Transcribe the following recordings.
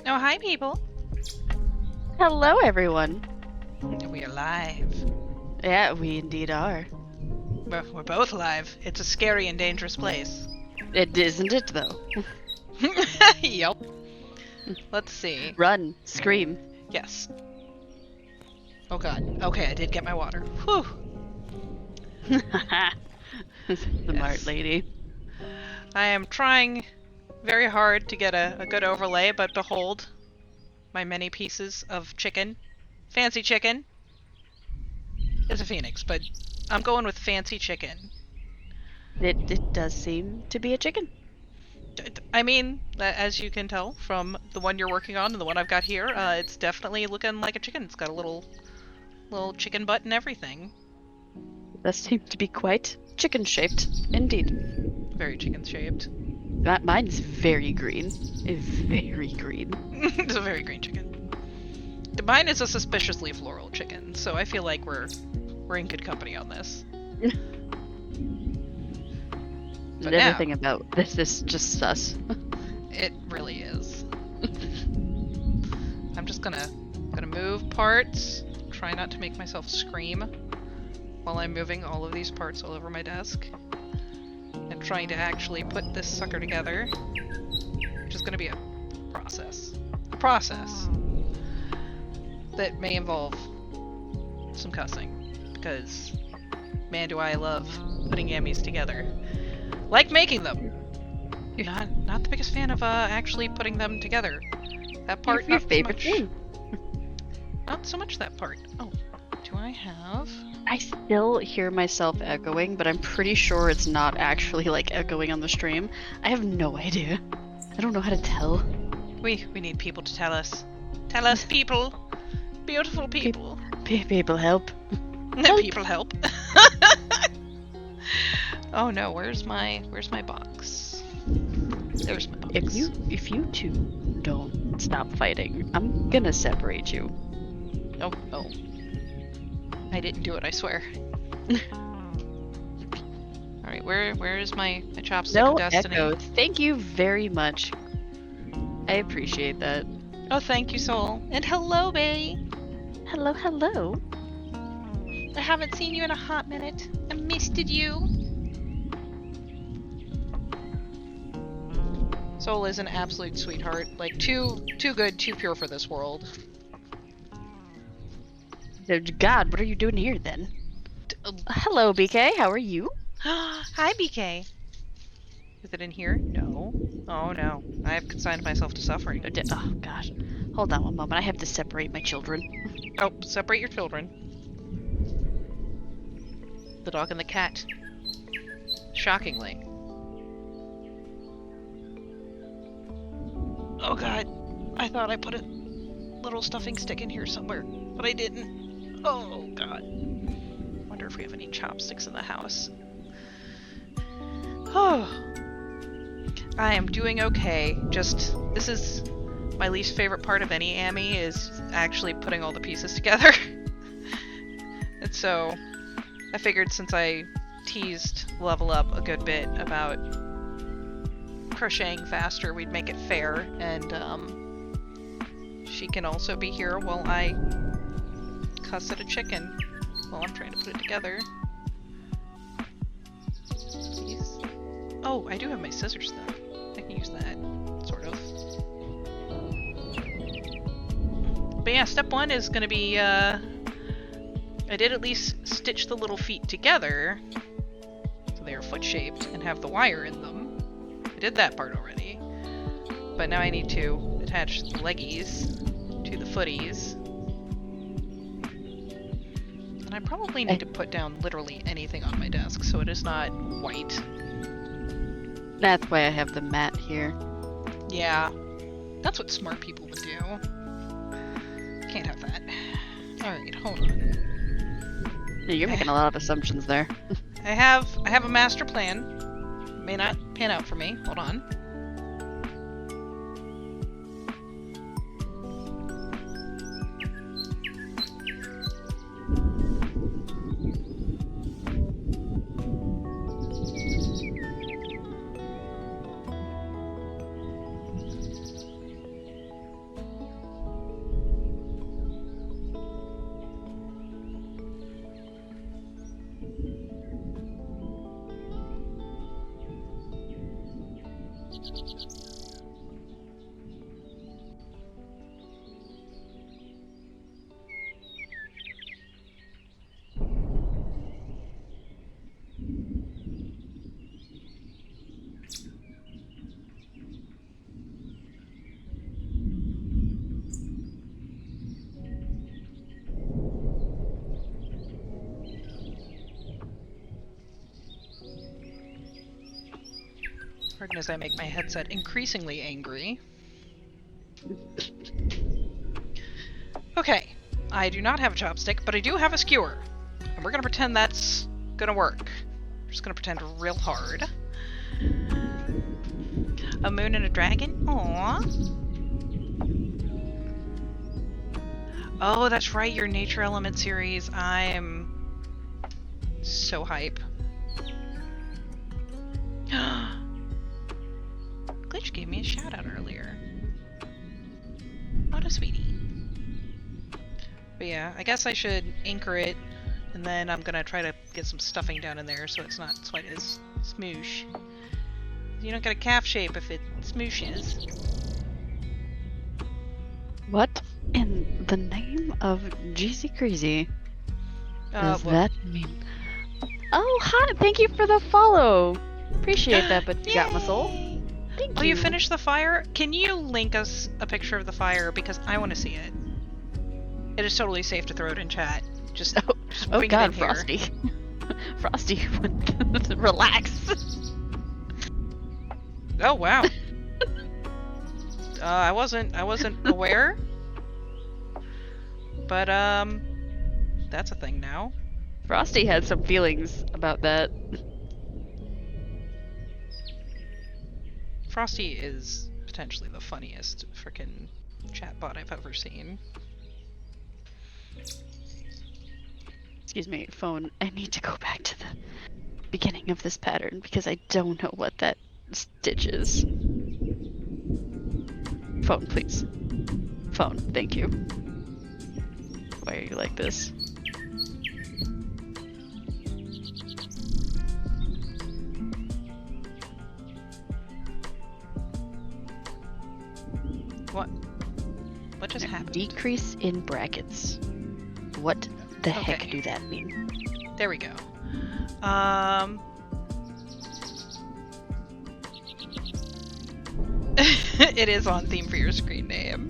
Oh, hi, people. Hello, everyone. We are live. Yeah, we indeed are. We're both live. It's a scary and dangerous place. It isn't it, though? Yup. Let's see. Run, scream. Yes. Oh god. Okay, I did get my water. Whew. Smart lady. I am trying very hard to get a good overlay, but behold, my many pieces of chicken. Fancy chicken. It's a phoenix, but I'm going with fancy chicken. It does seem to be a chicken. I mean, as you can tell from the one you're working on and the one I've got here, it's definitely looking like a chicken. It's got a little chicken butt and everything. It does seem to be quite chicken-shaped, indeed. Very chicken-shaped. Mine's very green. It's very green. It's a very green chicken. Mine is a suspiciously floral chicken, so I feel like we're in good company on this. But everything about this is just sus. It really is. I'm just gonna move parts. Try not to make myself scream while I'm moving all of these parts all over my desk. And trying to actually put this sucker together. Which is gonna be a process. A process that may involve some cussing. Because man do I love putting yammies together. Like making them. Not the biggest fan of actually putting them together. That part, Your not favorite so much. thing. Not so much that part. Oh, do I have? I still hear myself echoing, but I'm pretty sure it's not actually like echoing on the stream. I have no idea. I don't know how to tell. We need people to tell us. Tell us, people. Beautiful people. People help. People help. Oh no, where's my box? There's my box. If you two don't stop fighting, I'm gonna separate you. Oh, oh. I didn't do it, I swear. Alright, where is my chopstick No of destiny? Echo. Thank you very much. I appreciate that. Oh, thank you, Soul. And hello, Bay. Hello, hello. I haven't seen you in a hot minute. I missed you. Soul is an absolute sweetheart. Like, too good, too pure for this world. God, what are you doing here then? Hello, BK. How are you? Hi, BK. Is it in here? No. Oh no. I have consigned myself to suffering. Oh gosh. Hold on one moment. I have to separate my children. Oh, separate your children. The dog and the cat. Shockingly. Oh god. I thought I put a little stuffing stick in here somewhere, but I didn't. Oh god. Wonder if we have any chopsticks in the house. Oh. I am doing okay. Just, this is my least favorite part of any Amy, is actually putting all the pieces together. And so, I figured since I teased Level Up a good bit about crocheting faster, we'd make it fair, and she can also be here while I cuss at a chicken while I'm trying to put it together. Please. Oh, I do have my scissors though. I can use that, sort of. But yeah, step one is gonna be, I did at least stitch the little feet together, so they are foot-shaped and have the wire in them. I did that part already. But now I need to attach the leggies to the footies. And I probably need to put down literally anything on my desk so it is not white. That's why I have the mat here. Yeah, that's what smart people would do. Can't have that. Alright, hold on. Yeah, you're making a lot of assumptions there. I have a master plan. May not pan out for me. Hold on. Pardon as I make my headset increasingly angry. Okay, I do not have a chopstick, but I do have a skewer. And we're gonna pretend that's gonna work. We're just gonna pretend real hard. A moon and a dragon? Aww. Oh, that's right, your Nature Element series. I am so hype. Glitch gave me a shout out earlier. What a sweetie. But yeah, I guess I should anchor it, and then I'm gonna try to get some stuffing down in there so it's not quite as smoosh. You don't get a calf shape if it smooshes. What in the name of Jeezy Crazy does Well, that mean? Oh, hi! Thank you for the follow. Appreciate that, but you got my soul. Thank oh, you. you finished the fire? Can you link us a picture of the fire because I want to see it? It is totally safe to throw it in chat. Just, just Oh wing it God, in here. Frosty. Frosty, relax. Oh wow. I wasn't aware. But, that's a thing now. Frosty had some feelings about that. Frosty is potentially the funniest frickin' chatbot I've ever seen. Excuse me, phone. I need to go back to the beginning of this pattern because I don't know what that stitch is. Phone, please. Phone, thank you. Why are you like this? What just happened? Decrease in brackets. What the heck Okay. do that mean? There we go. It is on theme for your screen name.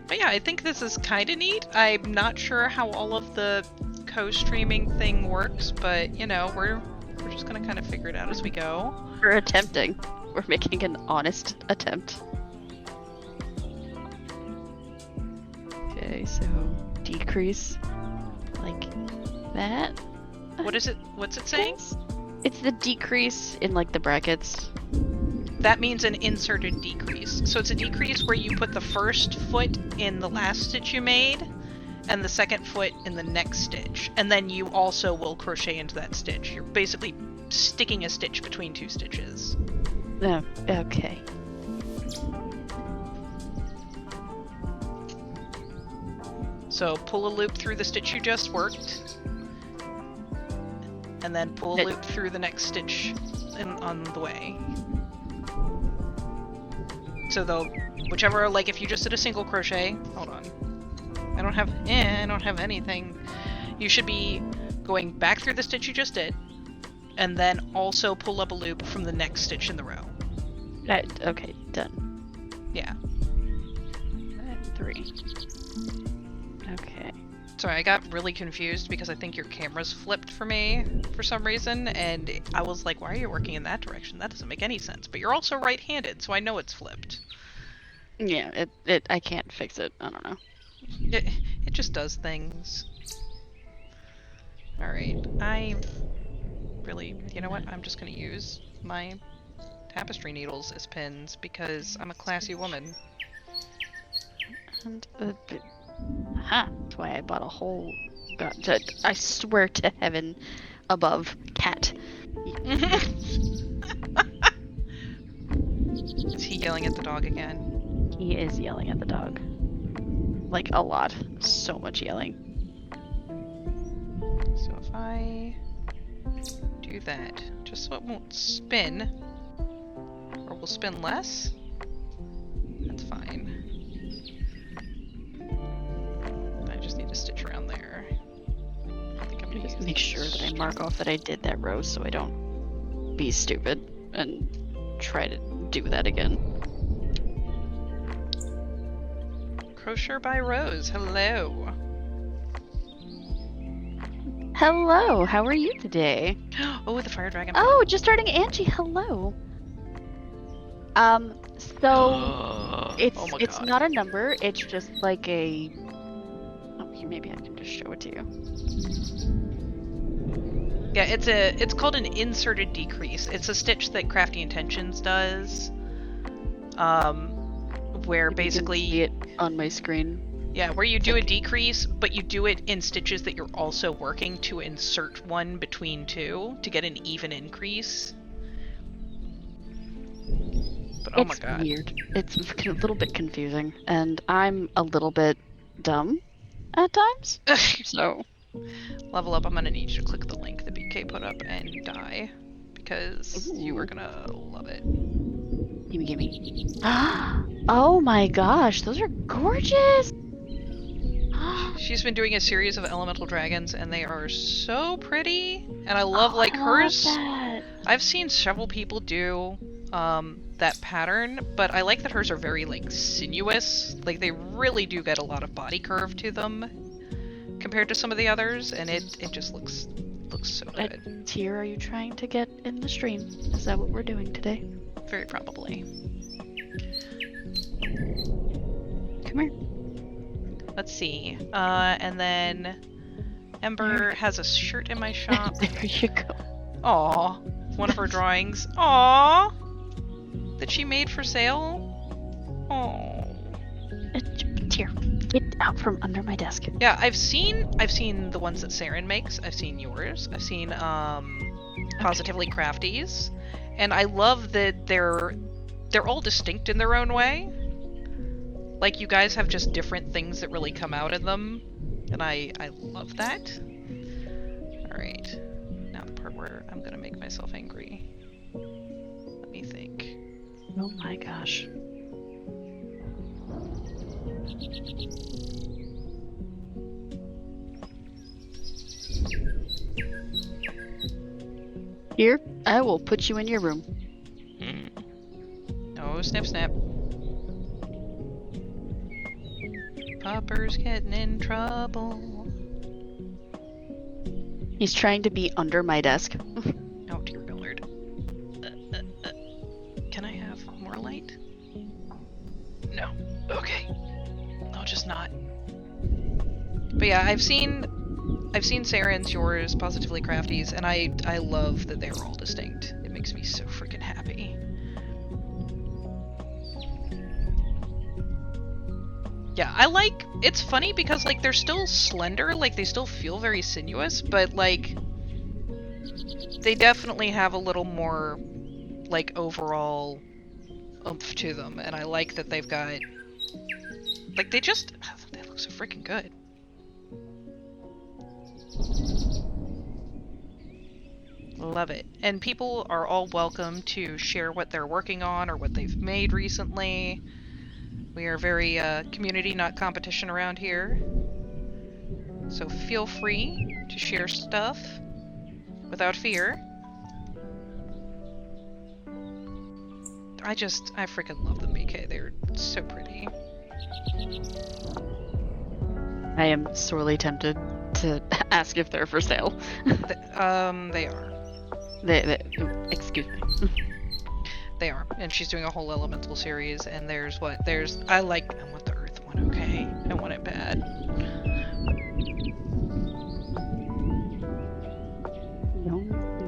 But yeah, I think this is kind of neat. I'm not sure how all of the co-streaming thing works, but you know, we're just gonna kind of figure it out as we go. We're attempting. We're making an honest attempt. Okay, so decrease like that. What is it? What's it saying? It's the decrease in like the brackets. That means an inserted decrease. So it's a decrease where you put the first foot in the last stitch you made, and the second foot in the next stitch. And then you also will crochet into that stitch. You're basically sticking a stitch between two stitches. Oh, okay. So pull a loop through the stitch you just worked, and then pull a loop through the next stitch on the way. So though, whichever, like if you just did a single crochet, hold on. I don't have anything. You should be going back through the stitch you just did, and then also pull up a loop from the next stitch in the row. Okay, done. Yeah. 3. Okay. Sorry, I got really confused because I think your camera's flipped for me for some reason, and I was like, why are you working in that direction? That doesn't make any sense. But you're also right-handed, so I know it's flipped. Yeah, I can't fix it. I don't know. It just does things. Alright, I really, you know what? I'm just gonna use my tapestry needles as pins because I'm a classy woman. And that's why I bought a whole. God, I swear to heaven, above cat. Is he yelling at the dog again? He is yelling at the dog. Like a lot. So much yelling. So if I do that, just so it won't spin, or will spin less, that's fine. I just need to stitch around there. I think I'm gonna Just use make sure that I mark off that I did that row so I don't be stupid and try to do that again. Crochet by Rose, hello. Hello, how are you today? Oh, the fire dragon. Oh, just starting Angie, hello. So it's oh my it's God. not a number, it's just like a maybe I can just show it to you. Yeah, it's called an inserted decrease. It's a stitch that Crafty Intentions does. Where You basically can see it on my screen. yeah, where you do a decrease, but you do it in stitches that you're also working to insert one between two to get an even increase. But oh my God. It's weird. It's a little bit confusing, and I'm a little bit dumb at times. So Level up, I'm gonna need you to click the link that BK put up and die. Because you are gonna love it. gimme. Oh my gosh, those are gorgeous! She's been doing a series of elemental dragons and they are so pretty. And I love I hers. love that. I've seen several people do that pattern, but I like that hers are very like sinuous. Like they really do get a lot of body curve to them compared to some of the others, and it just looks so good. What tier are you trying to get in the stream? Is that what we're doing today? Very probably. Come here. Let's see. And then Ember has a shirt in my shop. There you go. Aw. One of her drawings. Aw. That she made for sale. Aw. Here, get out from under my desk. Yeah, I've seen the ones that Saren makes. I've seen yours. I've seen Positively Crafty's, and I love that they're all distinct in their own way. Like, you guys have just different things that really come out in them, and I love that. All right, now the part where I'm gonna make myself angry. Let me think. Oh my gosh. Here, I will put you in your room. No, snip, snap. Popper's getting in trouble. He's trying to be under my desk. Oh dear lord. Can I have more light? No. Okay. I'll just not. But yeah, I've seen Saren's, yours, Positively Crafty's, and I love that they're all distinct. It makes me so freaking happy. Yeah, it's funny because, like, they're still slender, like, they still feel very sinuous, but, like, they definitely have a little more, like, overall oomph to them, and I like that they've got, like, they look so freaking good. Love it. And people are all welcome to share what they're working on or what they've made recently. We are very community, not competition around here. So feel free to share stuff without fear. I freaking love them, BK. They're so pretty. I am sorely tempted to ask if they're for sale. They are. Excuse me. They are. And she's doing a whole elemental series, and I want the earth one, okay? I want it bad.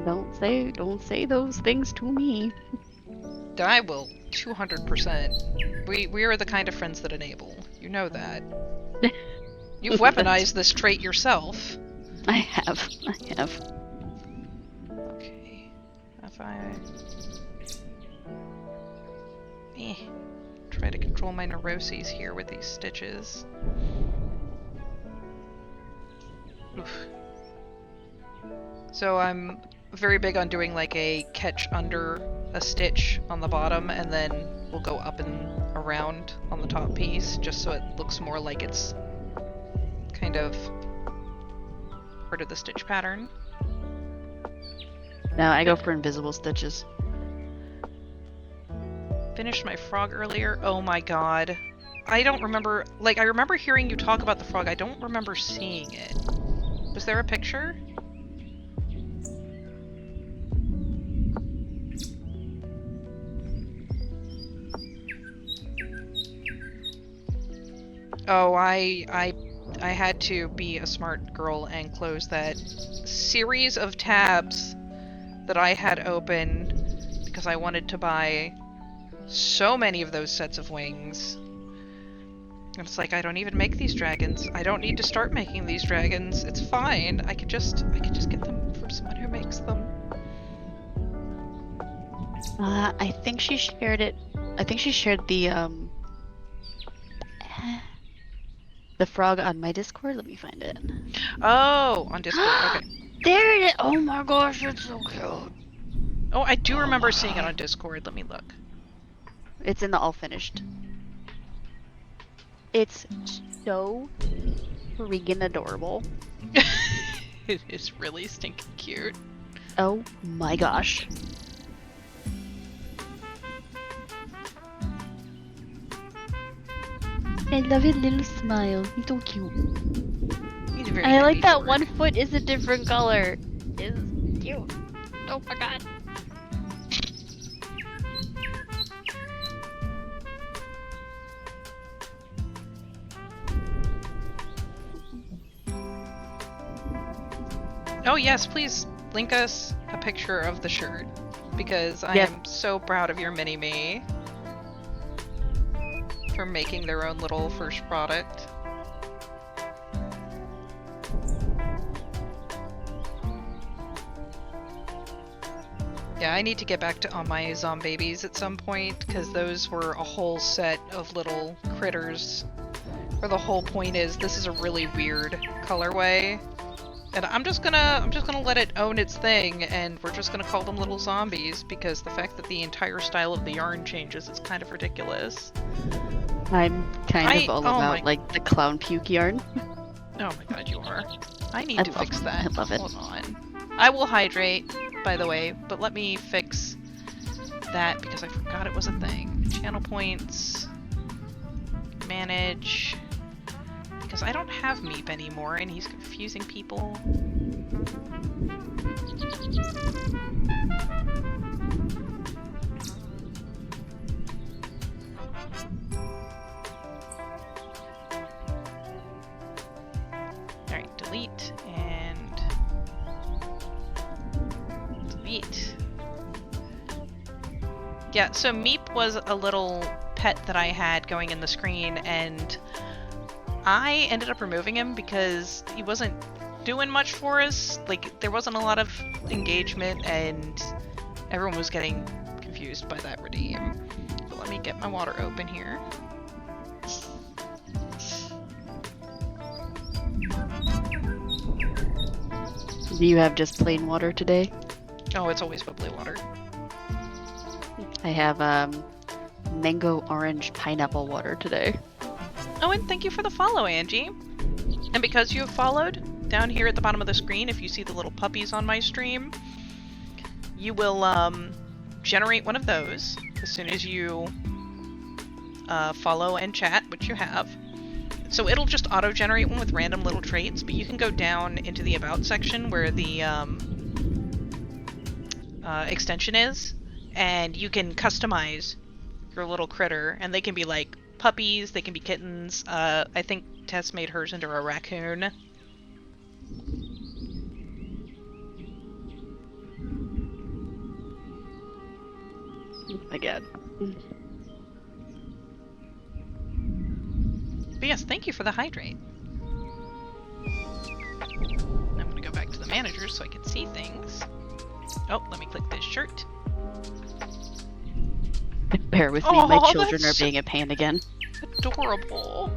Don't say those things to me. I will 200%. We are the kind of friends that enable. You know that. You've weaponized this trait yourself. I have. Okay. If I... try to control my neuroses here with these stitches. Oof. So I'm very big on doing like a catch under a stitch on the bottom, and then we'll go up and around on the top piece, just so it looks more like it's kind of part of the stitch pattern. No, I go for invisible stitches. Finished my frog earlier. Oh my god. I don't remember, like, I remember hearing you talk about the frog. I don't remember seeing it. Was there a picture? Oh, I had to be a smart girl and close that series of tabs that I had open because I wanted to buy so many of those sets of wings. And it's like, I don't even make these dragons. I don't need to start making these dragons. It's fine. I could just get them from someone who makes them. I think she shared it. I think she shared the frog on my Discord. Let me find it. Oh, on Discord. Okay. There it is. Oh my gosh, it's so cute. Oh, I do remember seeing it on Discord. Let me look. It's in the all finished. It's so freaking adorable. It is really stinking cute. Oh my gosh. I love his little smile. He's so cute. He's very And I like happy that for one it. foot is a different color. It's cute. Oh my god. Oh yes, please link us a picture of the shirt, because I Yep. am so proud of your mini-me for making their own little first product. Yeah, I need to get back to on my Zombabies at some point, because those were a whole set of little critters. Where the whole point is, this is a really weird colorway, and I'm just gonna let it own its thing, and we're just gonna call them little zombies, because the fact that the entire style of the yarn changes is kind of ridiculous. I'm kind of all oh about my- like the clown puke yarn. Oh my god, you are. I need I to love- fix that. I love it. Hold on. I will hydrate, by the way, but let me fix that because I forgot it was a thing. Channel points. Manage. Because I don't have Meep anymore and he's confusing people. Alright, delete and delete. Yeah, so Meep was a little pet that I had going in the screen, and I ended up removing him because he wasn't doing much for us. Like, there wasn't a lot of engagement, and everyone was getting confused by that redeem. But let me get my water open here. Do you have just plain water today? Oh, it's always bubbly water. I have mango, orange, pineapple water today. Oh, and thank you for the follow, Angie. And because you have followed, down here at the bottom of the screen, if you see the little puppies on my stream, you will generate one of those as soon as you follow and chat, which you have. So it'll just auto-generate one with random little traits, but you can go down into the About section where the extension is, and you can customize your little critter, and they can be like puppies, they can be kittens. I think Tess made hers into a raccoon. My god. But yes, thank you for the hydrate. I'm gonna go back to the manager so I can see things. Oh, let me click this shirt. Bear with me, my Aw, children are that's being a pain again, Adorable.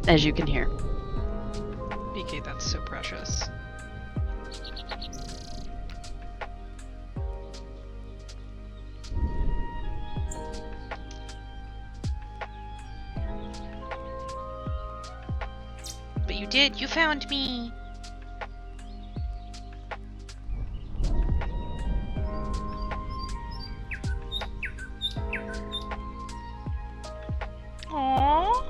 as you can hear. BK, that's so precious. But you did, you found me! Aww.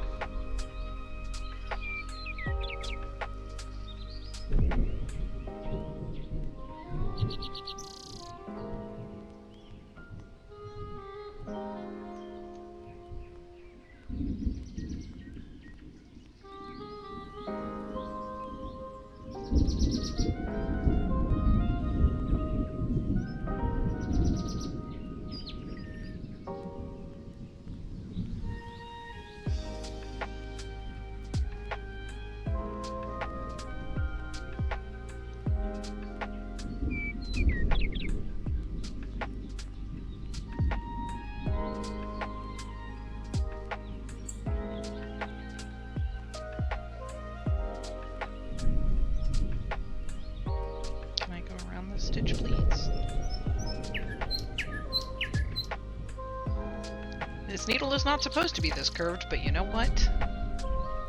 Can I go around the stitch, please? This needle is not supposed to be this curved, but you know what?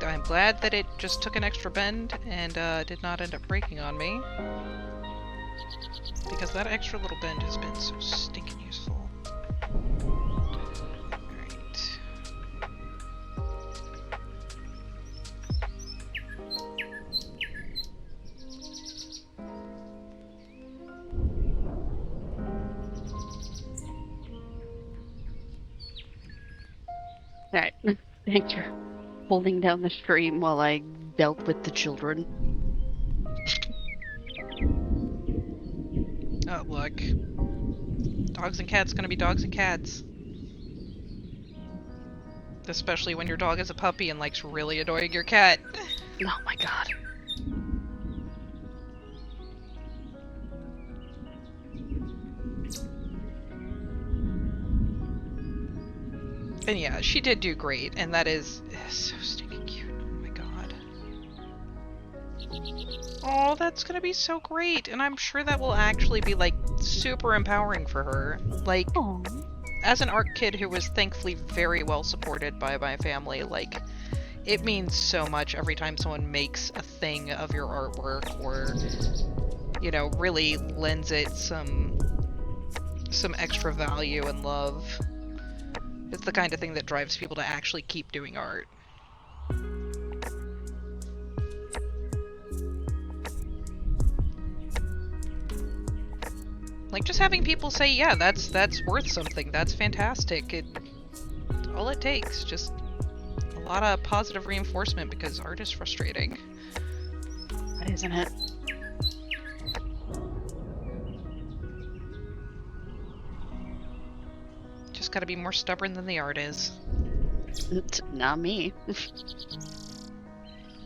I'm glad that it just took an extra bend and did not end up breaking on me. Because that extra little bend has been so stinking useful. Alright. Alright, thanks for holding down the stream while I dealt with the children. suck. Dogs and cats gonna be dogs and cats. Especially when your dog is a puppy and likes really annoying your cat. Oh my god. And yeah, she did do great, and that is so stinking cute. Oh my god. Oh, that's gonna be so great, and I'm sure that will actually be, like, super empowering for her. Like, Oh. as an art kid who was thankfully very well supported by my family, like, it means so much every time someone makes a thing of your artwork or, you know, really lends it some extra value and love. It's the kind of thing that drives people to actually keep doing art. Like, just having people say, yeah, that's worth something, that's fantastic. All it takes, just a lot of positive reinforcement, because art is frustrating. Isn't it? Just gotta be more stubborn than the art is. Not me.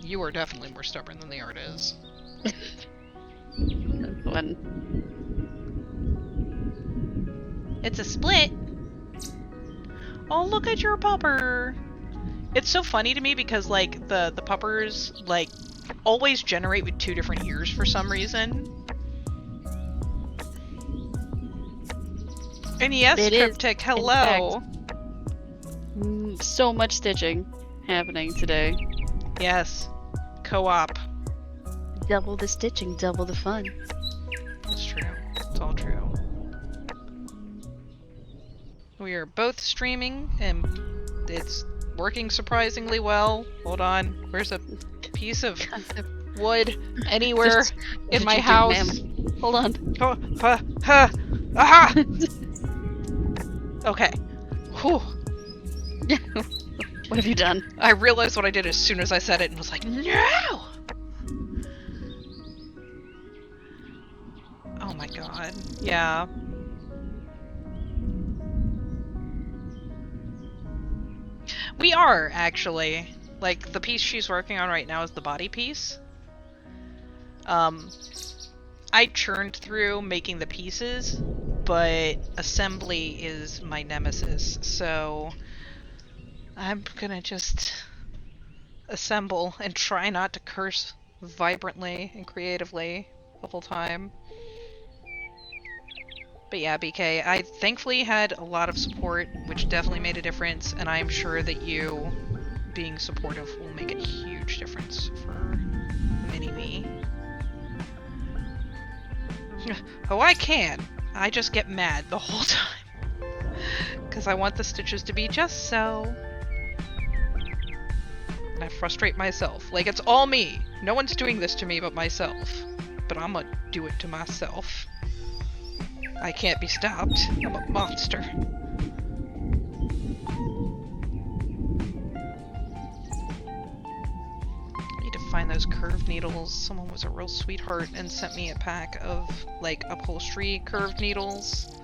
You are definitely more stubborn than the art is. When It's a split! Oh, look at your pupper! It's so funny to me because, like, the puppers, like, always generate with 2 different ears for some reason. And yes, It is, Cryptic, hello! so much stitching happening today. Yes. Co-op. Double the stitching, double the fun. It's true. It's all true. We are both streaming, and it's working surprisingly well. Hold on. Where's a piece of wood anywhere in my house? Hold on. Oh, aha! Okay. Whew. What have you done? I realized what I did as soon as I said it and was like, no! Oh my god. Yeah. We are, actually. Like, the piece she's working on right now is the body piece. I churned through making the pieces, but assembly is my nemesis, so I'm gonna just assemble and try not to curse vibrantly and creatively the whole time. But yeah, BK, I thankfully had a lot of support, which definitely made a difference, and I'm sure that you being supportive will make a huge difference for Mini-Me. Oh, I can! I just get mad the whole time. Because I want the stitches to be just so. And I frustrate myself. Like, it's all me. No one's doing this to me but myself. But I'm gonna do it to myself. I can't be stopped. I'm a monster. Need to find those curved needles. Someone was a real sweetheart and sent me a pack of, like, upholstery curved needles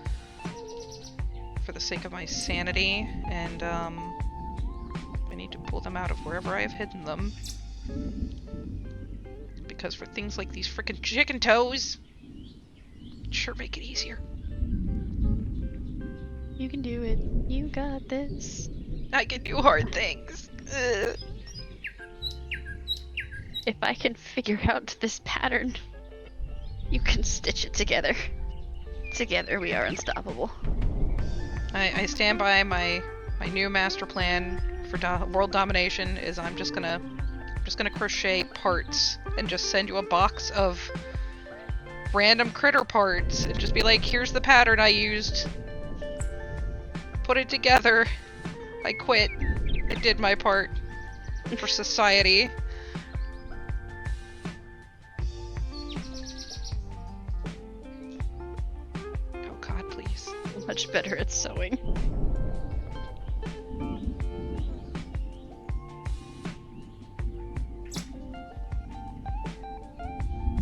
for the sake of my sanity, and I need to pull them out of wherever I have hidden them. Because for things like these frickin' chicken toes, sure make it easier. You can do it. You got this. I can do hard things. Ugh. If I can figure out this pattern, you can stitch it together. Together we are unstoppable. I stand by my new master plan for world domination. Is I'm just gonna crochet parts and just send you a box of random critter parts and just be like, here's the pattern I used. Put it together. I quit. I did my part for society. Oh god, please. Much better at sewing.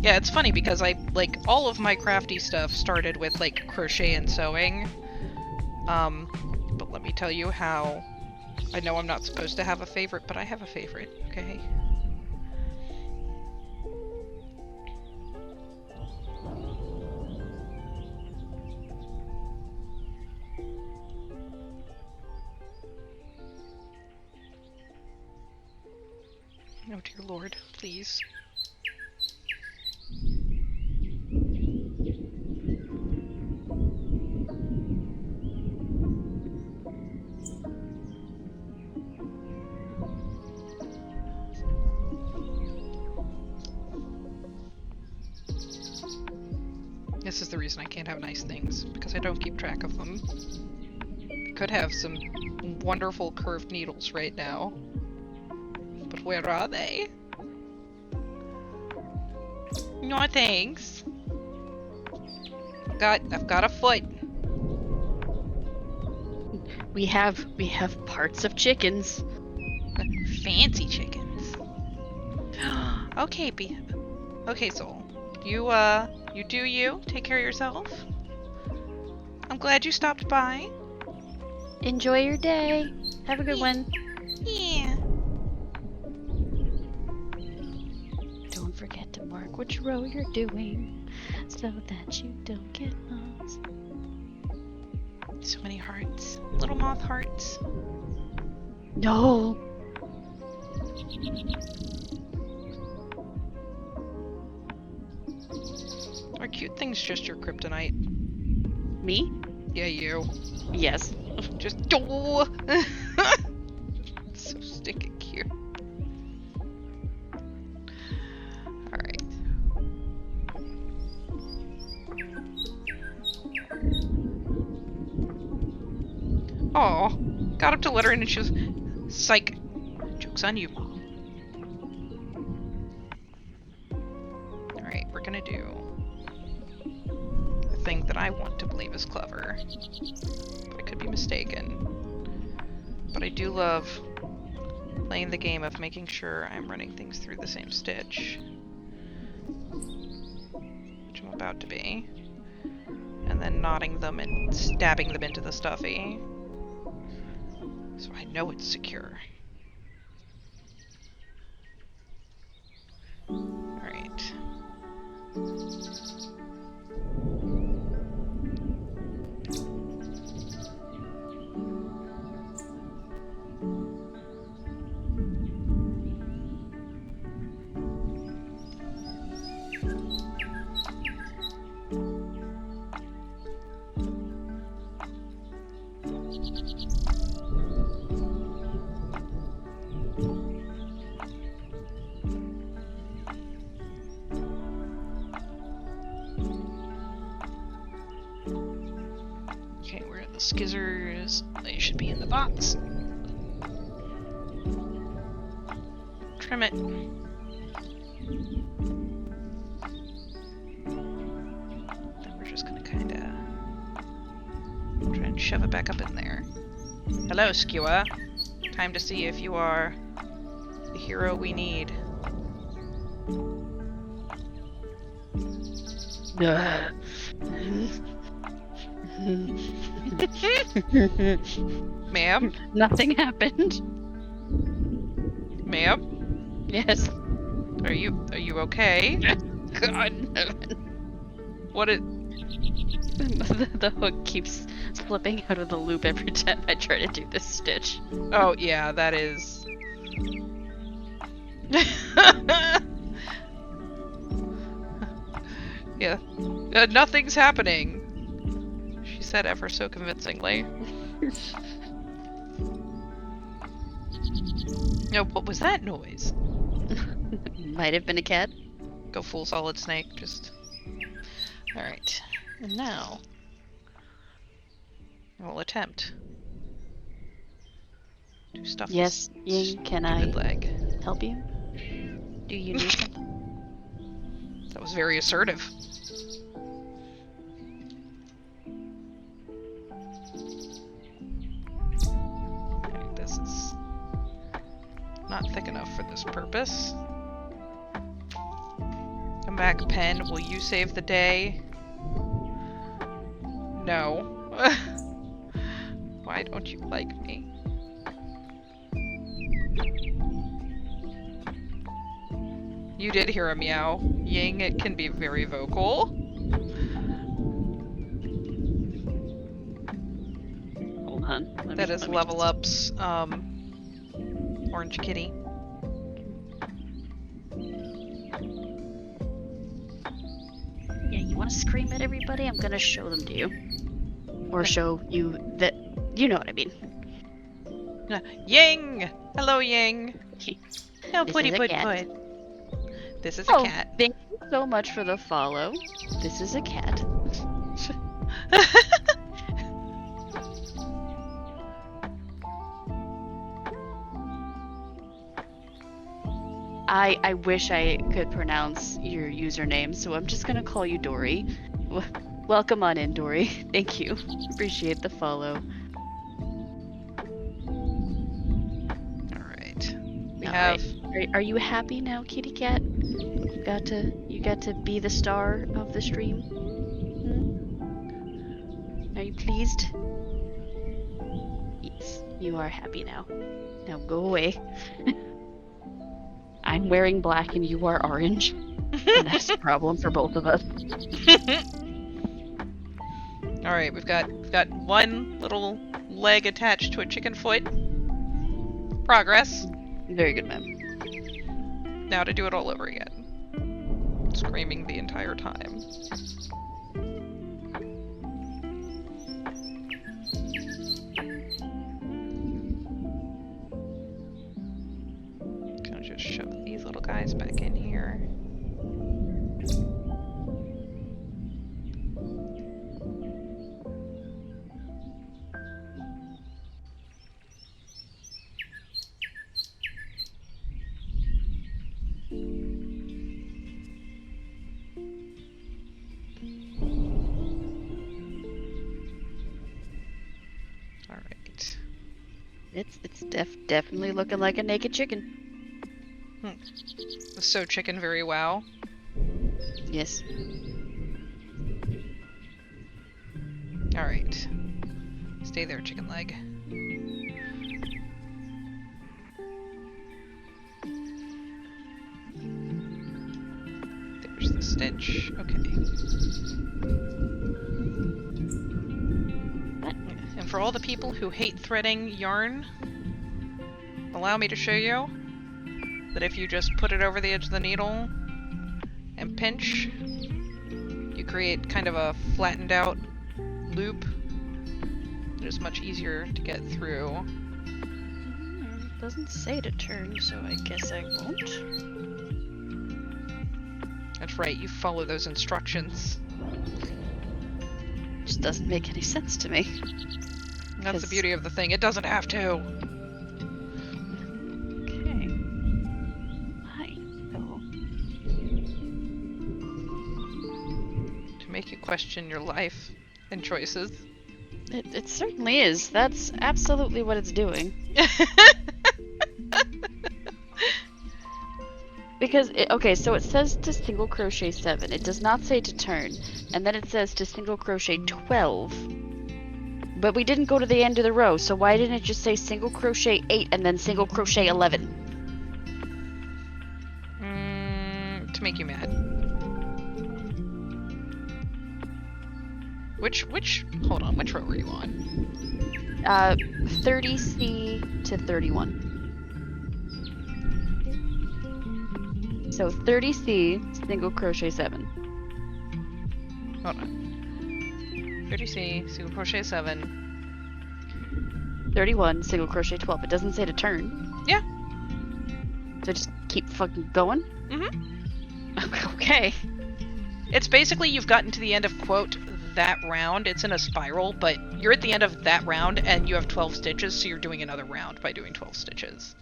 Yeah, it's funny because like, all of my crafty stuff started with, like, crochet and sewing. But let me tell you how... I know I'm not supposed to have a favorite, but I have a favorite, okay? Oh dear lord, please. This is the reason I can't have nice things, because I don't keep track of them. I could have some wonderful curved needles right now. But where are they? No thanks. I've got a foot. We have parts of chickens. Fancy chickens. Okay, okay, Soul. You do you. Take care of yourself. I'm glad you stopped by. Enjoy your day. Have a good one. Yeah. Don't forget to mark which row you're doing so that you don't get lost. So many hearts. Little moth hearts. No. Are cute things just your kryptonite? Me? Yeah, you. Yes. Just so stinking cute. Alright. Aw. Got up to let her in and she was... Psych. Joke's on you, Mom. Alright, we're gonna do... the thing that I want to believe is clever. But I could be mistaken. But I do love playing the game of making sure I'm running things through the same stitch. Which I'm about to be. And then knotting them and stabbing them into the stuffy. So I know it's secure. Alright. Okay, where are the skizzers? They should be in the box. Trim it. Then we're just gonna kinda try and shove it back up in there. Hello, Skewer. Time to see if you are the hero we need. Ma'am? Nothing happened. Ma'am? Yes. Are you okay? God. What is... The hook keeps slipping out of the loop every time I try to do this stitch. Oh, yeah, that is... yeah. Nothing's happening. She said ever so convincingly. No, what was that noise? Might have been a cat. Go full Solid Snake, just... Alright. And now... we'll attempt to stuff Yes, this Ying, can stupid I leg. help you? Do you need something? That was very assertive. Okay, this is not thick enough for this purpose. Come back, Pen. Will you save the day? No. Why don't you like me? You did hear a meow. Ying, it can be very vocal. Hold on. That is Level just... Up's, orange kitty. Yeah, you want to scream at everybody? I'm gonna show them to you. Or show you that... You know what I mean. Ying! Hello, Ying! Oh, This putty is a put cat. put. This is a cat. Thank you so much for the follow. This is a cat. I wish I could pronounce your username, so I'm just gonna call you Dory. Welcome on in, Dory. Thank you. Appreciate the follow. Alright. We All have... right. Are you happy now, kitty cat? You got to be the star of the stream? Hmm? Are you pleased? Yes, you are happy now. Now go away. I'm wearing black and you are orange. And that's a problem for both of us. Alright, we've got one little leg attached to a chicken foot. Progress. Very good, ma'am. Now to do it all over again. Screaming the entire time. Gonna just shove these little guys back in here. Alright. It's definitely looking like a naked chicken. So chicken very wow. Yes. Alright. Stay there, chicken leg. There's the stitch. Okay. And for all the people who hate threading yarn, allow me to show you that if you just put it over the edge of the needle and pinch, you create kind of a flattened out loop that is much easier to get through. It doesn't say to turn, so I guess I won't. That's right, you follow those instructions. Just doesn't make any sense to me. That's the beauty of the thing, it doesn't have to. Okay. Hi. Oh. To make you question your life and choices. It certainly is. That's absolutely what it's doing. Because, okay, so it says to single crochet 7. It does not say to turn. And then it says to single crochet 12. But we didn't go to the end of the row, so why didn't it just say single crochet 8 and then single crochet 11? To make you mad. Hold on, which row were you on? 30C to 31. So 30C, single crochet 7. Hold on. 30C, single crochet 7. 31, single crochet 12. It doesn't say to turn. Yeah. So just keep fucking going? Mm-hmm. Okay. It's basically you've gotten to the end of, quote, that round. It's in a spiral, but you're at the end of that round and you have 12 stitches, so you're doing another round by doing 12 stitches.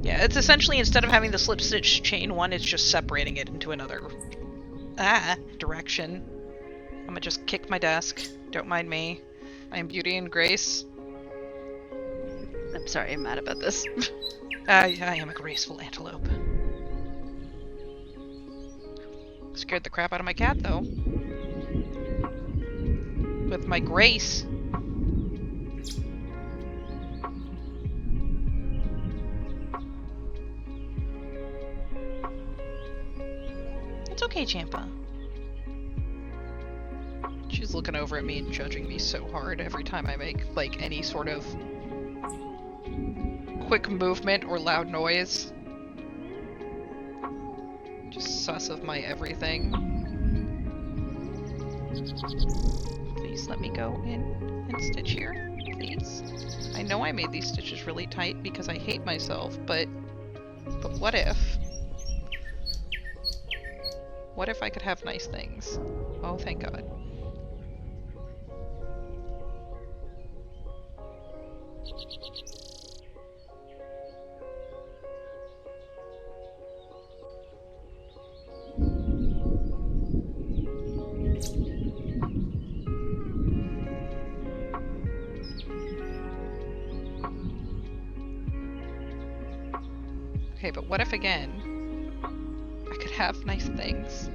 Yeah, it's essentially, instead of having the slip stitch chain one, it's just separating it into another direction. I'm gonna just kick my desk. Don't mind me. I am Beauty and Grace. I'm sorry, I'm mad about this. I am a graceful antelope. Scared the crap out of my cat, though. With my grace. It's okay, Champa. She's looking over at me and judging me so hard every time I make, like, any sort of quick movement or loud noise. Just sus of my everything. Please let me go in and stitch here, please. I know I made these stitches really tight because I hate myself, but what if? What if I could have nice things? Oh, thank God. Okay, but what if again, I could have nice things?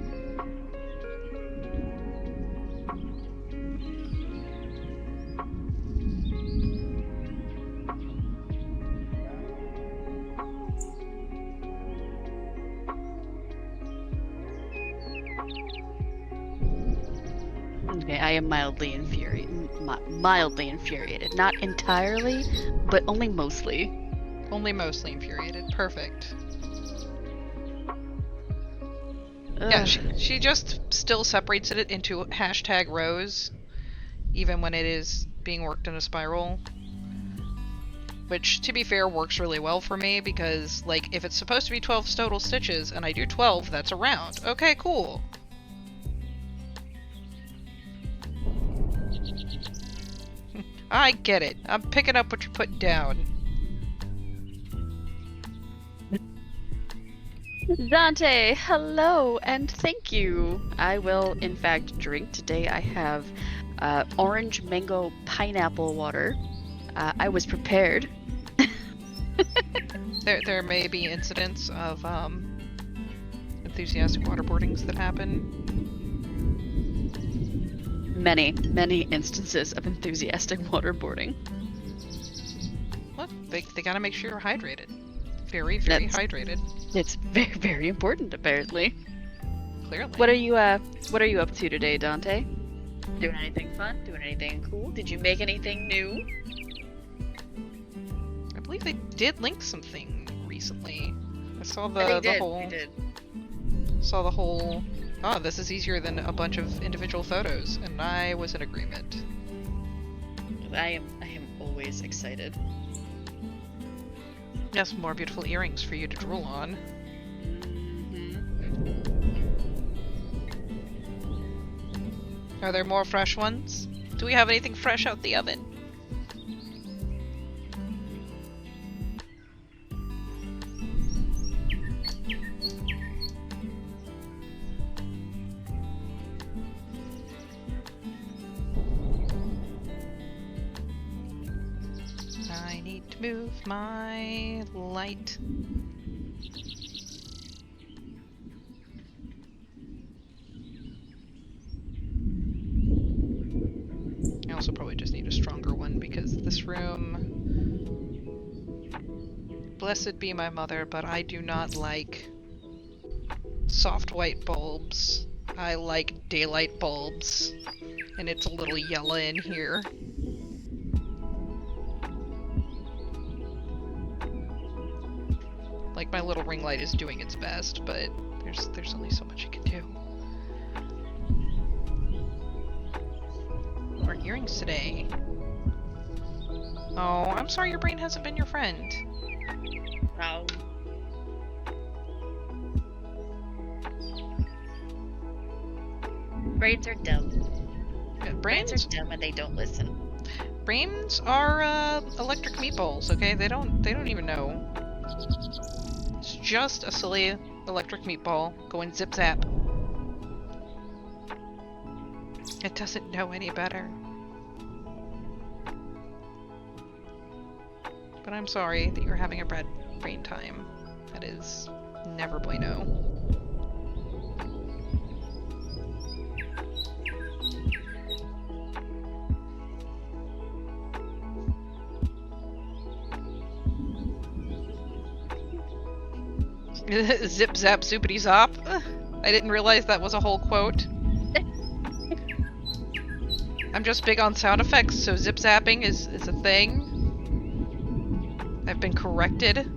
Okay, I am mildly infuriated. Mildly infuriated. Not entirely, but only mostly. Only mostly infuriated. Perfect. Ugh. Yeah, she just still separates it into hashtag rows, even when it is being worked in a spiral. Which, to be fair, works really well for me because, like, if it's supposed to be 12 total stitches and I do 12, that's a round. Okay, cool. I get it. I'm picking up what you're putting down. Dante, hello and thank you. I will, in fact, drink. Today I have orange mango pineapple water. I was prepared. There may be incidents of enthusiastic waterboardings that happen. Many instances of enthusiastic waterboarding. Look, they gotta make sure you're hydrated. Very hydrated. It's very important, apparently. Clearly. What are you up to today, Dante? Doing anything fun? Doing anything cool? Did you make anything new? I believe they did link something recently. I saw They did. saw the whole. Oh, this is easier than a bunch of individual photos, and I was in agreement. I am always excited. Yes, more beautiful earrings for you to drool on. Are there more fresh ones? Do we have anything fresh out the oven? I need to move my light. I also probably just need a stronger one because this room... Blessed be my mother, but I do not like soft white bulbs. I like daylight bulbs, and it's a little yellow in here. Like, my little ring light is doing its best, but there's only so much it can do. More earrings today. Oh, I'm sorry your brain hasn't been your friend. Oh. Brains are dumb. Yeah, Brains are dumb and they don't listen. brains are electric meatballs, okay? They don't even know. It's just a silly electric meatball going zip zap. It doesn't know any better. But I'm sorry that you're having a bad brain time. That is never bueno. Zip zap zoopity zop. I didn't realize that was a whole quote. I'm just big on sound effects, so zip zapping is a thing. I've been corrected.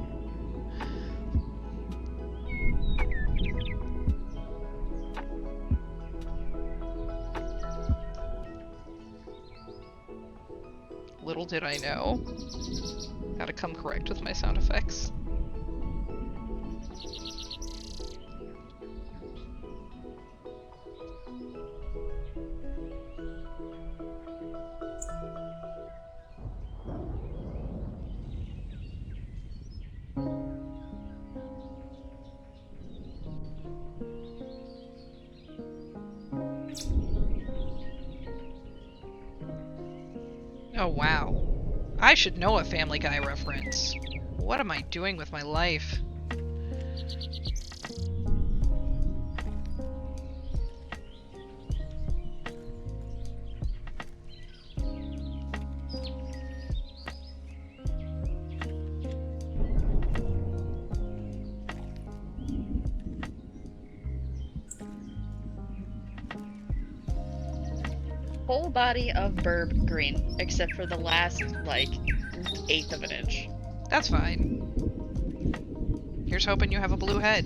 Little did I know. Gotta come correct with my sound effects. Oh wow. I should know a Family Guy reference. What am I doing with my life? Whole body of burb green, except for the last, like, 1/8 of an inch. That's fine. Here's hoping you have a blue head.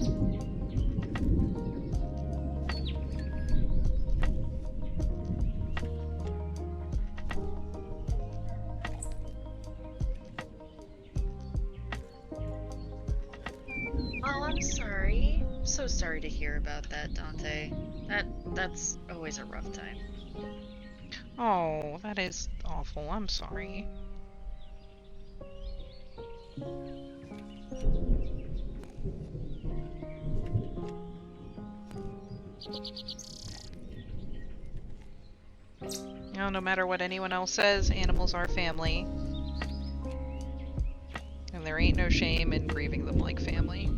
Oh, I'm sorry. So sorry to hear about that, Dante. That's always a rough time. Oh, that is awful. I'm sorry. You know, no matter what anyone else says, animals are family. And there ain't no shame in grieving them like family.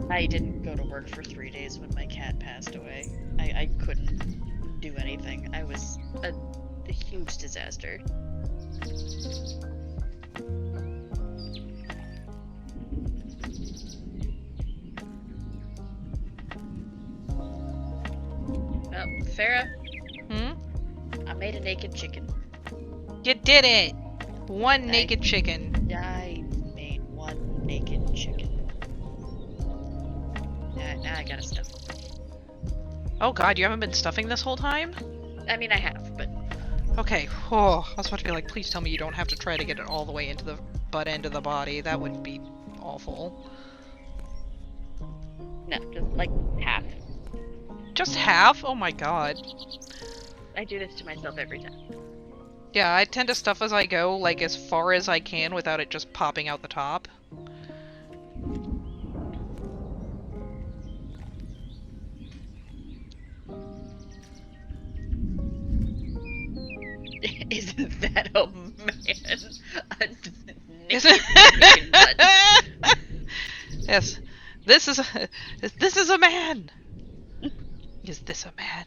I didn't go to work for 3 days when my cat passed away. I couldn't do anything. I was a huge disaster. Well, Farah, I made a naked chicken. You did it! One I- naked chicken. I made one naked chicken. Now I gotta stuff it. Oh god, you haven't been stuffing this whole time? I mean, I have, but Okay, oh, I was about to be like, please tell me you don't have to try to get it all the way into the butt end of the body. That would be awful. no, just like half. Just half? Oh my god. I do this to myself every time. Yeah, I tend to stuff as I go, like as far as I can without it just popping out the top. Isn't that a man? A Is naked chicken butt. Yes. This is a man! Is this a man?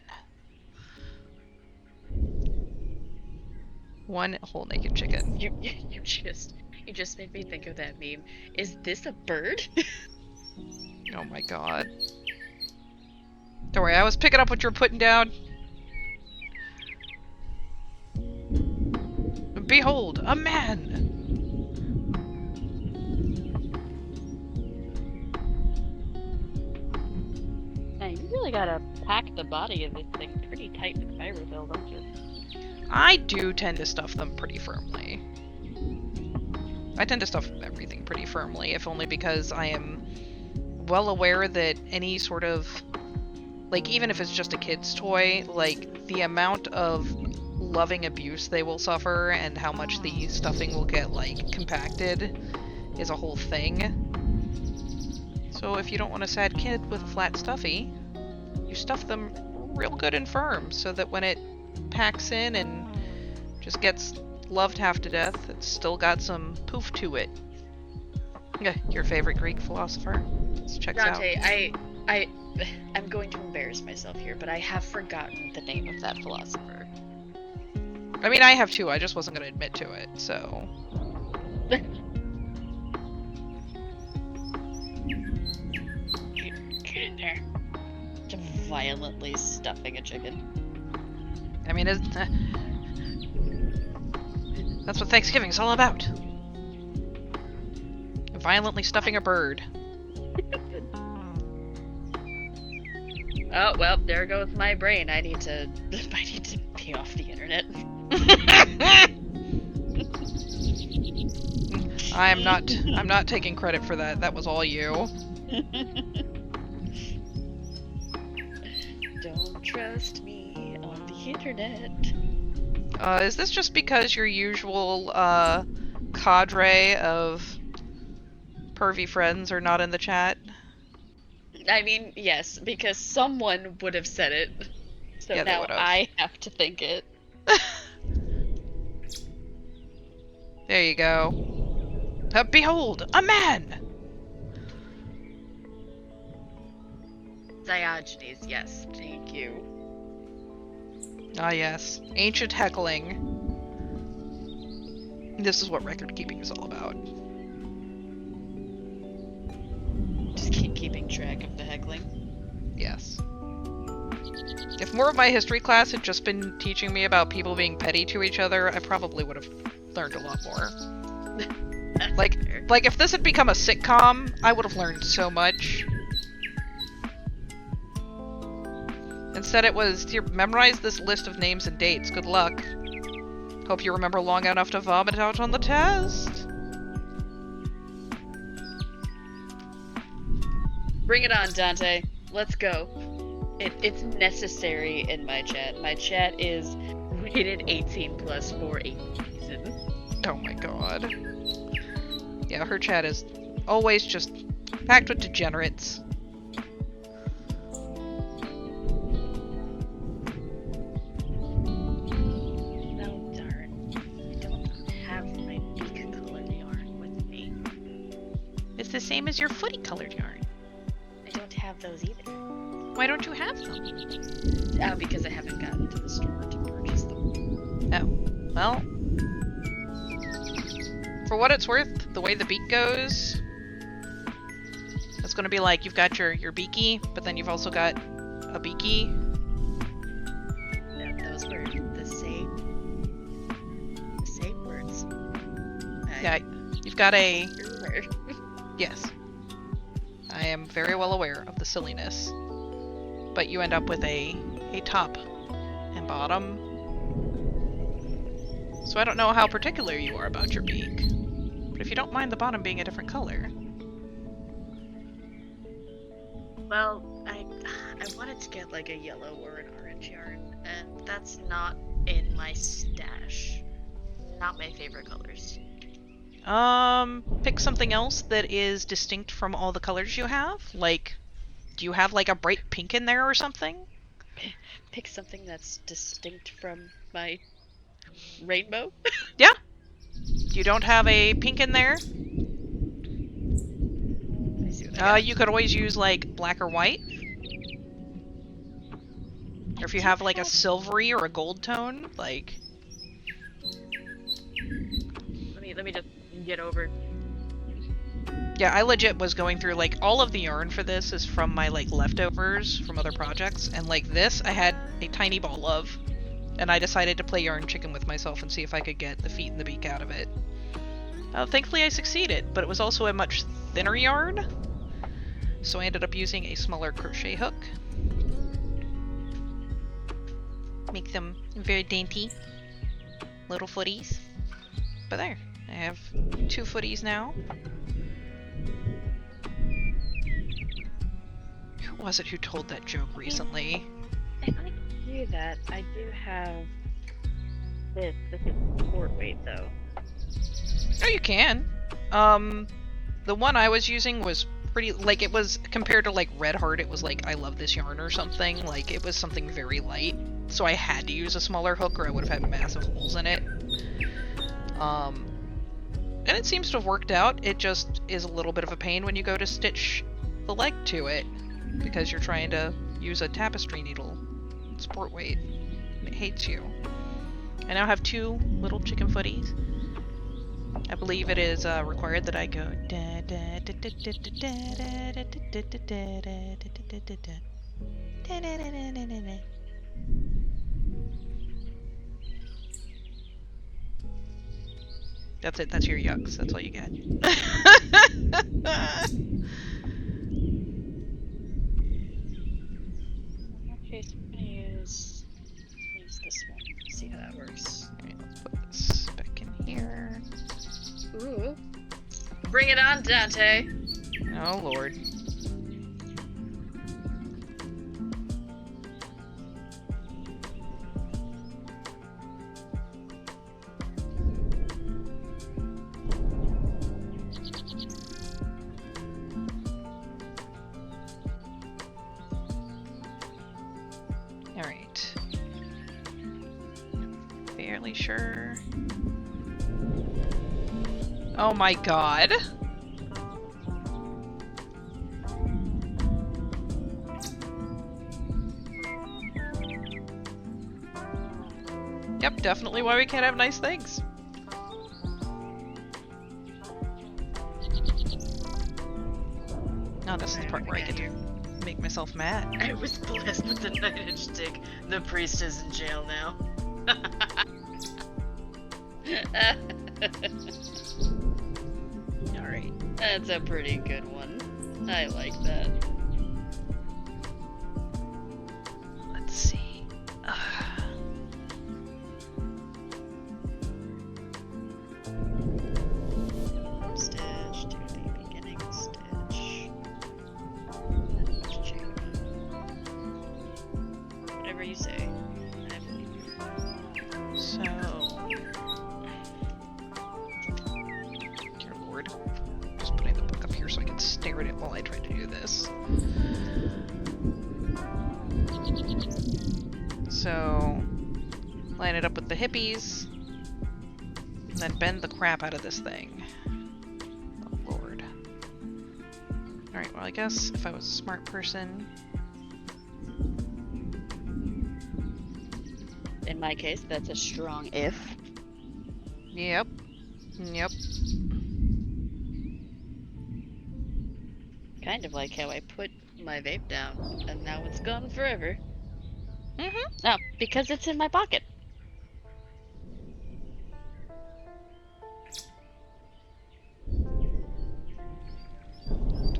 One whole naked chicken. You just made me think of that meme. Is this a bird? Oh my god. Don't worry, I was picking up what you're putting down. Behold, a man! Now, you really gotta pack the body of this thing pretty tight with fiberfill, don't you? I do tend to stuff them pretty firmly. I tend to stuff everything pretty firmly, if only because I am well aware that any sort of, like, even if it's just a kid's toy, like, the amount of loving abuse they will suffer and how much the stuffing will get, like, compacted is a whole thing. So if you don't want a sad kid with a flat stuffy, you stuff them real good and firm so that when it packs in and just gets loved half to death. It's still got some poof to it. Yeah, your favorite Greek philosopher. This checks Dante, out. I'm going to embarrass myself here, but I have forgotten the name of that philosopher. I mean, I have too. I just wasn't going to admit to it, so. Get in there. Violently stuffing a chicken. I mean, that's what Thanksgiving's all about. Violently stuffing a bird. Oh well, there goes my brain. I need to be off the internet. I'm not taking credit for that. That was all you. Don't trust me on the internet. Is this just because your usual cadre of pervy friends are not in the chat? I mean, yes, because someone would have said it. So Yeah, they now would've. I have to think it. There you go. Behold, a man! Diogenes, yes, thank you. Ah yes, ancient heckling. This is what record keeping is all about. Just keep keeping track of the heckling. Yes. If more of my history class had just been teaching me about people being petty to each other, I probably would have learned a lot more. Like if this had become a sitcom, I would have learned so much. Instead it was, here, memorize this list of names and dates, good luck. Hope you remember long enough to vomit out on the test. Bring it on, Dante. Let's go. It's necessary in my chat. My chat is rated 18 plus for a reason. Oh my god. Yeah, her chat is always just packed with degenerates. Oh darn. I don't have my beak colored yarn with me. It's the same as your footy colored yarn. I don't have those either. Why don't you have them? Because I haven't gotten to the store to purchase them. Oh, well. For what it's worth, the way the beak goes, it's gonna be like you've got your beaky, but then you've also got a beaky. Those were the same words. Yeah, you've got a... Sure. Yes. I am very well aware of the silliness. But you end up with a top and bottom. So I don't know how particular you are about your beak. But if you don't mind the bottom being a different color. Well, I wanted to get like a yellow or an orange yarn, and that's not in my stash. Not my favorite colors. Pick something else that is distinct from all the colors you have. Like, do you have like a bright pink in there or something? Pick something that's distinct from my rainbow? Yeah. You don't have a pink in there? Let me see what I got. You could always use like black or white. Or if you have like a silvery or a gold tone, like... Let me just get over. Yeah, I legit was going through, like, all of the yarn for this is from my, like, leftovers from other projects, and, like, this I had a tiny ball of, and I decided to play yarn chicken with myself and see if I could get the feet and the beak out of it. Thankfully I succeeded, but it was also a much thinner yarn, so I ended up using a smaller crochet hook. Make them very dainty little footies. But there, I have 2 footies now. Who was it who told that joke recently? If I do that, I do have this. This is sport weight though. Oh, you can. The one I was using was pretty, like, it was, compared to, like, Red Heart, it was like, I love this yarn or something. Like, it was something very light. So I had to use a smaller hook or I would have had massive holes in it. And it seems to have worked out. It just is a little bit of a pain when you go to stitch the leg to it, because you're trying to use a tapestry needle sport weight, and it hates you. I now have 2 little chicken footies. I believe it is required that I go da da da da da da da da da da da da. That's it. That's your yucks. That's all you get. Okay, so I'm gonna use this one. See how that works. Alright, let's put this back in here. Ooh. Bring it on, Dante. Oh lord. Alright. Fairly sure. Oh my god. Yep, definitely why we can't have nice things. Oh, this is the part where I get to make myself mad. I was blessed with the 9-inch stick. The priest is in jail now. Alright. That's a pretty good one. I like that. Let's see. Stitch to the beginning stitch. Chain. Whatever you say. I believe you. So. Dear Lord. Just putting the book up here so I can stare at it while I try to do this. So. Line it up with the hippies. And then bend the crap out of this thing. Oh Lord. Alright, well I guess if I was a smart person. In my case, that's a strong if. Yep. Yep. Kind of like how I put my vape down, and now it's gone forever. Mm-hmm. Oh, because it's in my pocket. Do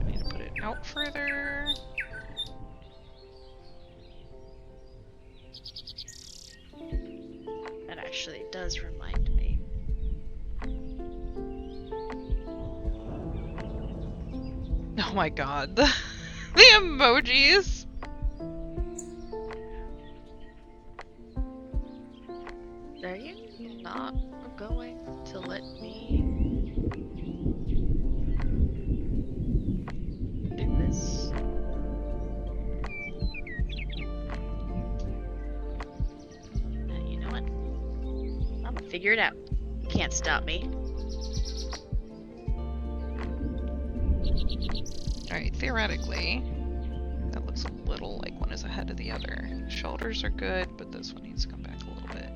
I need to put it out further? That actually does remind me. Oh my god. The emojis! Are you not going to let me do this? You know what? I'm gonna figure it out. You can't stop me. Alright, theoretically, that looks a little like one is ahead of the other. Shoulders are good, but this one needs to come back a little bit.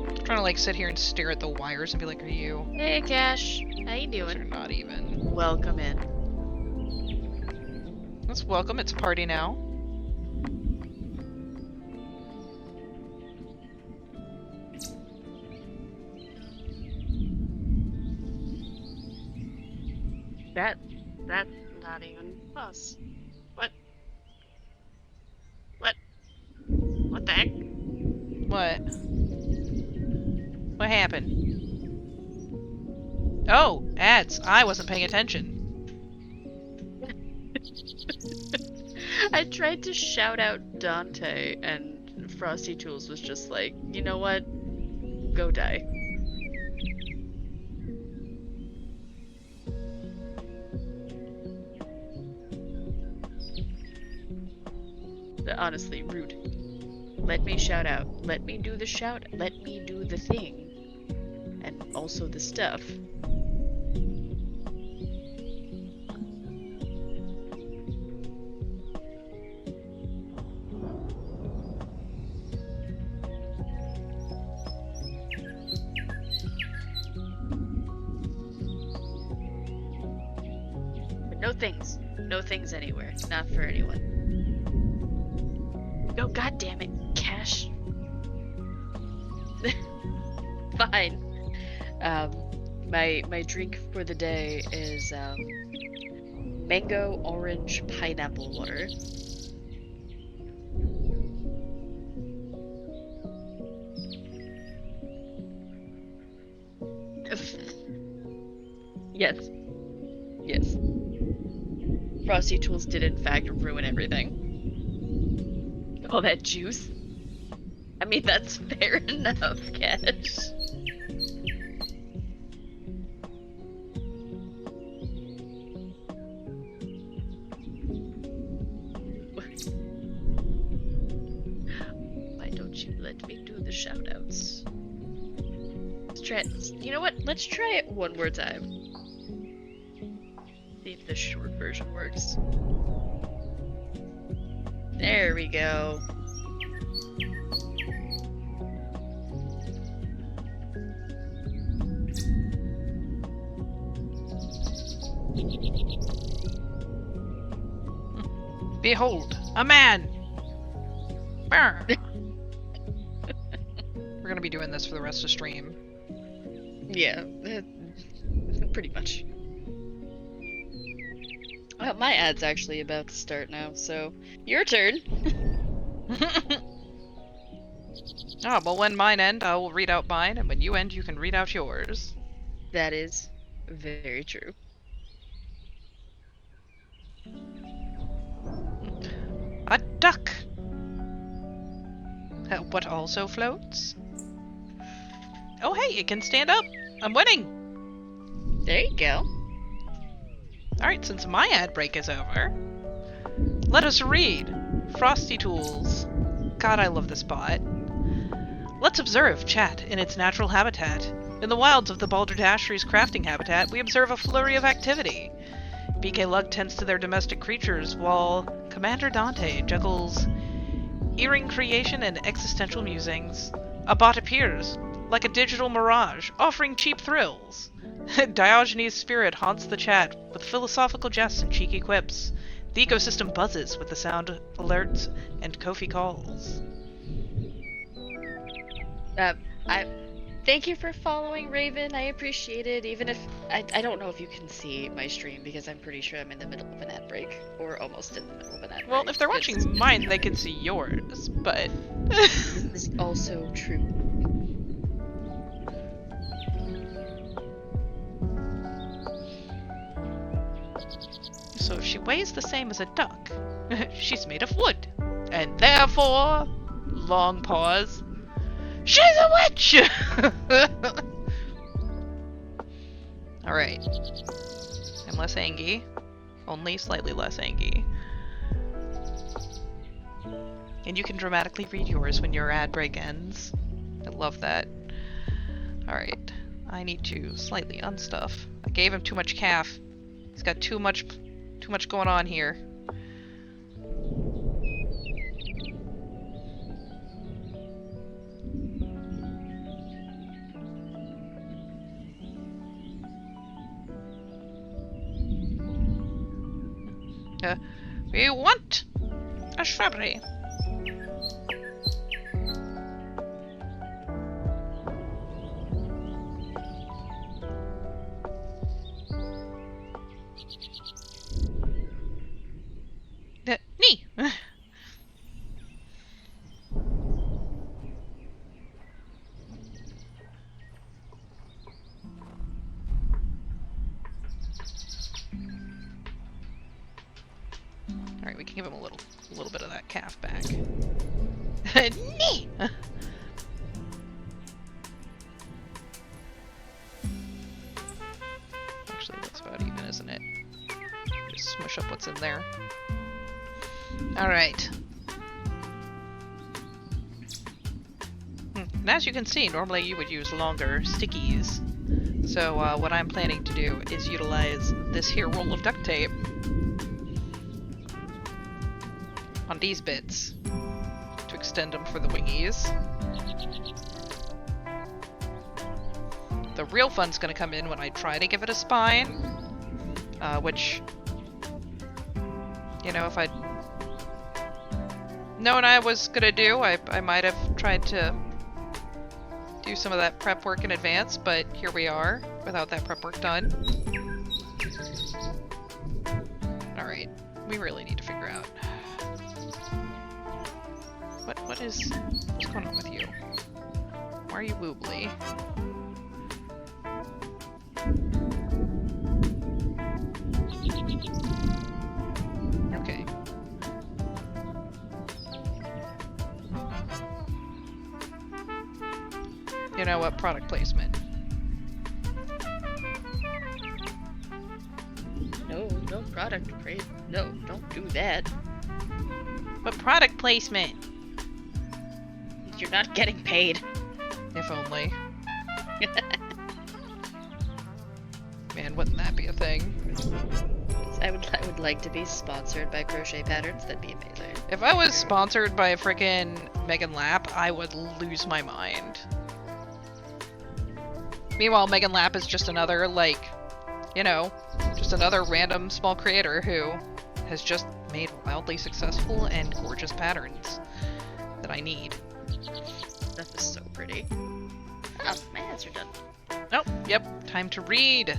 I'm trying to like sit here and stare at the wires and be like, are you? Hey, Cash. How you Those are doing? not even. Welcome in. Let's welcome, it's party now. That's not even us. What? What the heck? What? What happened? Oh, ads. I wasn't paying attention. I tried to shout out Dante, and Frosty Tools was just like, you know what? Go die. Honestly, rude. Let me shout out. Let me do the shout. Let me do the thing. And also the stuff. But no things. No things anywhere. Not for anyone. Oh, god damn it. Cash. Fine. My drink for the day is mango, orange, pineapple water. Yes. Yes. Frosty Tools did in fact ruin everything. All that juice. I mean, that's fair enough, Cash. Why don't you let me do the shoutouts? Let's try it. You know what? Let's try it one more time. See if the short version works. There we go. Behold, a man! Brr. We're gonna be doing this for the rest of stream. Yeah, pretty much. Well, my ad's actually about to start now, so your turn. Oh, well, when mine end, I will read out mine, and when you end, you can read out yours. That is very true. A duck! What also floats? Oh, hey, it can stand up! I'm winning! There you go. Alright, since my ad break is over, let us read Frosty Tools. God, I love this bot. Let's observe chat in its natural habitat. In the wilds of the Balderdashery's crafting habitat, we observe a flurry of activity. BK Lug tends to their domestic creatures, while Commander Dante juggles earring creation and existential musings. A bot appears, like a digital mirage, offering cheap thrills. Diogenes' spirit haunts the chat with philosophical jests and cheeky quips. The ecosystem buzzes with the sound of alerts and Ko-fi calls. Thank you for following, Raven. I appreciate it. Even if I don't know if you can see my stream because I'm pretty sure I'm in the middle of an ad break or almost in the middle of an ad break. Well, if they're watching mine, they can see yours, but this is also true. So if she weighs the same as a duck, she's made of wood, and therefore, long pause, she's a witch! Alright. I'm less angry. Only slightly less angry. And you can dramatically read yours when your ad break ends. I love that. Alright. I need to slightly unstuff. I gave him too much calf. He's got too much going on here. We want a shrubbery. Knee. Alright, we can give him a little bit of that calf back. Knee! Actually, that's about even, isn't it? Just smush up what's in there. Alright. And as you can see, normally you would use longer stickies. So what I'm planning to do is utilize this here roll of duct tape on these bits to extend them for the wingies. The real fun's gonna come in when I try to give it a spine, which, you know, if I'd known I was gonna do, I might have tried to do some of that prep work in advance, but here we are, without that prep work done. Alright, we really need to figure out what's going on with you? Why are you woobly? Okay. You know what? Product placement. No product praise. No, don't do that. But product placement! You're not getting paid. If only. Man, wouldn't that be a thing? I would like to be sponsored by Crochet Patterns. That'd be amazing. If I was sponsored by a frickin' Megan Lapp, I would lose my mind. Meanwhile, Megan Lapp is just another, like, you know, just another random small creator who has just made wildly successful and gorgeous patterns that I need. That is so pretty. Oh, my ads are done. Oh, yep, time to read.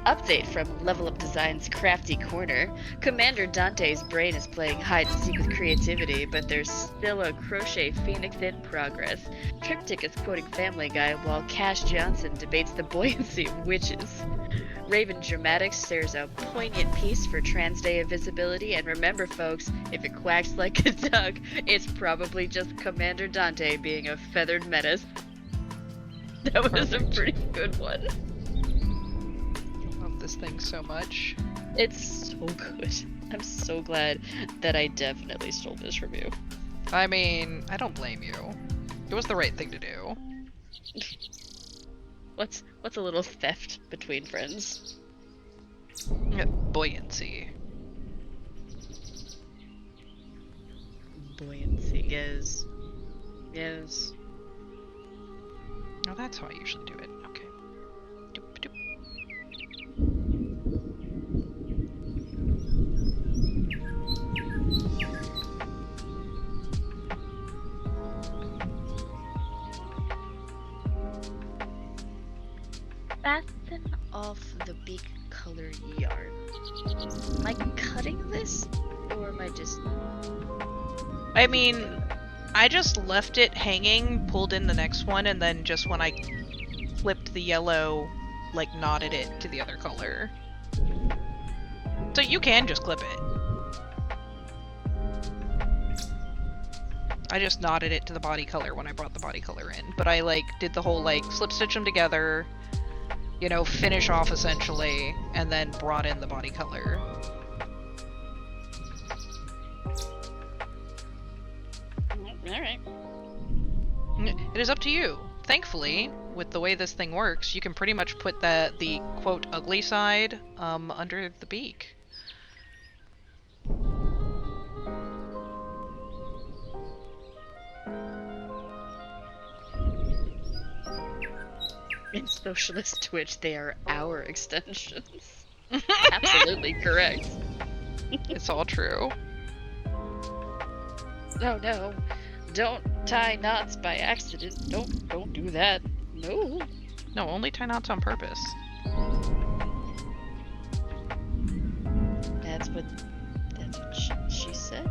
Update from Level Up Design's Crafty Corner. Commander Dante's brain is playing hide and seek with creativity, but there's still a crochet phoenix in progress. Triptych is quoting Family Guy while Cash Johnson debates the buoyancy of witches. Raven Dramatics shares a poignant piece for Trans Day of Visibility, and remember folks, if it quacks like a duck, it's probably just Commander Dante being a feathered menace. That was a pretty good one. This thing so much. It's so good. I'm so glad that I definitely stole this from you. I mean, I don't blame you. It was the right thing to do. What's a little theft between friends? Buoyancy. Buoyancy, yes. Yes. Oh, that's how I usually do it. Okay. Doop, doop. Fasten off the beak color yarn. Am I cutting this? Or am I just... I mean, I just left it hanging, pulled in the next one, and then just when I flipped the yellow, like knotted it to the other color. So you can just clip it. I just knotted it to the body color when I brought the body color in, but I like did the whole like slip stitch them together, you know, finish off essentially, and then brought in the body color. Alright. It is up to you. Thankfully, with the way this thing works, you can pretty much put the quote ugly side under the beak. In Socialist Twitch, they are our extensions. Absolutely correct. It's all true. No, no. Don't tie knots by accident. Don't do that. No. No, only tie knots on purpose. That's what she said.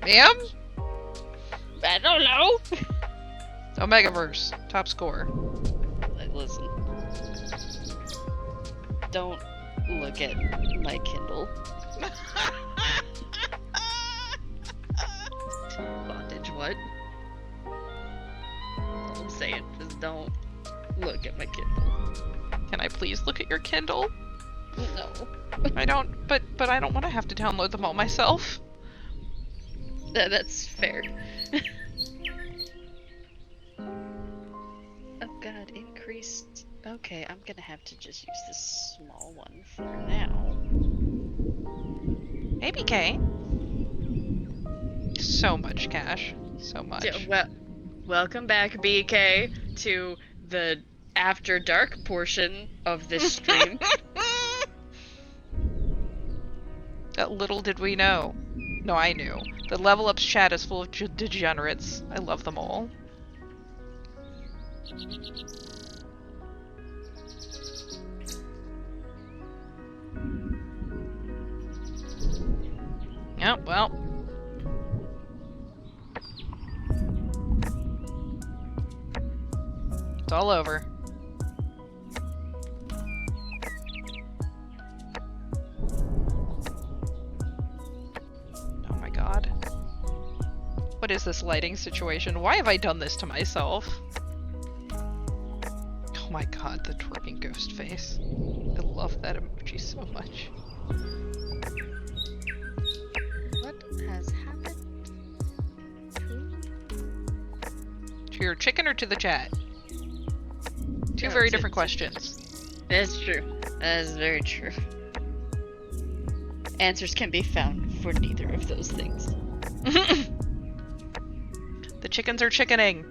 Ma'am? I don't know. Omegaverse, top score. Listen. Don't look at my Kindle. Bondage, what? All I'm saying, just don't look at my Kindle. Can I please look at your Kindle? No. I don't, but I don't want to have to download them all myself. That's fair. Oh god, increased. Okay, I'm gonna have to just use this small one for now. Hey, BK. So much cash. So much. Welcome back, BK, to the after dark portion of this stream. Little did we know. No, I knew. The Level Ups chat is full of degenerates. I love them all. Yeah, well. It's all over. Oh my god. What is this lighting situation? Why have I done this to myself? Oh my god, the twerking ghost face. I love that emoji so much. What has happened To your chicken or to the chat? Two very different questions. That's true. That is very true. Answers can be found for neither of those things. The chickens are chickening.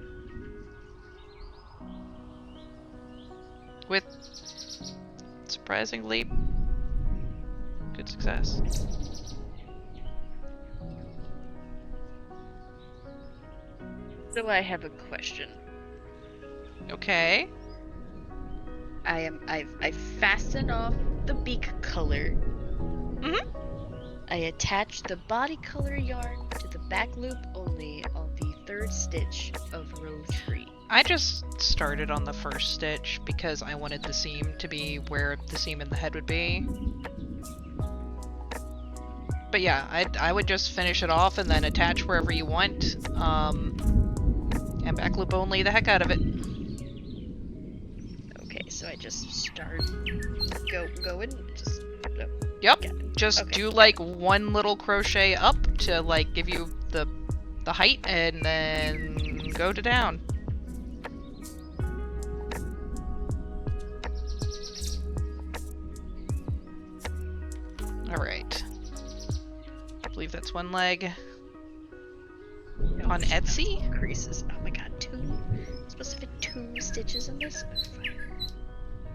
With surprisingly good success. So I have a question. Okay. I fasten off the beak color. Mhm. I attach the body color yarn to the back loop only on the third stitch of row 3. I just started on the first stitch because I wanted the seam to be where the seam in the head would be. But yeah, I would just finish it off and then attach wherever you want. And back loop only the heck out of it. Okay, so I just start going. Just Yep. got it. Just Okay. do like one little crochet up to like give you the height, and then go to down. All right. I believe that's one leg. No, On Etsy? Creases. Oh my god, 2. I'm supposed to fit 2 stitches in this? Oh,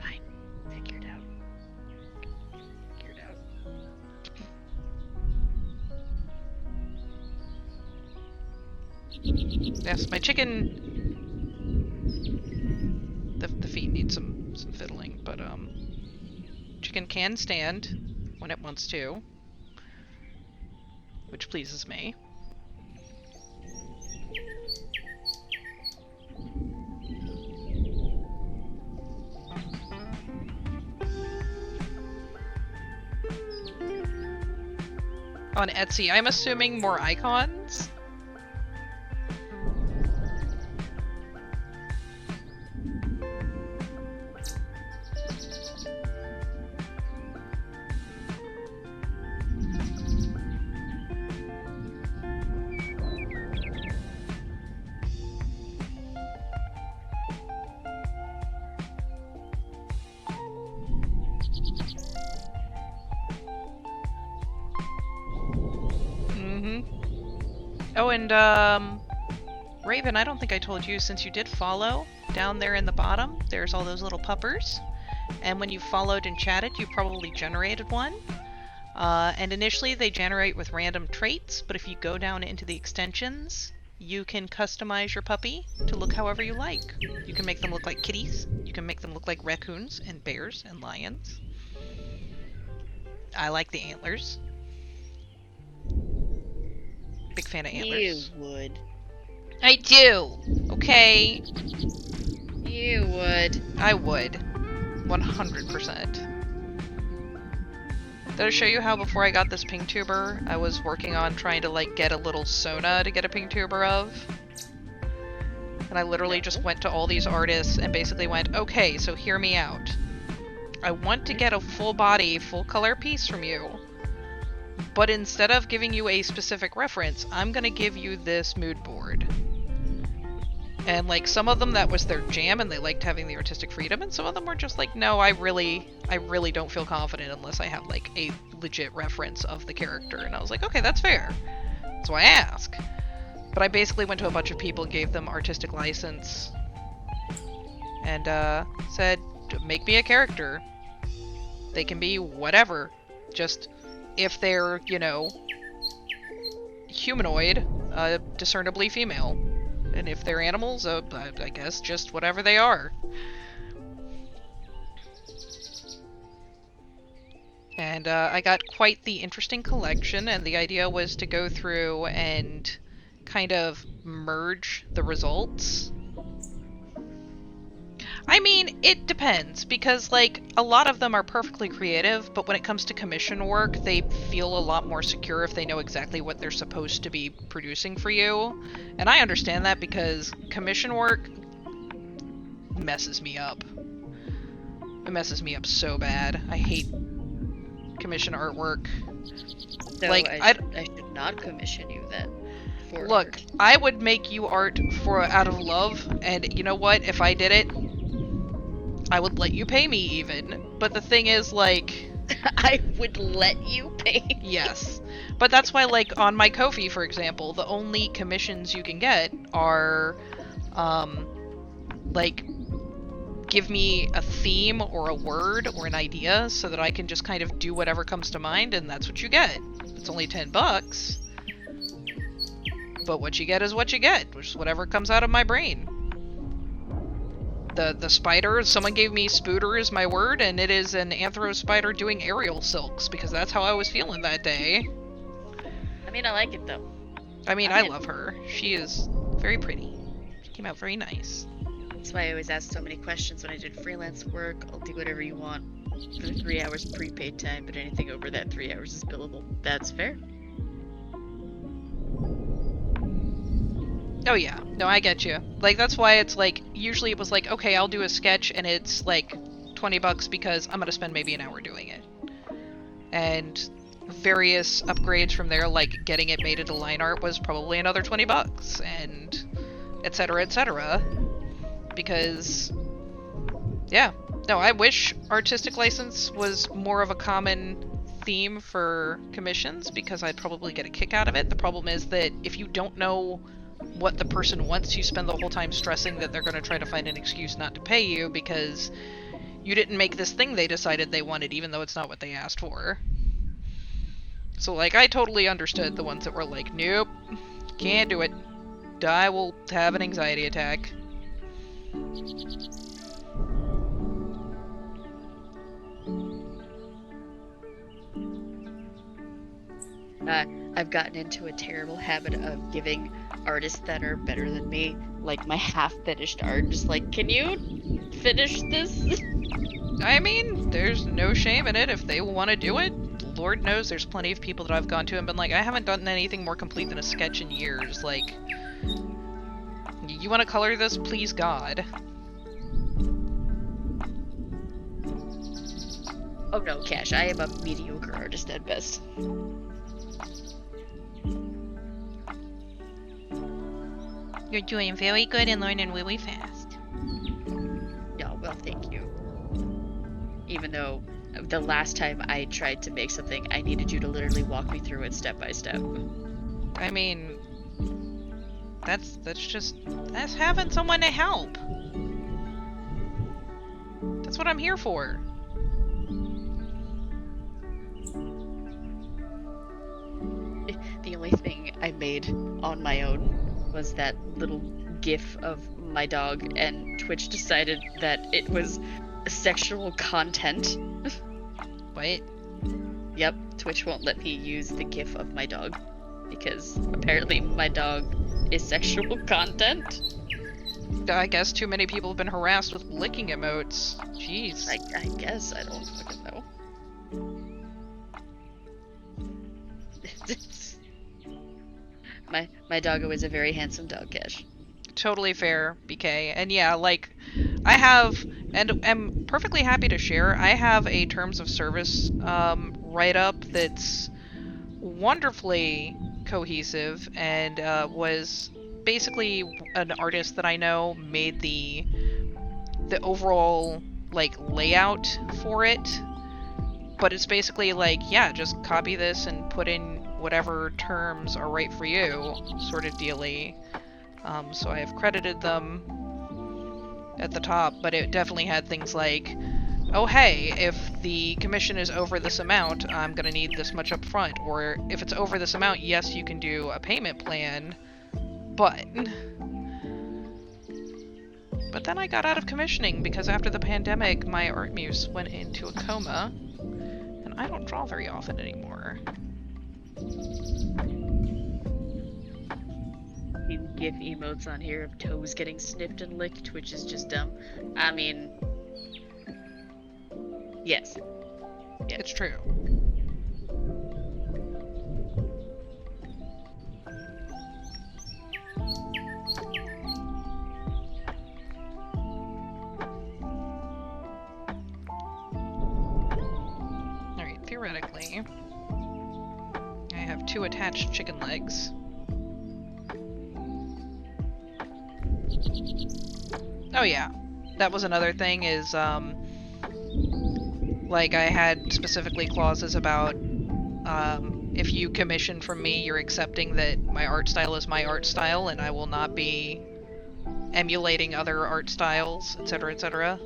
fine. Figure it out. Figure it out. Yes, my chicken. The feet need some fiddling, but chicken can stand when it wants to, which pleases me. On Etsy, I'm assuming more icons. Oh, and Raven, I don't think I told you, since you did follow, down there in the bottom, there's all those little puppers. And when you followed and chatted, you probably generated one. And initially they generate with random traits, but if you go down into the extensions, you can customize your puppy to look however you like. You can make them look like kitties, you can make them look like raccoons and bears and lions. I like the antlers. Big fan of antlers. You would. I do! Okay? You would. I would. 100%. Did I show you how before I got this pink tuber, I was working on trying to like get a little Sona to get a pink tuber of? And I literally just went to all these artists and basically went, okay, so hear me out. I want to get a full body, full color piece from you. but instead of giving you a specific reference, I'm gonna give you this mood board. And like some of them that was their jam and they liked having the artistic freedom, and some of them were just like, no, I really don't feel confident unless I have like a legit reference of the character. And I was like, okay, that's fair. So I ask. But I basically went to a bunch of people, gave them artistic license, and said, make me a character. They can be whatever. Just if they're, you know, humanoid, discernibly female. And if they're animals, I guess just whatever they are. And I got quite the interesting collection, and the idea was to go through and kind of merge the results. I mean, it depends, because, like, a lot of them are perfectly creative, but when it comes to commission work, they feel a lot more secure if they know exactly what they're supposed to be producing for you. And I understand that because commission work messes me up. It messes me up so bad. I hate commission artwork. So like, I should not commission you then. For Look, art. I would make you art for out of love, and you know what? If I did it, I would let you pay me even. But the thing is, like... I would let you pay me. Yes. But that's why, like, on my Ko-fi, for example, the only commissions you can get are, like, give me a theme or a word or an idea so that I can just kind of do whatever comes to mind, and that's what you get. It's only $10. But what you get is what you get, which is whatever comes out of my brain. The spider, someone gave me Spooter as my word, and it is an anthro spider doing aerial silks, because that's how I was feeling that day. I mean, I like it though. I mean, I love her. She is very pretty. She came out very nice. That's why I always ask so many questions when I did freelance work. I'll do whatever you want for the 3 hours prepaid time, but anything over that 3 hours is billable. That's fair. Oh yeah, no, I get you. Like, that's why it's like, usually it was like, okay, I'll do a sketch and it's like $20 because I'm gonna spend maybe an hour doing it. And various upgrades from there, like getting it made into line art was probably another $20, and etc, etc. Because, yeah. No, I wish artistic license was more of a common theme for commissions, because I'd probably get a kick out of it. The problem is that if you don't know what the person wants, you spend the whole time stressing that they're going to try to find an excuse not to pay you because you didn't make this thing they decided they wanted, even though it's not what they asked for. So, like, I totally understood the ones that were like, nope, can't do it. I will have an anxiety attack. I've gotten into a terrible habit of giving artists that are better than me, like, my half-finished art. Just like, can you finish this? I mean, there's no shame in it if they want to do it. Lord knows there's plenty of people that I've gone to and been like, I haven't done anything more complete than a sketch in years. Like, you want to color this? Please, God. Oh no, Cash, I am a mediocre artist at best. You're doing very good and learning really fast. Yeah, well, thank you. Even though the last time I tried to make something, I needed you to literally walk me through it step by step. I mean, that's having someone to help. That's what I'm here for. The only thing I made on my own was that little gif of my dog, and Twitch decided that it was sexual content. Wait. Yep, Twitch won't let me use the gif of my dog because apparently my dog is sexual content. I guess too many people have been harassed with licking emotes. Jeez. I guess, I don't fucking know. My doggo is a very handsome dog, Cash. Totally fair, BK. And yeah, like, I have, and am perfectly happy to share, I have a terms of service write-up that's wonderfully cohesive and was basically an artist that I know made the overall like layout for it. But it's basically like, yeah, just copy this and put in whatever terms are right for you, sort of dealy. So I have credited them at the top, but it definitely had things like, oh hey, if the commission is over this amount, I'm gonna need this much up front. Or if it's over this amount, yes, you can do a payment plan, but... But then I got out of commissioning because after the pandemic, my art muse went into a coma, and I don't draw very often anymore. GIF emotes on here of toes getting snipped and licked, which is just dumb. I mean, yes. Yeah. It's true. Alright, theoretically, I have 2 attached chicken legs. Oh yeah, that was another thing is, like I had specifically clauses about, if you commission from me, you're accepting that my art style is my art style and I will not be emulating other art styles, etc., etc.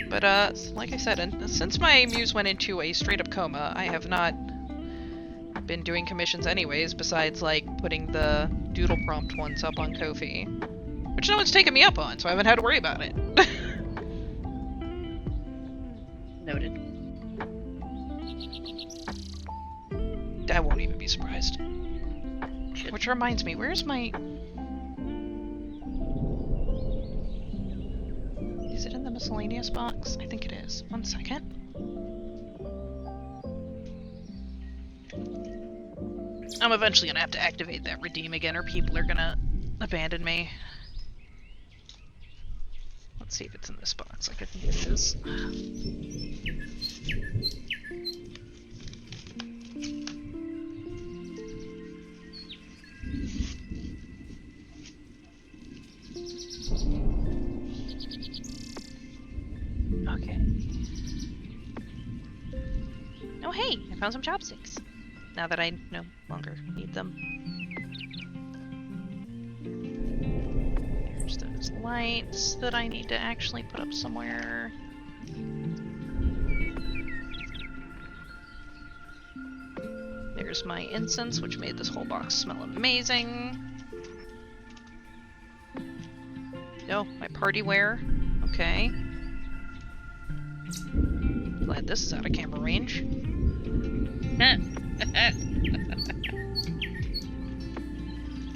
But, like I said, and since my muse went into a straight-up coma, I have not been doing commissions anyways, besides, like, putting the doodle prompt ones up on Ko-fi. Which no one's taken me up on, so I haven't had to worry about it. Noted. I won't even be surprised. Shit. Which reminds me, where's my... Is it in the miscellaneous box? I think it is. 1 second. I'm eventually gonna have to activate that redeem again or people are gonna abandon me. Let's see if it's in this box. Like I think it is. Okay. Oh hey, I found some chopsticks. Now that I no longer need them. There's those lights that I need to actually put up somewhere. There's my incense, which made this whole box smell amazing. Oh, my party wear. Okay. Glad this is out of camera range.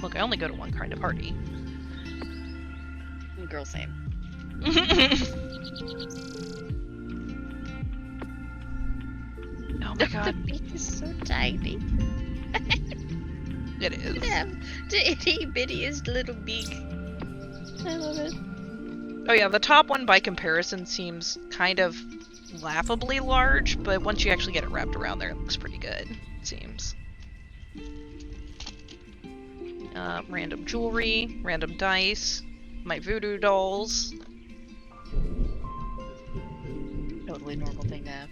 Look, I only go to one kind of party. Girl, same. Oh my god. The beak is so tiny. It is. Yeah, the itty bittiest little beak. I love it. Oh yeah, the top one by comparison seems kind of laughably large, but once you actually get it wrapped around there, it looks pretty good, it seems. Random jewelry, random dice, my voodoo dolls. Totally normal thing to have.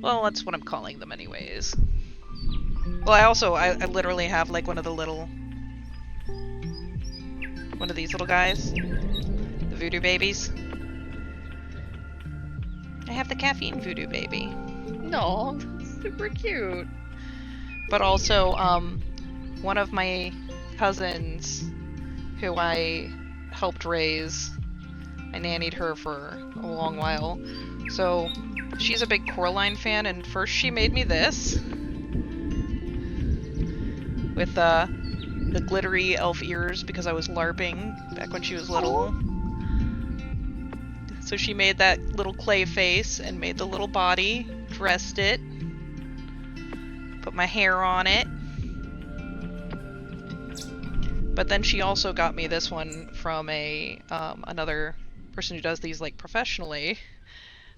Well, that's what I'm calling them anyways. Well, I literally have like one of these little guys. The voodoo babies. I have the caffeine voodoo baby. No, super cute. But also, one of my cousins who I helped raise, I nannied her for a long while. So she's a big Coraline fan, and first she made me this with the glittery elf ears because I was LARPing back when she was little. So she made that little clay face and made the little body, dressed it, put my hair on it. But then she also got me this one from a another person who does these like professionally.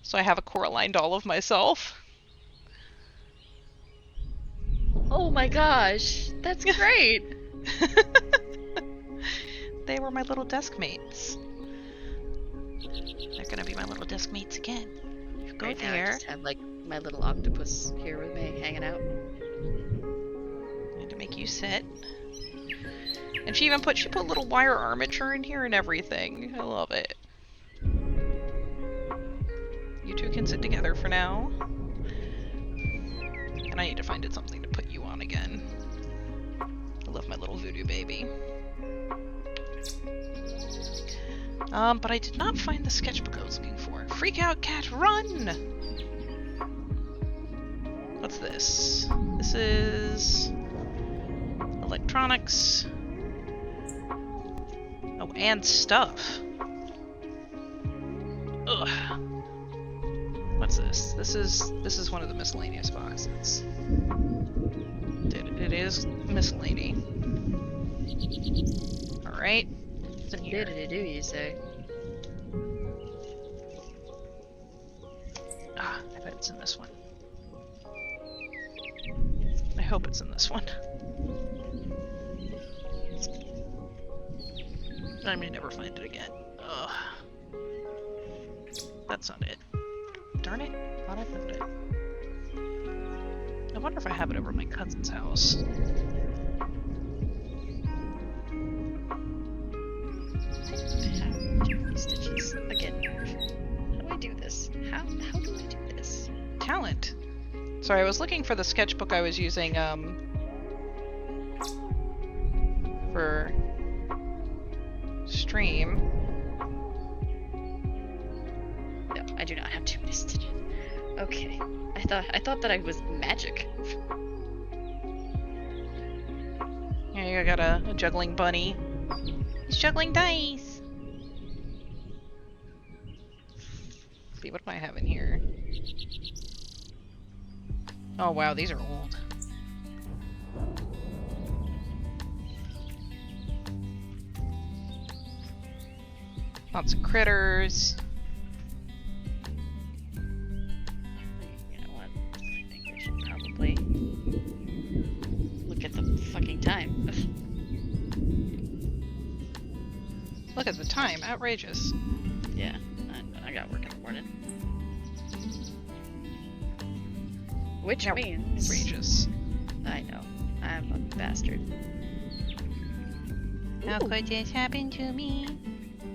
So I have a Coraline doll of myself. Oh my gosh, that's great. They were my little desk mates. They're gonna be my little desk mates again. You go Right now I there. just have like my little octopus here with me, hanging out. I had to make you sit. And she put little wire armature in here and everything. I love it. You two can sit together for now. And I need to find it something to put you on again. I love my little voodoo baby. But I did not find the sketchbook I was looking for. Freak out, cat, run! What's this? This is electronics. Oh, and stuff. Ugh. What's this? This is one of the miscellaneous boxes. It is miscellany. All right. What's in here? Do you say? Ah, I bet it's in this one. I hope it's in this one. I may never find it again. Ugh. That's not it. Darn it. Thought I found it. I wonder if I have it over at my cousin's house. Stitches. Again. How do I do this? How do I do this? Talent. Sorry, I was looking for the sketchbook I was using, for stream. No, I do not have too many stitches. Okay. I thought that I was magic. Here, I got a juggling bunny. He's juggling dice! Let's see, what do I have in here? Oh wow, these are old. Lots of critters. You know what? I think I should probably look at the fucking time. Look at the time, outrageous. Yeah, I got work in the morning. Which means... Outrageous. I know. I'm a bastard. How Ooh, could this happen to me?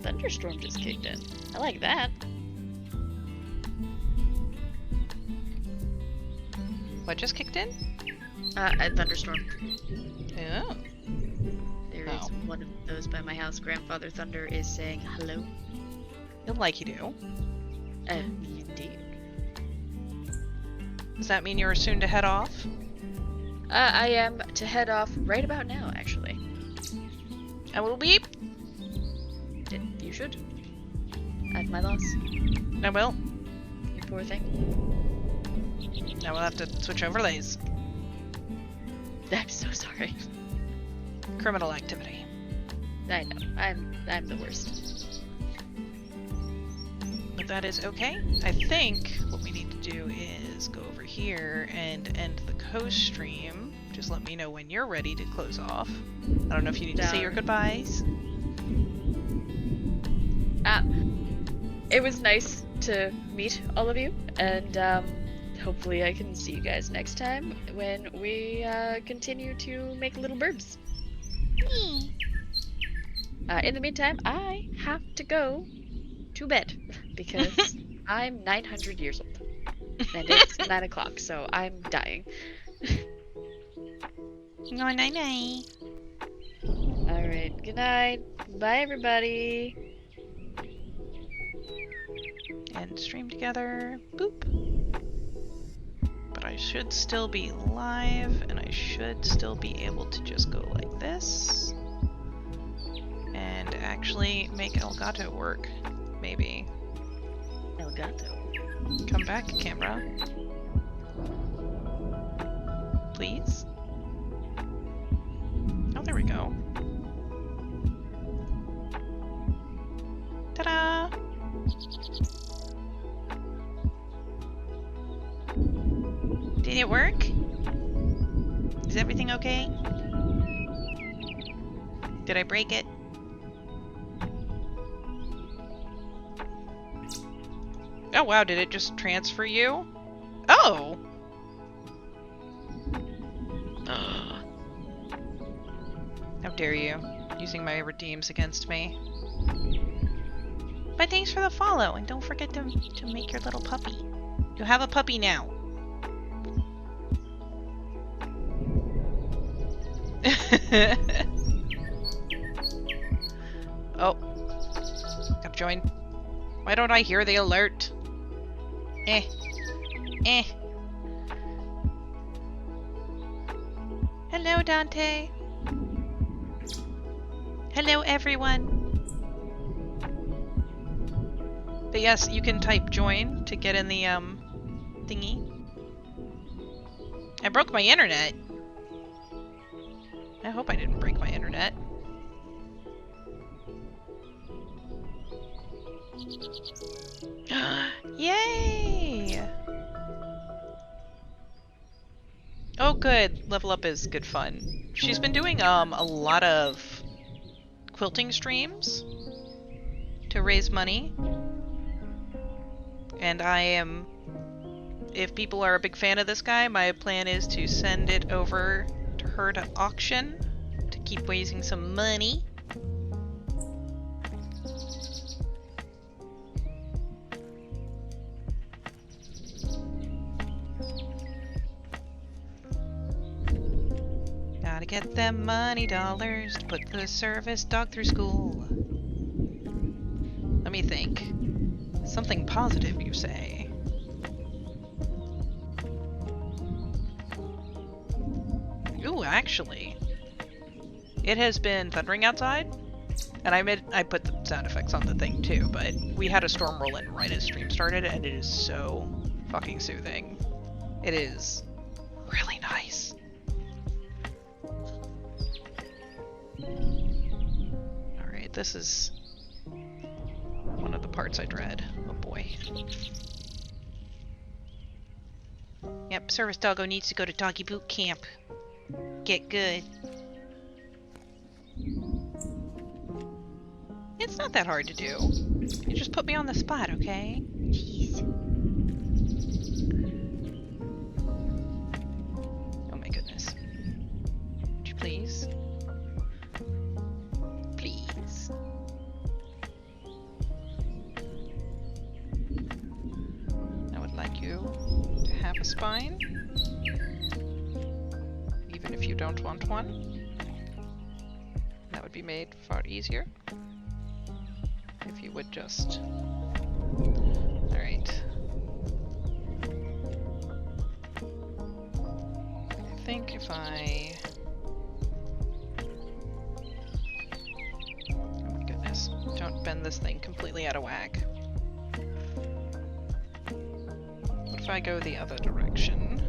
thunderstorm just kicked in. I like that. What just kicked in? A thunderstorm. Oh. There is Oh. one of those by my house. Grandfather Thunder is saying hello. Like you do. Indeed. Does that mean you're soon to head off? I am to head off right about now, actually. I will beep. You should. At my loss. I will. You poor thing. Now we'll have to switch overlays. I'm so sorry. Criminal activity. I know. I'm the worst. But that is okay. I think what we need to do is go over here and end the co-stream. Just let me know when you're ready to close off. I don't know if you need to say your goodbyes. It was nice to meet all of you, and hopefully I can see you guys next time when we continue to make little birds. In the meantime, I have to go to bed because I'm 900 years old and it's 9 o'clock, so I'm dying. No, night. Alright, good night. Bye, everybody. And stream together. Boop. But I should still be live, and I should still be able to just go like this. And actually make Elgato work. Maybe. Elgato. Come back, camera. Please? Oh, there we go. Ta-da! Did it work? Is everything okay? Did I break it? Oh wow, did it just transfer you? Oh! How dare you, using my redeems against me. But thanks for the follow, and don't forget to make your little puppy. You have a puppy now. Oh. Gotta join. Why don't I hear the alert? Eh. Hello, Dante. Hello, everyone. But yes, you can type join to get in the, thingy. I broke my internet. I hope I didn't break my internet. Yay! Oh good, level up is good fun. She's been doing a lot of quilting streams to raise money. And I am, if people are a big fan of this guy, my plan is to send it over to her to auction to keep raising some money. Gotta get them money dollars to put the service dog through school. Let me think. Something positive, you say? Ooh, actually. It has been thundering outside. And I put the sound effects on the thing too, but we had a storm roll in right as stream started, and it is so fucking soothing. It is really nice. Alright, this is one of the parts I dread. Oh boy. Yep, Service Doggo needs to go to doggy boot camp. Get good. It's not that hard to do. You just put me on the spot, okay? Jeez. Oh my goodness. Would you please? Please. I would like you to have a spine. Even if you don't want one. That would be made far easier. If you would just... Alright. I think if I... Oh my goodness. Don't bend this thing completely out of whack. What if I go the other direction?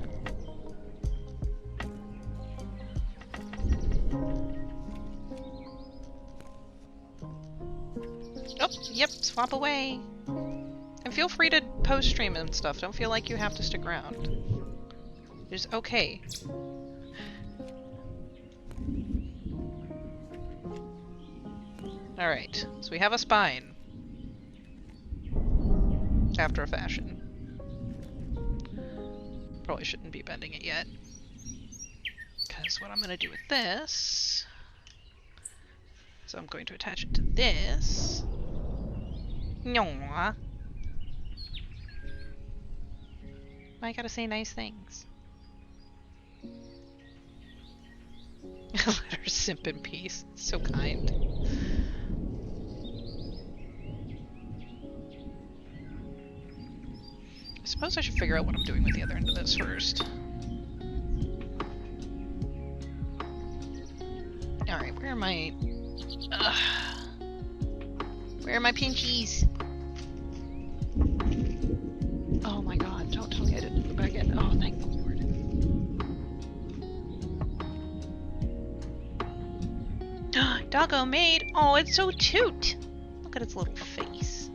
Oh, yep, swap away. And feel free to post stream and stuff. Don't feel like you have to stick around. It's okay. Alright, so we have a spine. After a fashion. Probably shouldn't be bending it yet. Because what I'm going to do with this... So I'm going to attach it to this. Why I gotta say nice things? Let her simp in peace. So kind. I suppose I should figure out what I'm doing with the other end of this first. Alright, where are my... Where are my pinchies? Oh my god, don't tell me I didn't go back in. Oh, thank the Lord. Doggo made! Oh, it's so cute! Look at its little face.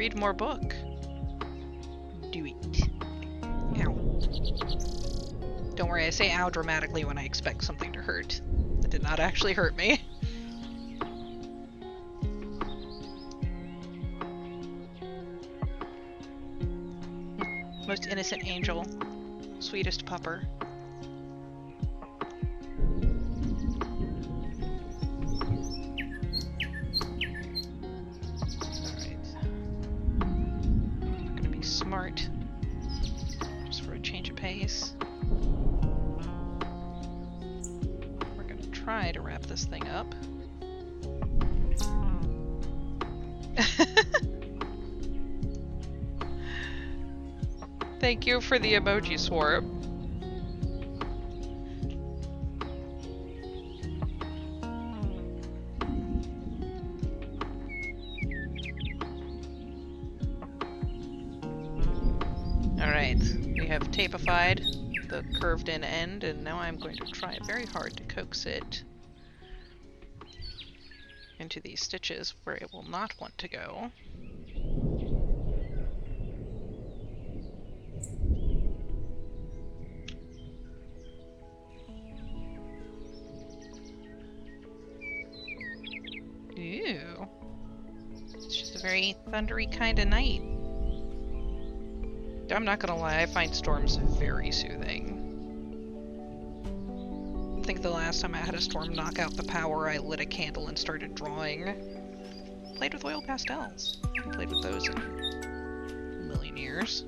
read more book. Do it. Ow. Don't worry, I say ow dramatically when I expect something to hurt. It did not actually hurt me. Most innocent angel. Sweetest pupper. Smart. Just for a change of pace. We're gonna try to wrap this thing up. Thank you for the emoji swarm. Alright, we have tapified the curved in end, and now I'm going to try very hard to coax it into these stitches where it will not want to go. Ew. It's just a very thundery kind of night. I'm not gonna lie, I find storms very soothing. I think the last time I had a storm knock out the power, I lit a candle and started drawing. Played with oil pastels. I haven't played with those in a million years.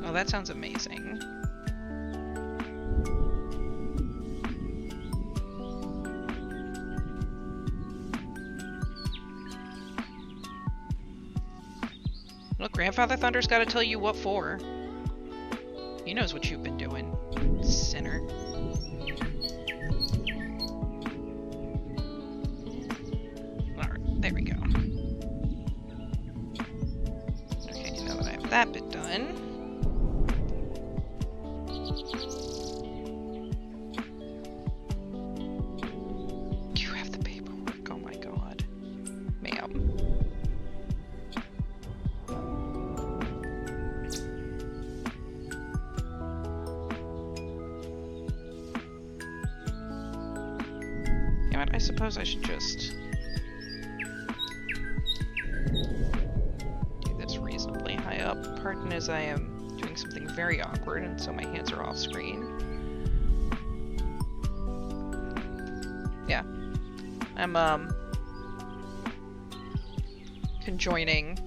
Oh, that sounds amazing. Look, Grandfather Thunder's gotta tell you what for. He knows what you've been doing, sinner. Alright, there we go. Okay, now that I have that bit done. You have the paperwork, oh my god. Ma'am. I suppose I should just do this reasonably high up. Pardon as I am doing something very awkward and so my hands are off screen. Yeah. I'm conjoining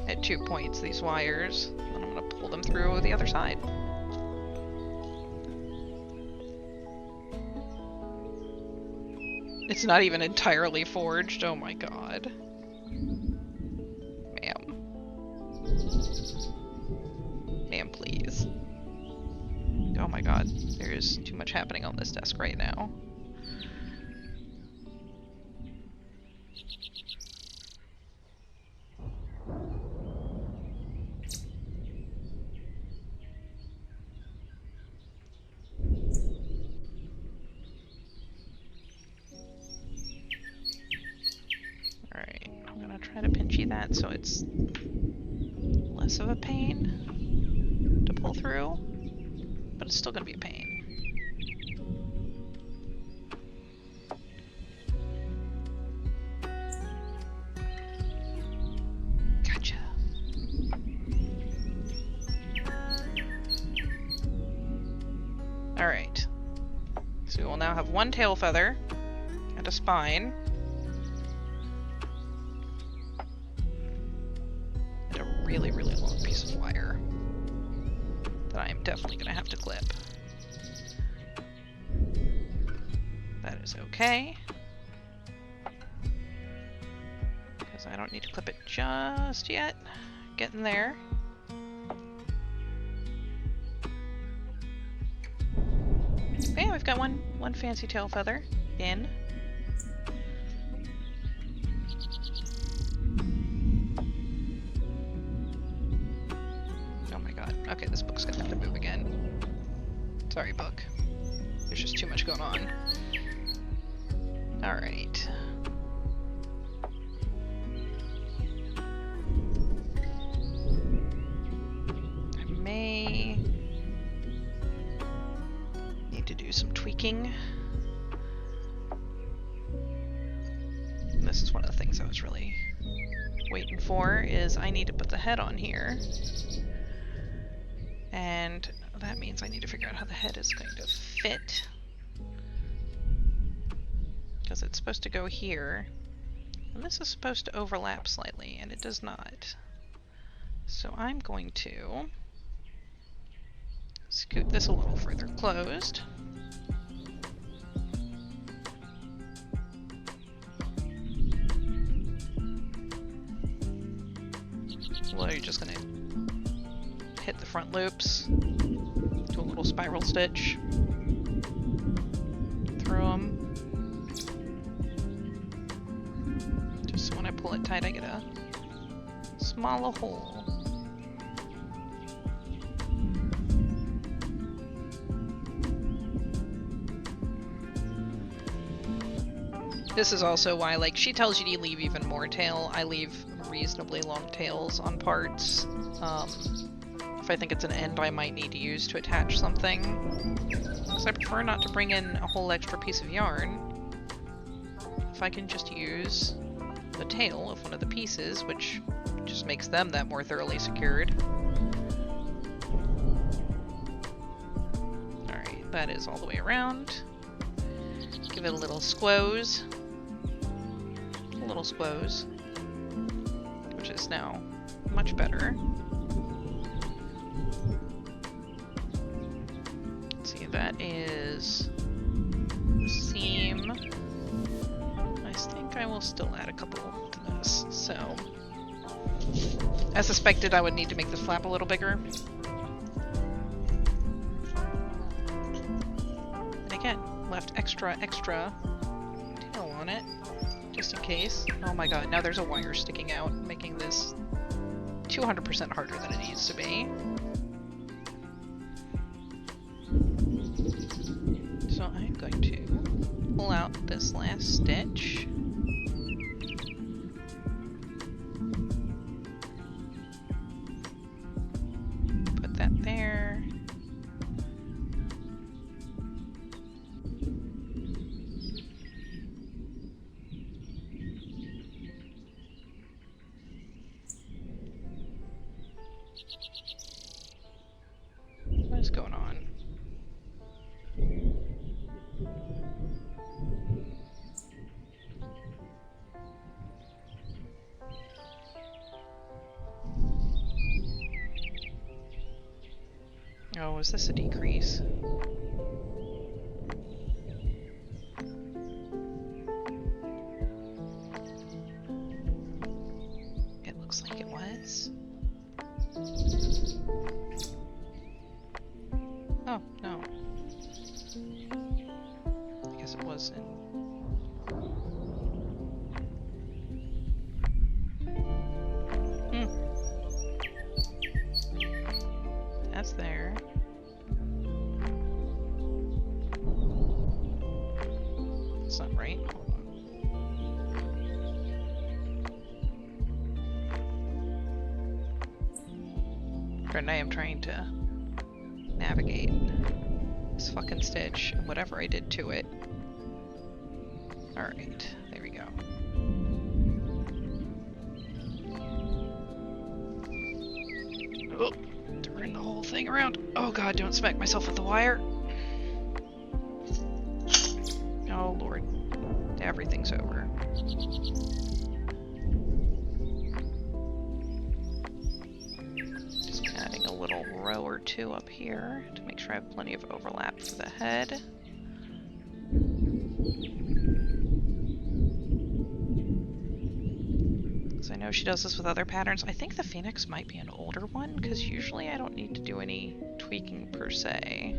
at 2 points these wires, and I'm gonna pull them through the other side. It's not even entirely forged. Oh my god. Ma'am. Ma'am, please. Oh my god. There is too much happening on this desk right now. So it's less of a pain to pull through, but it's still gonna be a pain. Gotcha. Alright. So we will now have one tail feather and a spine. Really, really long piece of wire that I am definitely going to have to clip. That is okay, because I don't need to clip it just yet. Getting there. Okay, we've got one fancy tail feather in. just gonna have to move again. Sorry, book. There's just too much going on. Alright. I may need to do some tweaking. And this is one of the things I was really waiting for, is I need to put the head on here. And that means I need to figure out how the head is going to fit. Because it's supposed to go here. And this is supposed to overlap slightly, and it does not. So I'm going to scoot this a little further closed. Well, you're just gonna hit the front loops, do a little spiral stitch through them. Just so when I pull it tight, I get a smaller hole. This is also why, like, she tells you to leave even more tail. I leave reasonably long tails on parts. If I think it's an end I might need to use to attach something. Because I prefer not to bring in a whole extra piece of yarn. If I can just use the tail of one of the pieces, which just makes them that more thoroughly secured. Alright, that is all the way around. Give it a little squoze. A little squoze. Which is now much better. Let's see, that is the seam. I think I will still add a couple to this, so. As suspected, I would need to make the flap a little bigger. And again, left extra tail on it, just in case. Oh my god, now there's a wire sticking out, making this 200% harder than it needs to be. So I'm going to pull out this last stitch. Put that there. What is going on? Oh, is this a decrease? It looks like it was. Oh, no. I guess it was in... That's there. That's not right. Hold on. And I am trying to navigate this fucking stitch and whatever I did to it. Alright, there we go. Oh, turn the whole thing around. Oh god, don't smack myself with the wire. Oh lord, everything's over. Just adding a little row or two up here to make sure I have plenty of overlap for the head. I know she does this with other patterns. I think the Phoenix might be an older one, because usually I don't need to do any tweaking per se.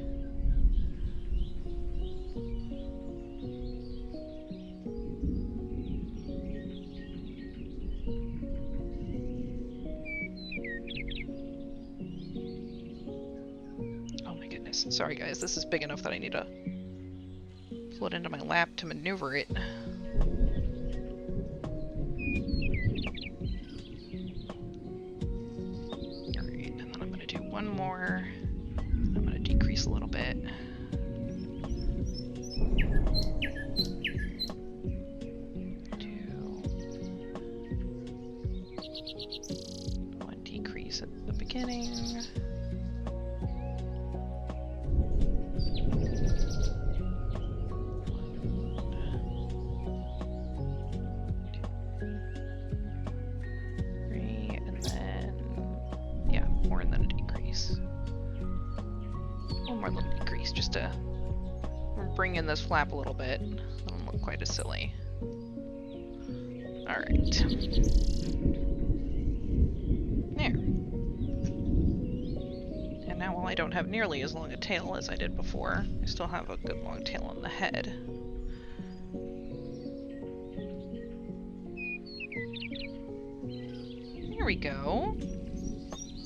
Nice. Sorry guys, this is big enough that I need to pull it into my lap to maneuver it. Alright, and then I'm gonna do one more. I'm gonna decrease a little bit. One decrease at the beginning. Just to bring in this flap a little bit. I don't look quite as silly. Alright. There. And now while I don't have nearly as long a tail as I did before, I still have a good long tail on the head. There we go.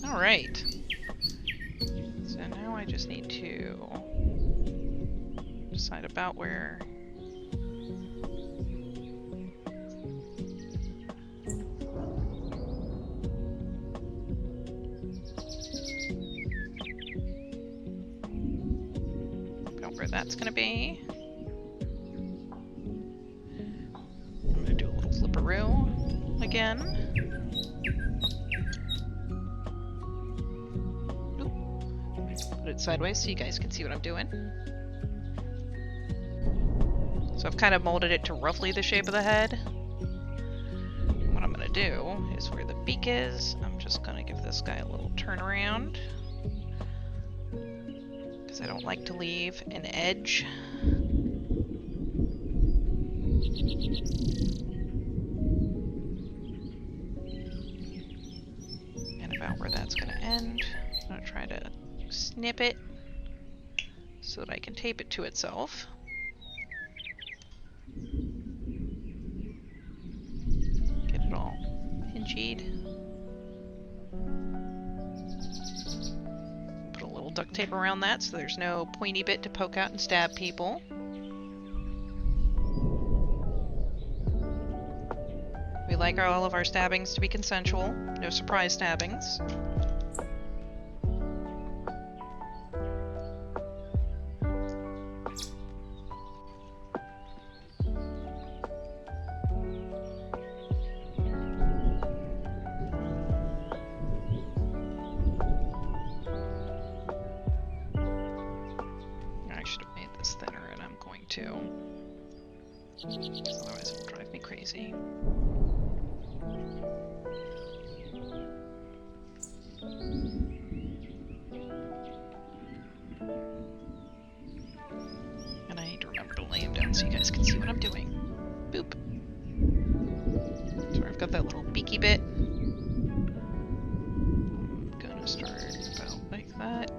Alright. So now I just need to decide about where that's gonna be. I'm gonna do a little flipperoo again. Oop. Put it sideways so you guys can see what I'm doing. So I've kind of molded it to roughly the shape of the head. What I'm gonna do is where the beak is, I'm just gonna give this guy a little turnaround. Because I don't like to leave an edge. And about where that's gonna end. I'm gonna try to snip it so that I can tape it to itself. Get it all pinchied. Put a little duct tape around that so there's no pointy bit to poke out and stab people. We like all of our stabbings to be consensual, no surprise stabbings. Otherwise it will drive me crazy. And I need to remember to lay him down so you guys can see what I'm doing. Boop. So I've got that little beaky bit. I'm gonna start about like that.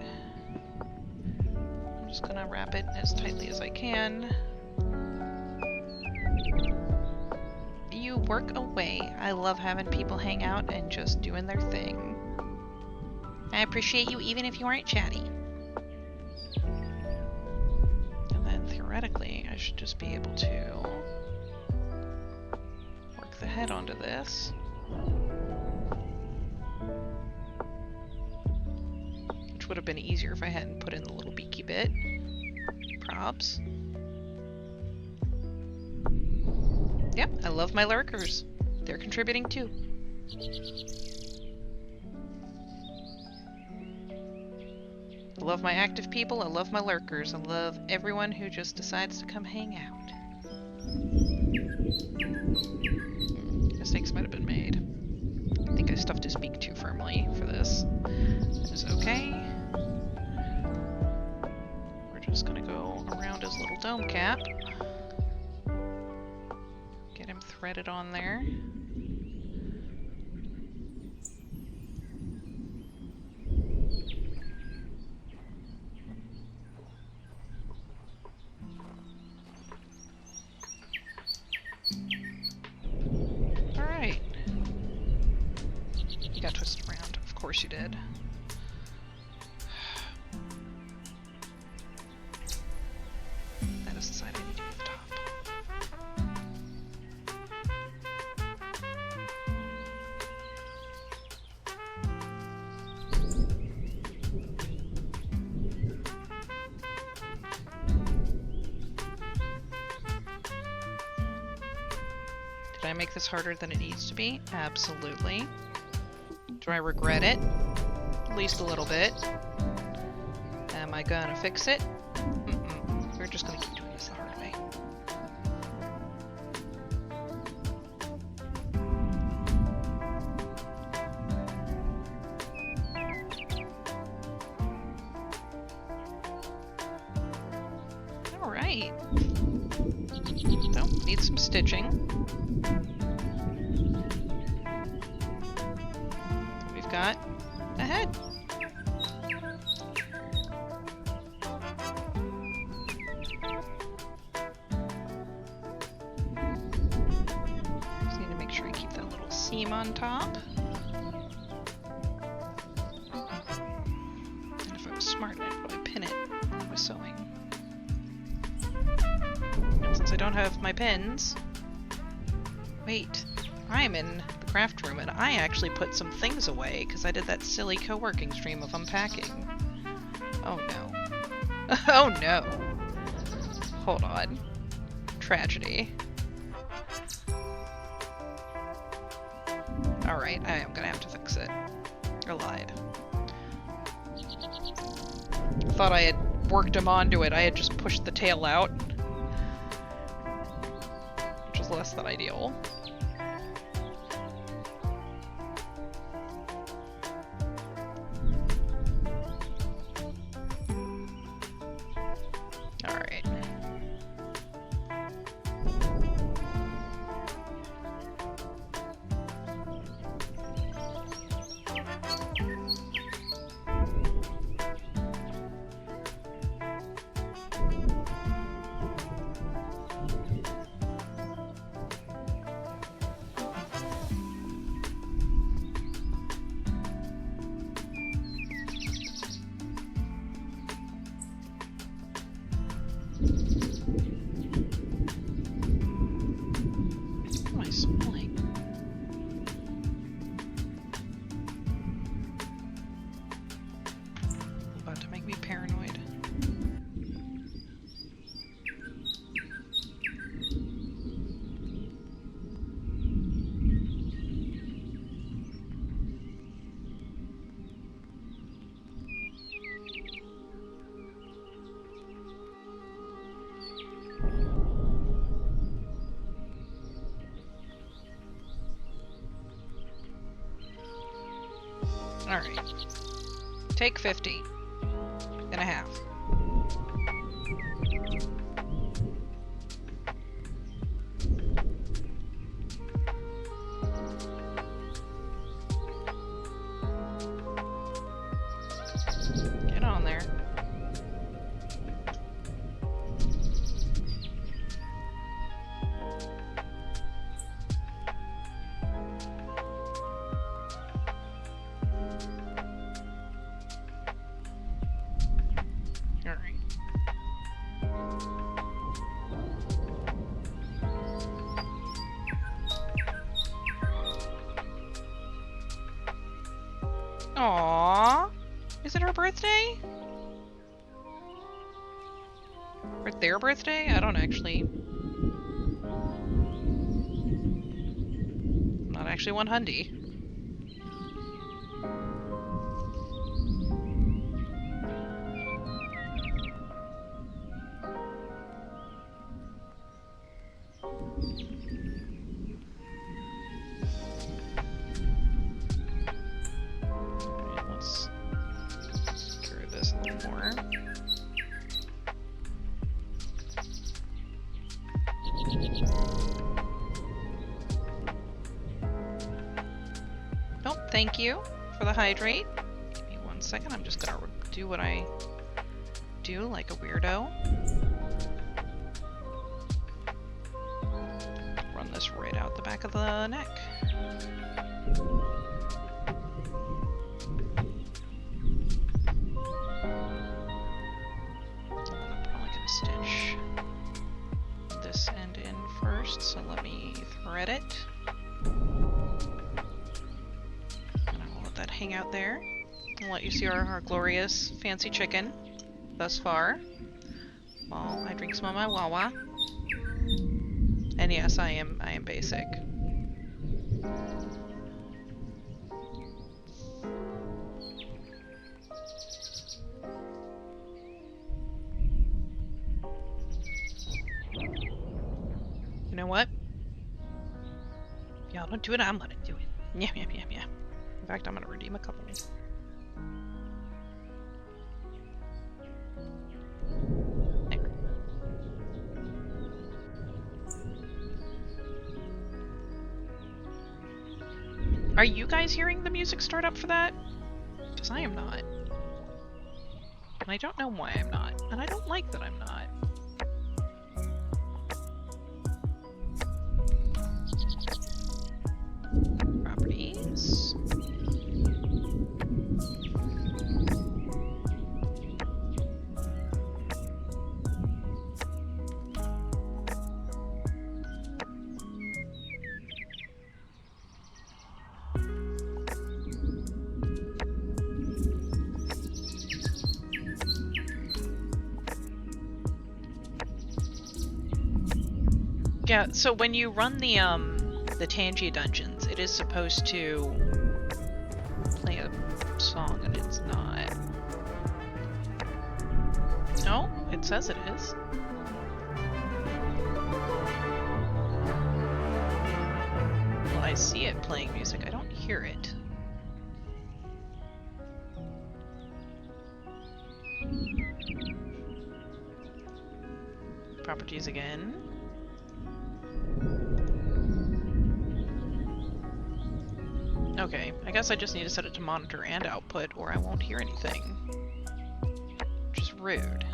I'm just gonna wrap it as tightly as I can. You work away. I love having people hang out and just doing their thing. I appreciate you even if you aren't chatty. And then theoretically, I should just be able to work the head onto this. Which would have been easier if I hadn't put in the little beaky bit. Props. Yep, I love my lurkers. They're contributing too. I love my active people, I love my lurkers, I love everyone who just decides to come hang out. Mistakes might have been made. I think I stuffed his beak too firmly for this. It's okay. We're just gonna go around his little dome cap. Get him threaded on there. Alright. You got twisted around. Of course you did. I make this harder than it needs to be? Absolutely. Do I regret it? At least a little bit. Am I gonna fix it? Mm-mm. We're just gonna keep doing this the hard way. Alright. Nope, need some stitching. We've got a head. Just need to make sure I keep that little seam on top. And if I was smart, I'd probably pin it with sewing. Since I don't have my pins... Wait, I'm in the craft room and I actually put some things away because I did that silly co-working stream of unpacking. Oh no. Oh no! Hold on. Tragedy. Alright, I am gonna have to fix it. I lied. I thought I had worked him onto it. I had just pushed the tail out. Which was less than ideal. Alright. What am I smelling? About to make me paranoid. Alright. Take 50 and a half. Get on there. Alright. Aww. Is it her birthday? Or their birthday? I don't actually... Not actually one hundy. Alright, let's secure this a little more. Nope, thank you for the hydrate. Give me 1 second, I'm just gonna do what I do like a weirdo. Run this right out the back of the neck. I'm probably gonna stitch this end in first, so let me thread it. And I will let that hang out there. I'll let you see our glorious fancy chicken thus far, while I drink some of my Wawa. And yes, I am basic. You know what? Y'all don't do it, I'm gonna do it. Yeah. In fact, I'm gonna redeem a couple. There. Are you guys hearing the music start up for that? Because I am not. And I don't know why I'm not. And I don't like that I'm not. Properties. Yeah, so when you run the Tangia dungeons, it is supposed to play a song and it's not. No, it says it is. Well, I see it playing music, I don't hear it. Properties again. Okay, I guess I just need to set it to monitor and output or I won't hear anything. Which is rude.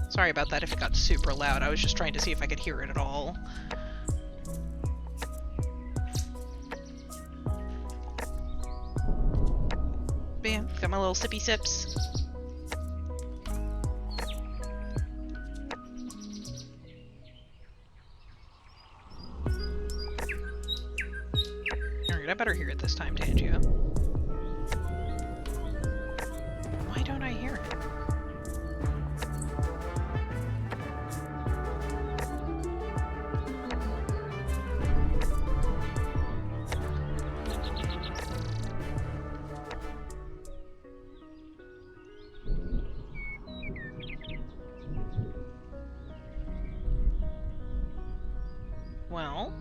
Sorry about that if it got super loud, I was just trying to see if I could hear it at all. Bam, got my little sippy sips. Alright, I better hear it this time, Tangia. Why don't I hear it? Well...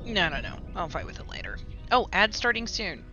No. I'll fight with it later. Oh, ad starting soon.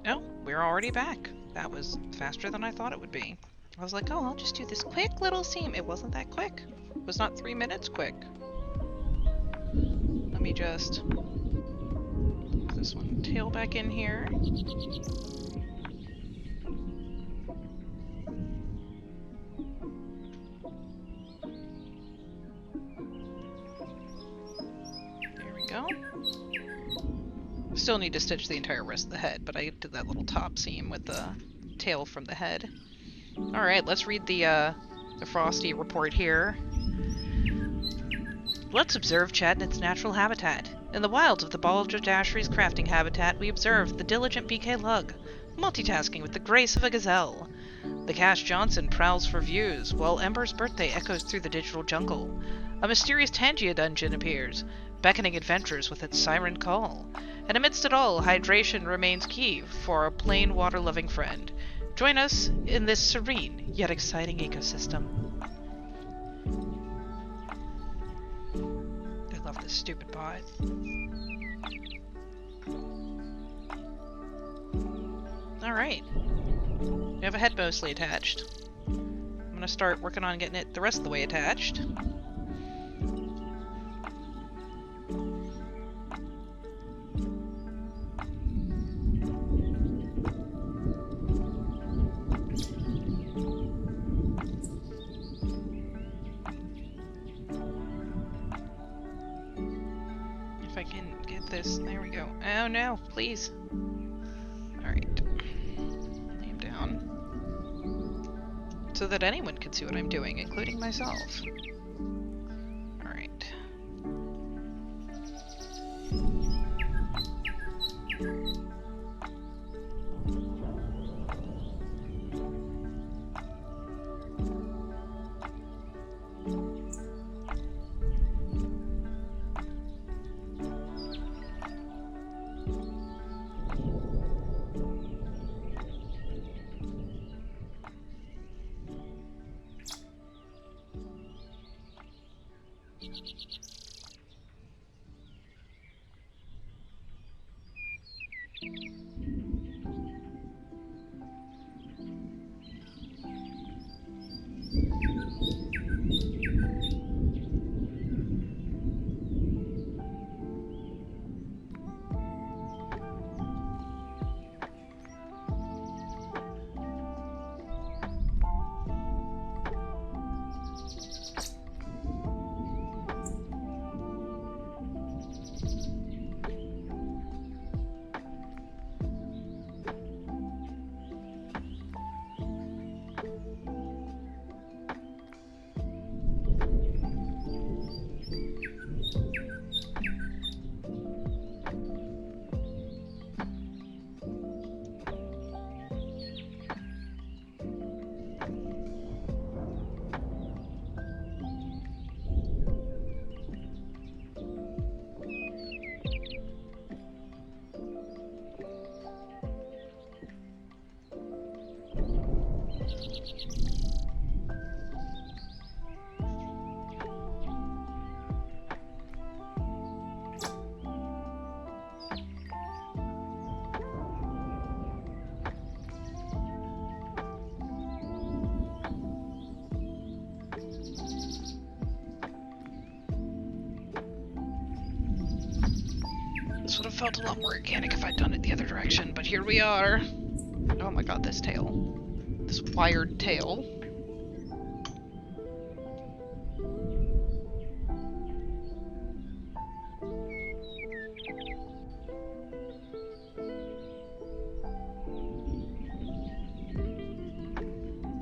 Oh, we're already back. That was faster than I thought it would be. I was like, oh, I'll just do this quick little seam. It wasn't that quick. It was not 3 minutes quick. Let me just put this one tail back in here. There we go. Still need to stitch the entire rest of the head, but I did that little top seam with the tail from the head. Alright, let's read the Frosty report here. Let's observe Chad in its natural habitat. In the wilds of the Baldradashery's crafting habitat, we observe the diligent BK Lug, multitasking with the grace of a gazelle. The Cash Johnson prowls for views, while Ember's birthday echoes through the digital jungle. A mysterious Tangia dungeon appears, beckoning adventurers with its siren call. And amidst it all, hydration remains key for our plain water-loving friend. Join us in this serene yet exciting ecosystem. I love this stupid bot. Alright. We have a head mostly attached. I'm gonna start working on getting it the rest of the way attached. If I can get this, there we go. Oh no, please. Alright. Lay him down. So that anyone can see what I'm doing, including myself. Alright. This would have felt a lot more organic if I'd done it the other direction, but here we are. Oh my god, this tail. This wired tail.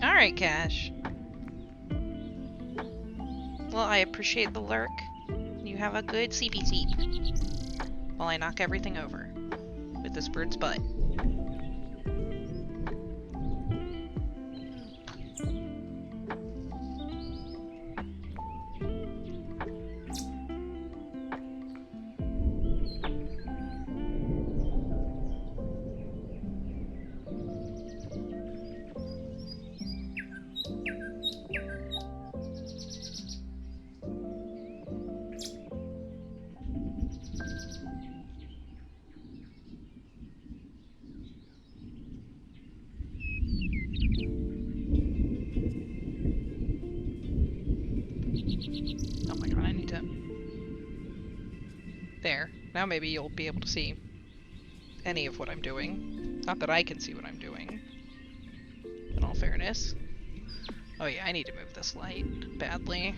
Alright, Cash. Well, I appreciate the lurk. You have a good CP seat. While I knock everything over. With this bird's butt. Oh my god, I need to... There. Now maybe you'll be able to see any of what I'm doing. Not that I can see what I'm doing, in all fairness. Oh yeah, I need to move this light badly.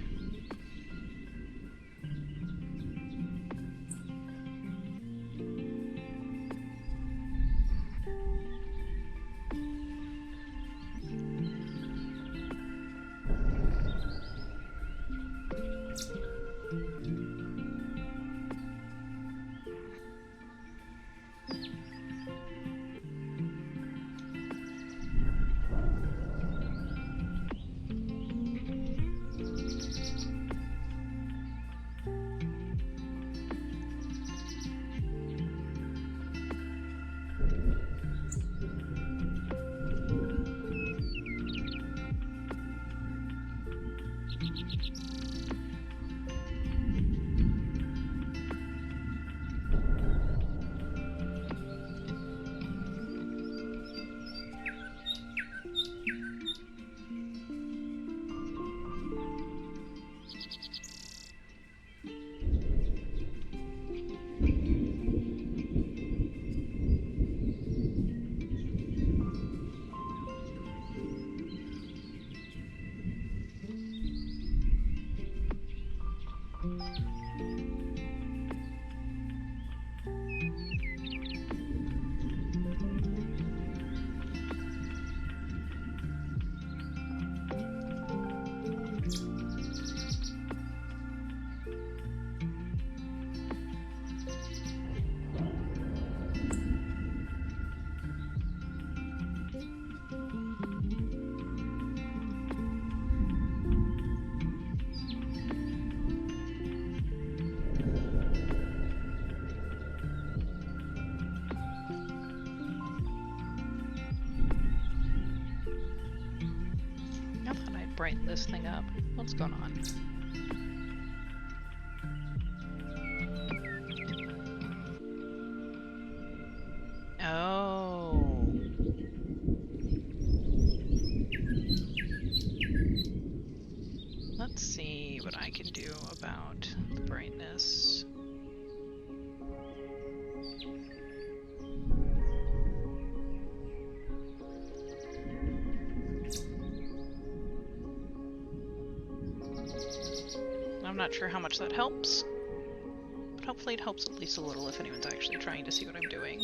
Brighten this thing up. What's going on? Oh. Let's see what I can do about the brightness. I'm not sure how much that helps, but hopefully it helps at least a little if anyone's actually trying to see what I'm doing.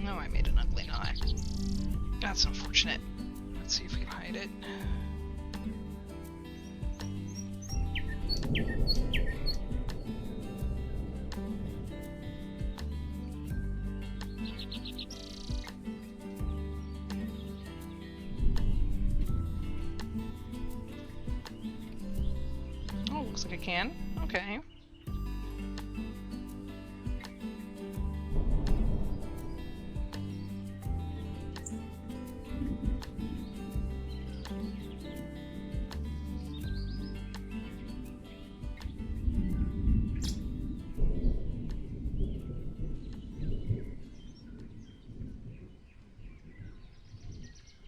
No, I made an ugly knot. That's unfortunate. Let's see if we can hide it. Oh, looks like I can. Okay.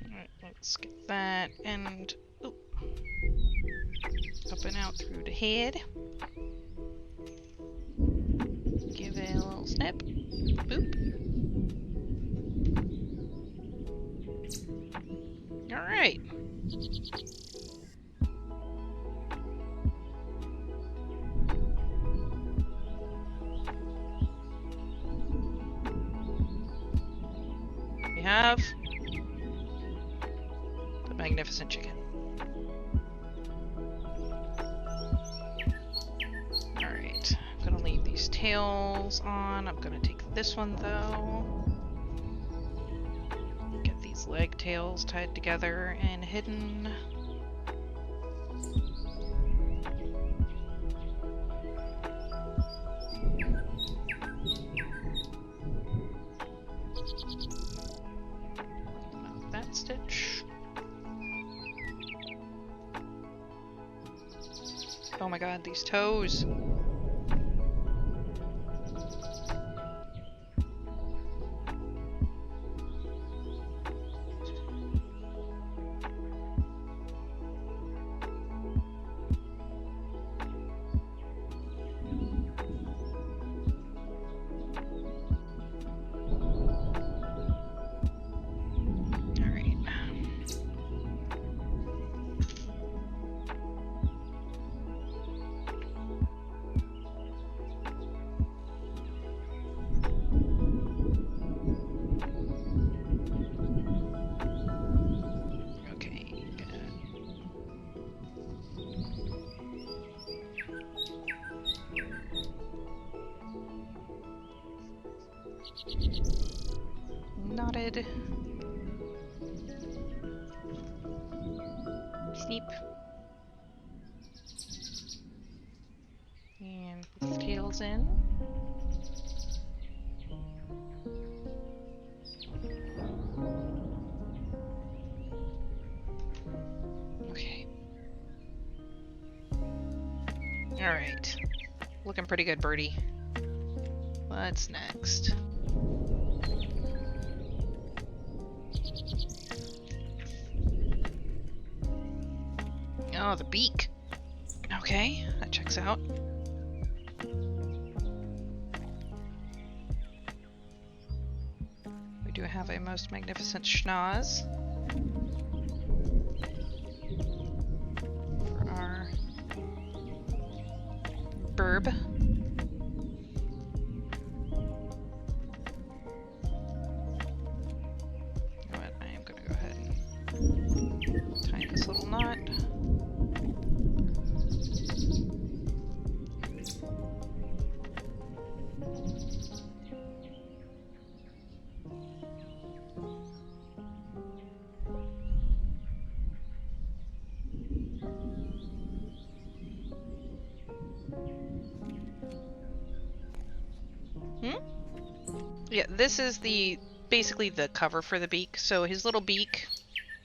Alright, let's get that and ooh, up and out through the head. Give it a little snip. Boop. Alright. We have the magnificent chicken. Alright, I'm gonna leave these tails on. I'm gonna take this one though. Get these leg tails tied together and hidden. That stitch. Oh my god, these toes. Knotted. Sneap. And put the tails in. Okay. Alright. Looking pretty good, birdie. What's next? Oh, the beak. Okay, that checks out. We do have a most magnificent schnoz for our burb. You know what? I am going to go ahead and tie this little knot. Yeah, this is basically the cover for the beak. So his little beak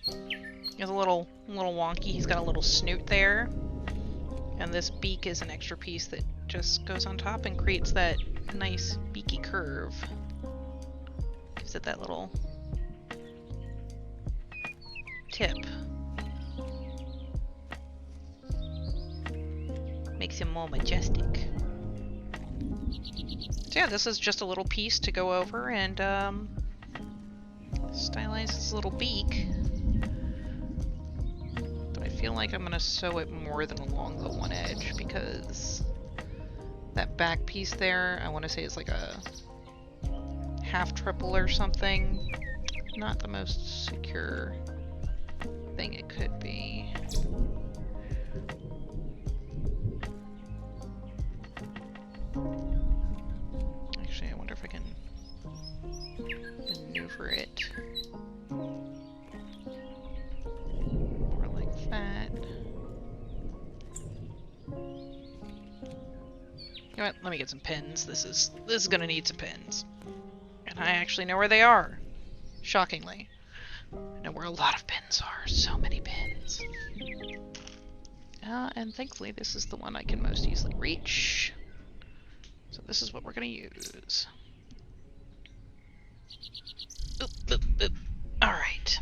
is a little wonky. He's got a little snoot there. And this beak is an extra piece that just goes on top and creates that nice beaky curve. Gives it that little tip. Makes him more majestic. So yeah, this is just a little piece to go over and stylize his little beak. But I feel like I'm gonna sew it more than along the one edge because that back piece there, I want to say is like a half triple or something. Not the most secure thing it could be. Actually, I wonder if I can maneuver it more like that. You know what? Let me get some pins. This is gonna need some pins. And I actually know where they are. Shockingly. I know where a lot of pins are. So many pins. And thankfully this is the one I can most easily reach. So this is what we're gonna use. Oop, oop, oop. Alright.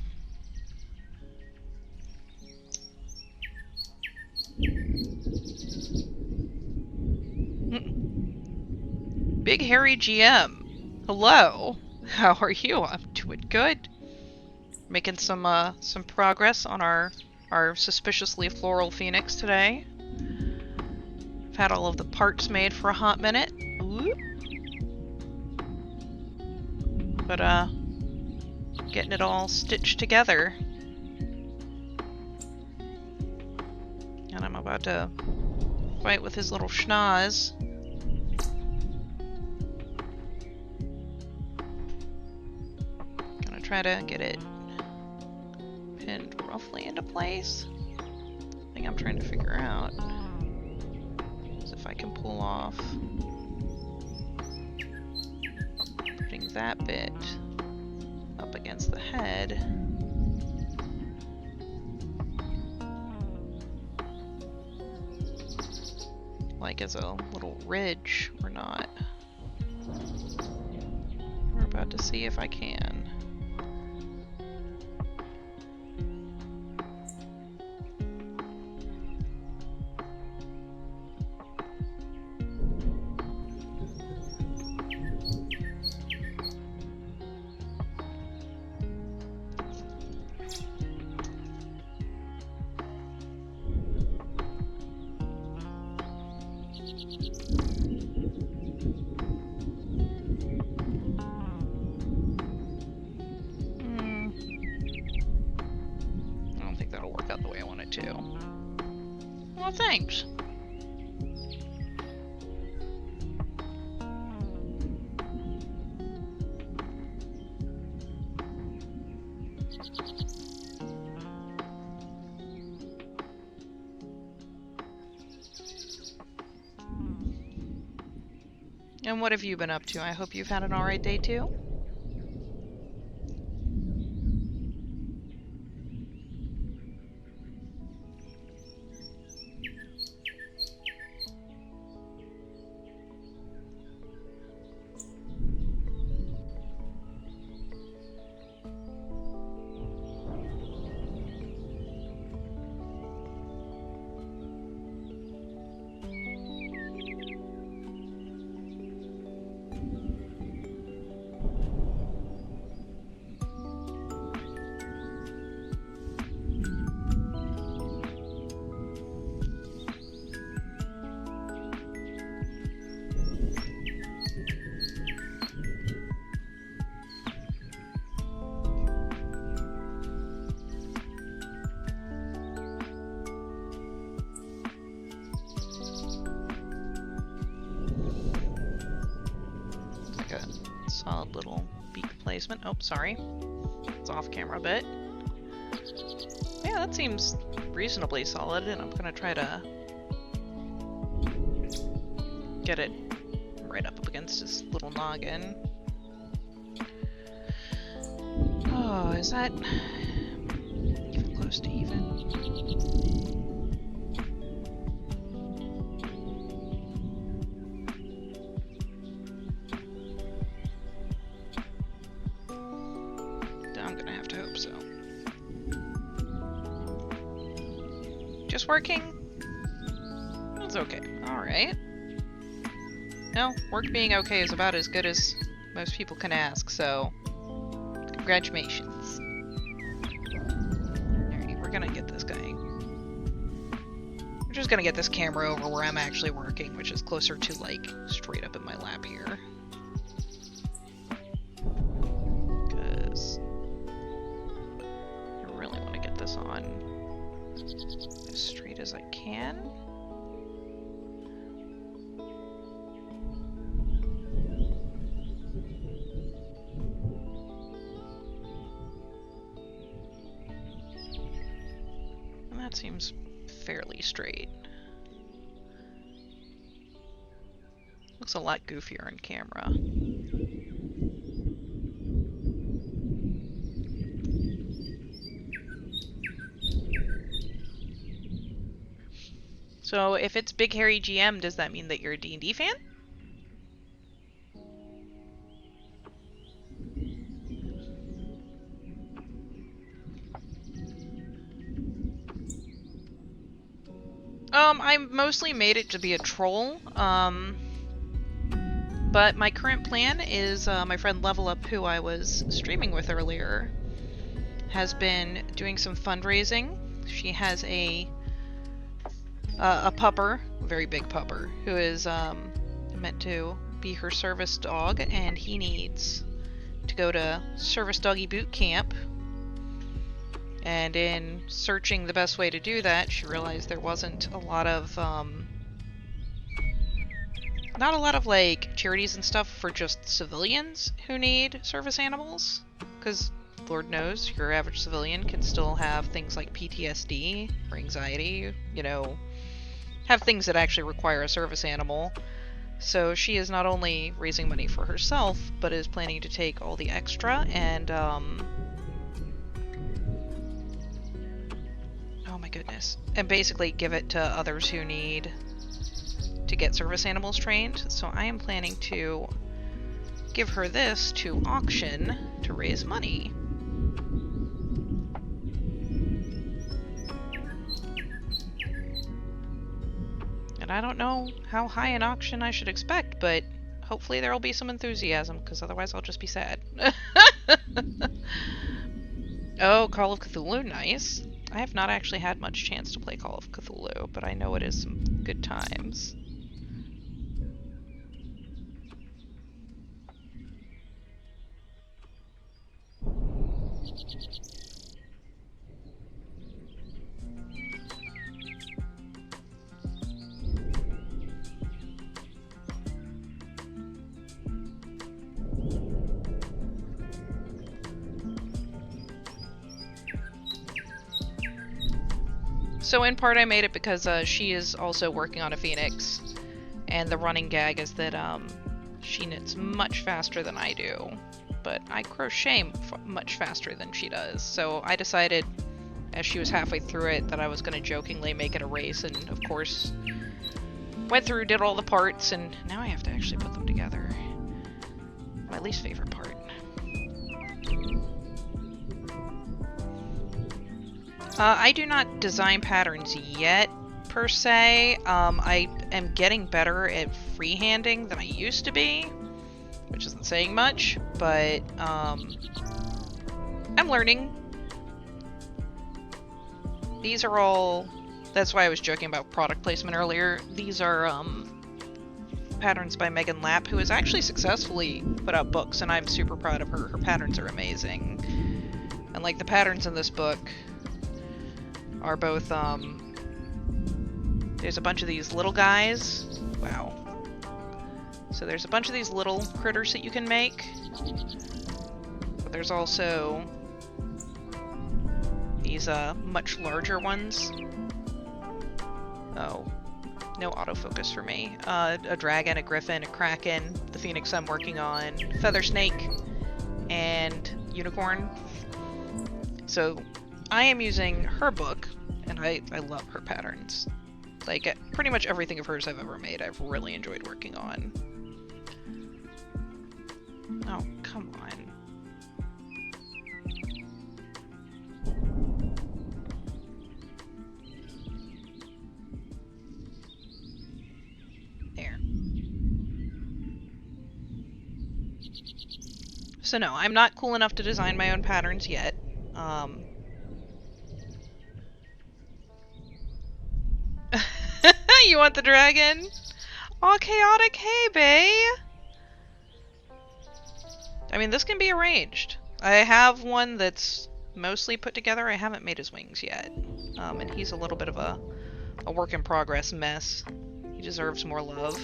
Big Hairy GM. Hello. How are you? I'm doing good. Making some progress on our suspiciously floral phoenix today. I've had all of the parts made for a hot minute. Ooh. But getting it all stitched together. And I'm about to fight with his little schnoz. Gonna try to get it pinned roughly into place. The thing I'm trying to figure out is if I can pull off putting that bit up against the head. Like as a little ridge or not. We're about to see if I can. Well, thanks. And what have you been up to? I hope you've had an alright day too. little beak placement. Oh, sorry. It's off camera a bit. Yeah, that seems reasonably solid, and I'm gonna try to get it right up against his little noggin. Oh, is that even close to even? I'm gonna have to hope so. Just working? That's okay. Alright. No, work being okay is about as good as most people can ask, so congratulations. Alright, we're gonna get this guy. We're just gonna get this camera over where I'm actually working, which is closer to, like, straight up in my lap here. Because I really want to get this on as straight as I can. That seems fairly straight. Looks a lot goofier on camera. So if it's Big Hairy GM, does that mean that you're a D&D fan? I mostly made it to be a troll, but my current plan is, my friend Level Up, who I was streaming with earlier, has been doing some fundraising. She has a pupper, a very big pupper, who is, meant to be her service dog, and he needs to go to Service Doggy Boot Camp. And in searching the best way to do that, she realized there wasn't a lot of, not a lot of, like, charities and stuff for just civilians who need service animals. Because, Lord knows, your average civilian can still have things like PTSD or anxiety, you know, have things that actually require a service animal. So she is not only raising money for herself, but is planning to take all the extra and, oh my goodness. And basically give it to others who need to get service animals trained. So I am planning to give her this to auction to raise money. And I don't know how high an auction I should expect, but hopefully there will be some enthusiasm, because otherwise I'll just be sad. Oh, Call of Cthulhu, nice. I have not actually had much chance to play Call of Cthulhu, but I know it is some good times. So in part I made it because she is also working on a phoenix, and the running gag is that she knits much faster than I do, but I crochet much faster than she does. So I decided, as she was halfway through it, that I was going to jokingly make it a race, and of course went through, did all the parts, and now I have to actually put them together. My least favorite part. I do not design patterns yet, per se. I am getting better at freehanding than I used to be, which isn't saying much, but I'm learning. These are all... That's why I was joking about product placement earlier. These are patterns by Megan Lapp, who has actually successfully put out books, and I'm super proud of her. Her patterns are amazing. And like the patterns in this book are both, there's a bunch of these little guys. Wow. So there's a bunch of these little critters that you can make. But there's also these much larger ones. Oh, no autofocus for me. A dragon, a griffin, a kraken, the phoenix I'm working on, feather snake, and unicorn. So I am using her book, and I love her patterns. Like, pretty much everything of hers I've ever made, I've really enjoyed working on. Oh, come on. There. So no, I'm not cool enough to design my own patterns yet. You want the dragon? Aw, chaotic, hey, bae! I mean, this can be arranged. I have one that's mostly put together. I haven't made his wings yet. And he's a little bit of a work in progress mess. He deserves more love.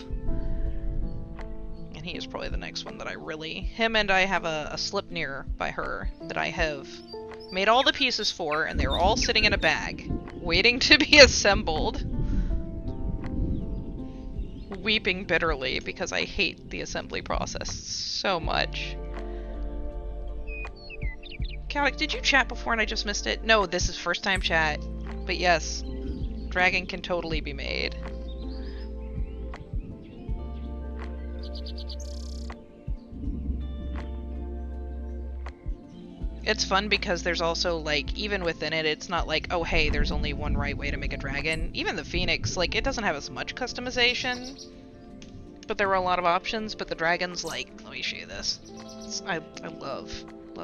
And he is probably the next one that I really... Him and I have a Slipnir by her that I have made all the pieces for, and they're all sitting in a bag, waiting to be assembled. Weeping bitterly because I hate the assembly process so much. Chaotic, did you chat before and I just missed it? No, this is first time chat. But yes, dragon can totally be made. It's fun because there's also, like, even within it, it's not like, oh hey, there's only one right way to make a dragon. Even the phoenix, like, it doesn't have as much customization, but there were a lot of options. But the dragon's like, let me show you this. I love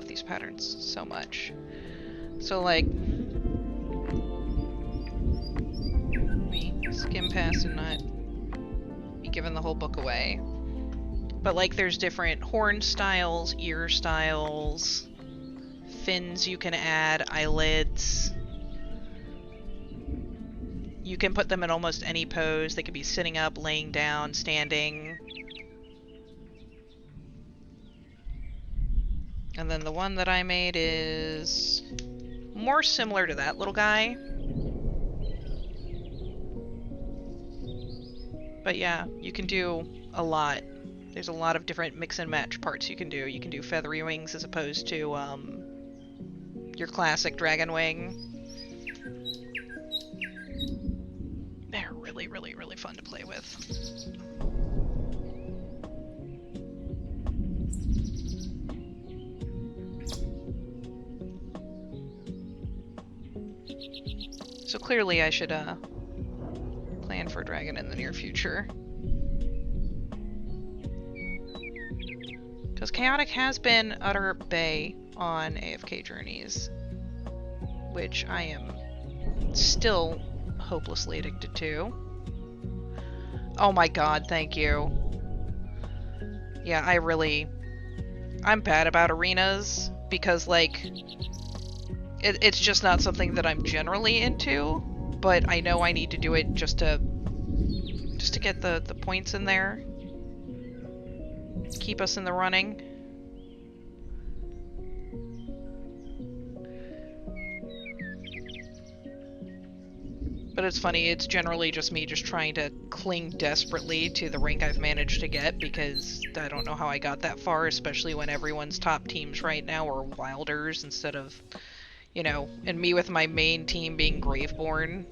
these patterns so much. So, like, let me skim past and not be giving the whole book away. But, like, there's different horn styles, ear styles, fins you can add, eyelids. You can put them in almost any pose. They could be sitting up, laying down, standing. And then the one that I made is more similar to that little guy. But yeah, you can do a lot. There's a lot of different mix and match parts you can do. You can do feathery wings as opposed to your classic dragon wing. They're really, really, really fun to play with. So clearly I should plan for a dragon in the near future. Because Chaotic has been utter bae on AFK Journeys, which I am still hopelessly addicted to. Oh my god, thank you. Yeah, I'm bad about arenas because, like, it's just not something that I'm generally into, but I know I need to do it just to get the points in there. Keep us in the running. But it's funny, it's generally just me just trying to cling desperately to the rank I've managed to get, because I don't know how I got that far, especially when everyone's top teams right now are Wilders instead of, you know, and me with my main team being Graveborn.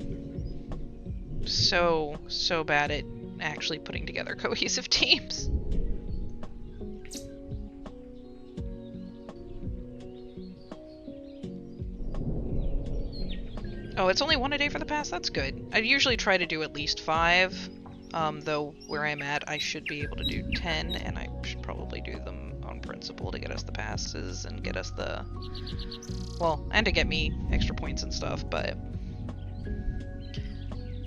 So bad at actually putting together cohesive teams. Oh, it's only 1 a day for the pass? That's good. I usually try to do at least 5, though where I'm at I should be able to do 10, and I should probably do them on principle to get us the passes and get us the... well, and to get me extra points and stuff, but...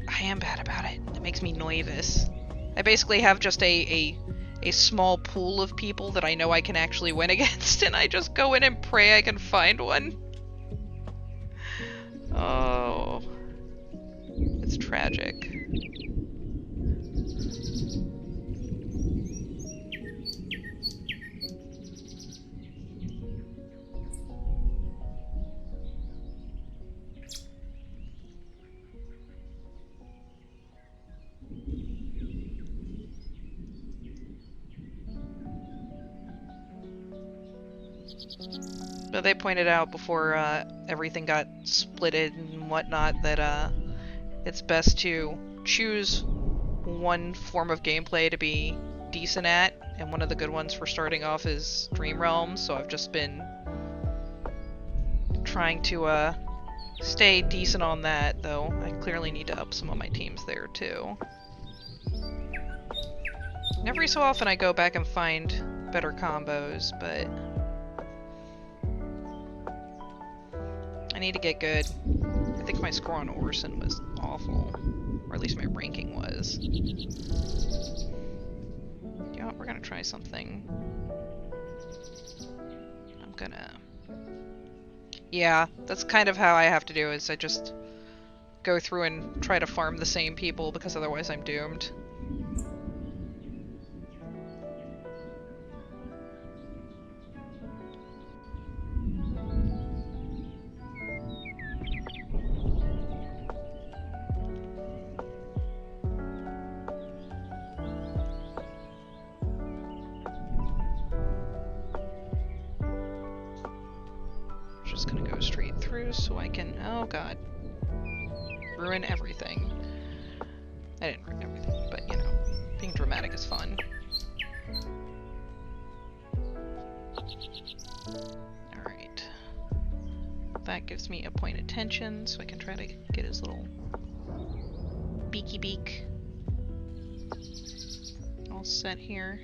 I am bad about it. It makes me nervous. I basically have just a small pool of people that I know I can actually win against, and I just go in and pray I can find one. Oh, it's tragic. But they pointed out before everything got splitted and whatnot that it's best to choose one form of gameplay to be decent at, and one of the good ones for starting off is Dream Realms, so I've just been trying to stay decent on that, though I clearly need to up some of my teams there too. And every so often I go back and find better combos, but I need to get good. I think my score on Orson was awful, or at least my ranking was. You know what, we're gonna try something. I'm gonna... Yeah, that's kind of how I have to do, is I just go through and try to farm the same people, because otherwise I'm doomed. Just gonna go straight through so I can, oh god, ruin everything. I didn't ruin everything, but you know, being dramatic is fun. Alright. That gives me a point of tension, so I can try to get his little beaky beak all set here.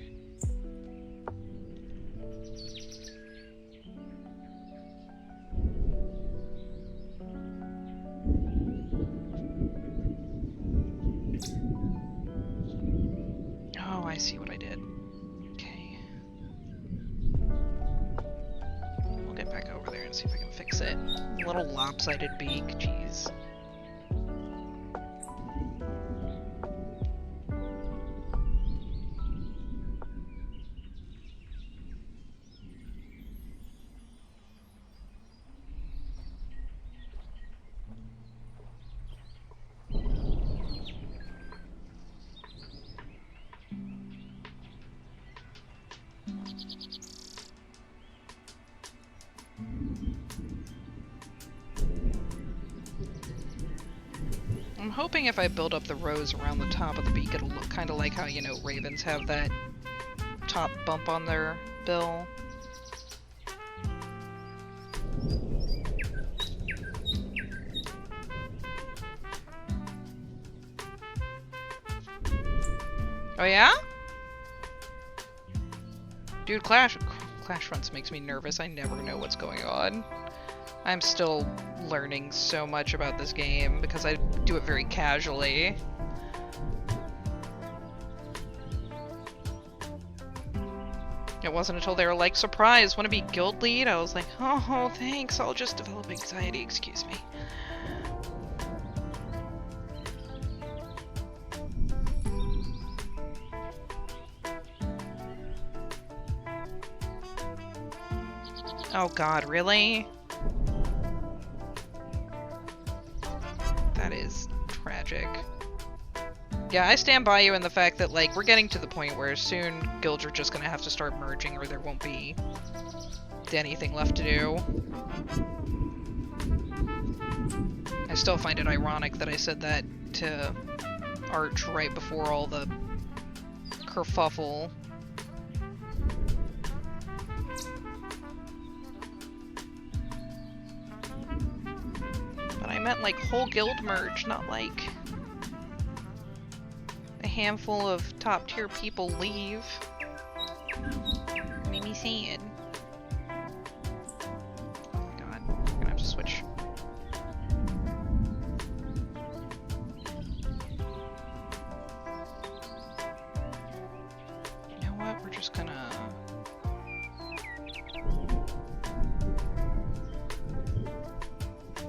I see what I did. Okay. We'll get back over there and see if I can fix it. Little lopsided beak, jeez. I'm hoping if I build up the rows around the top of the beak, it'll look kind of like how, you know, ravens have that top bump on their bill. Oh yeah? Dude, Clash Fronts makes me nervous. I never know what's going on. I'm still learning so much about this game because I do it very casually. It wasn't until they were like, surprise, wanna be guild lead? I was like, oh, thanks, I'll just develop anxiety, excuse me. Oh god, really? That is tragic. Yeah, I stand by you in the fact that, like, we're getting to the point where soon guilds are just gonna have to start merging or there won't be anything left to do. I still find it ironic that I said that to Arch right before all the kerfuffle. But I meant, like, whole guild merge, not like a handful of top-tier people leave. Made me sad. Oh my god, we're gonna have to switch. You know what, we're just gonna...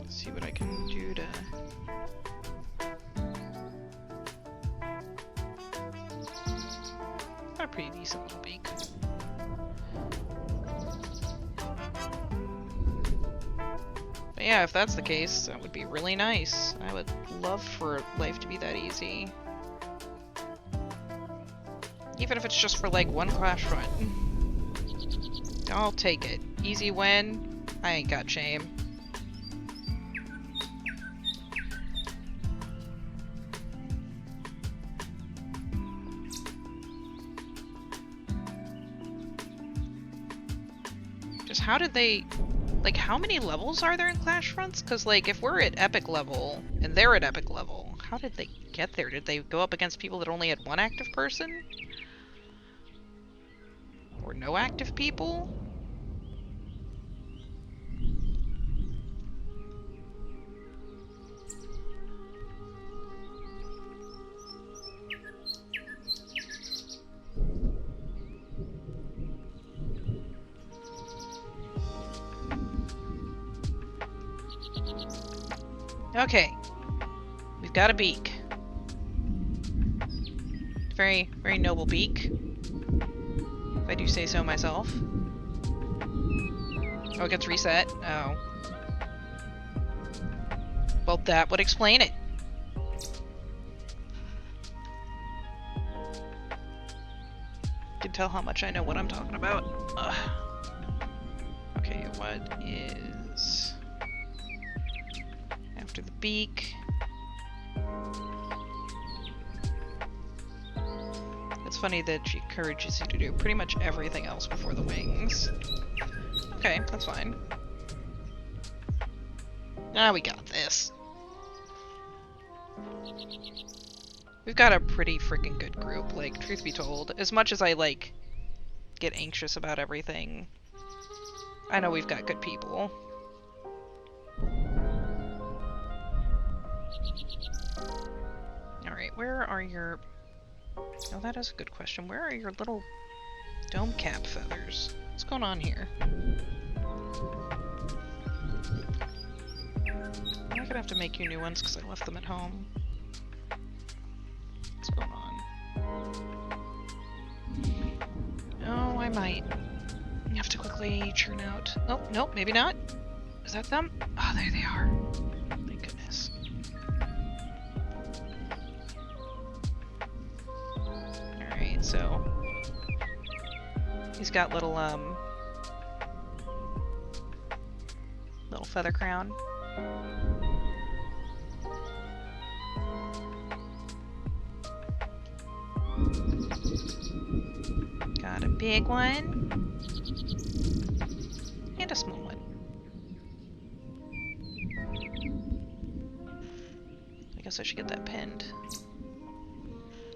see what I can do to... got a pretty decent little beak. But yeah, if that's the case, that would be really nice. I would love for life to be that easy. Even if it's just for like one Clash run. I'll take it. Easy win. I ain't got shame. Just how did they... Like, how many levels are there in Clash Fronts? Because, like, if we're at epic level, and they're at epic level, how did they get there? Did they go up against people that only had one active person? Or no active people? Okay. We've got a beak. Very, very noble beak. If I do say so myself. Oh, it gets reset? Oh. Well, that would explain it. You can tell how much I know what I'm talking about. Ugh. Okay, what is... after the beak? It's funny that she encourages you to do pretty much everything else before the wings. Okay, that's fine. Ah, we got this. We've got a pretty freaking good group, like, truth be told. As much as I, like, get anxious about everything, I know we've got good people. Alright, where are your... Oh, that is a good question. Where are your little dome cap feathers? What's going on here? I'm gonna have to make you new ones because I left them at home. What's going on? Oh, I might have to quickly churn out... Oh, nope, maybe not. Is that them? Oh, there they are. Thank goodness. Alright, so... he's got little, little feather crown. Got a big one. And a small one. I guess I should get that pinned.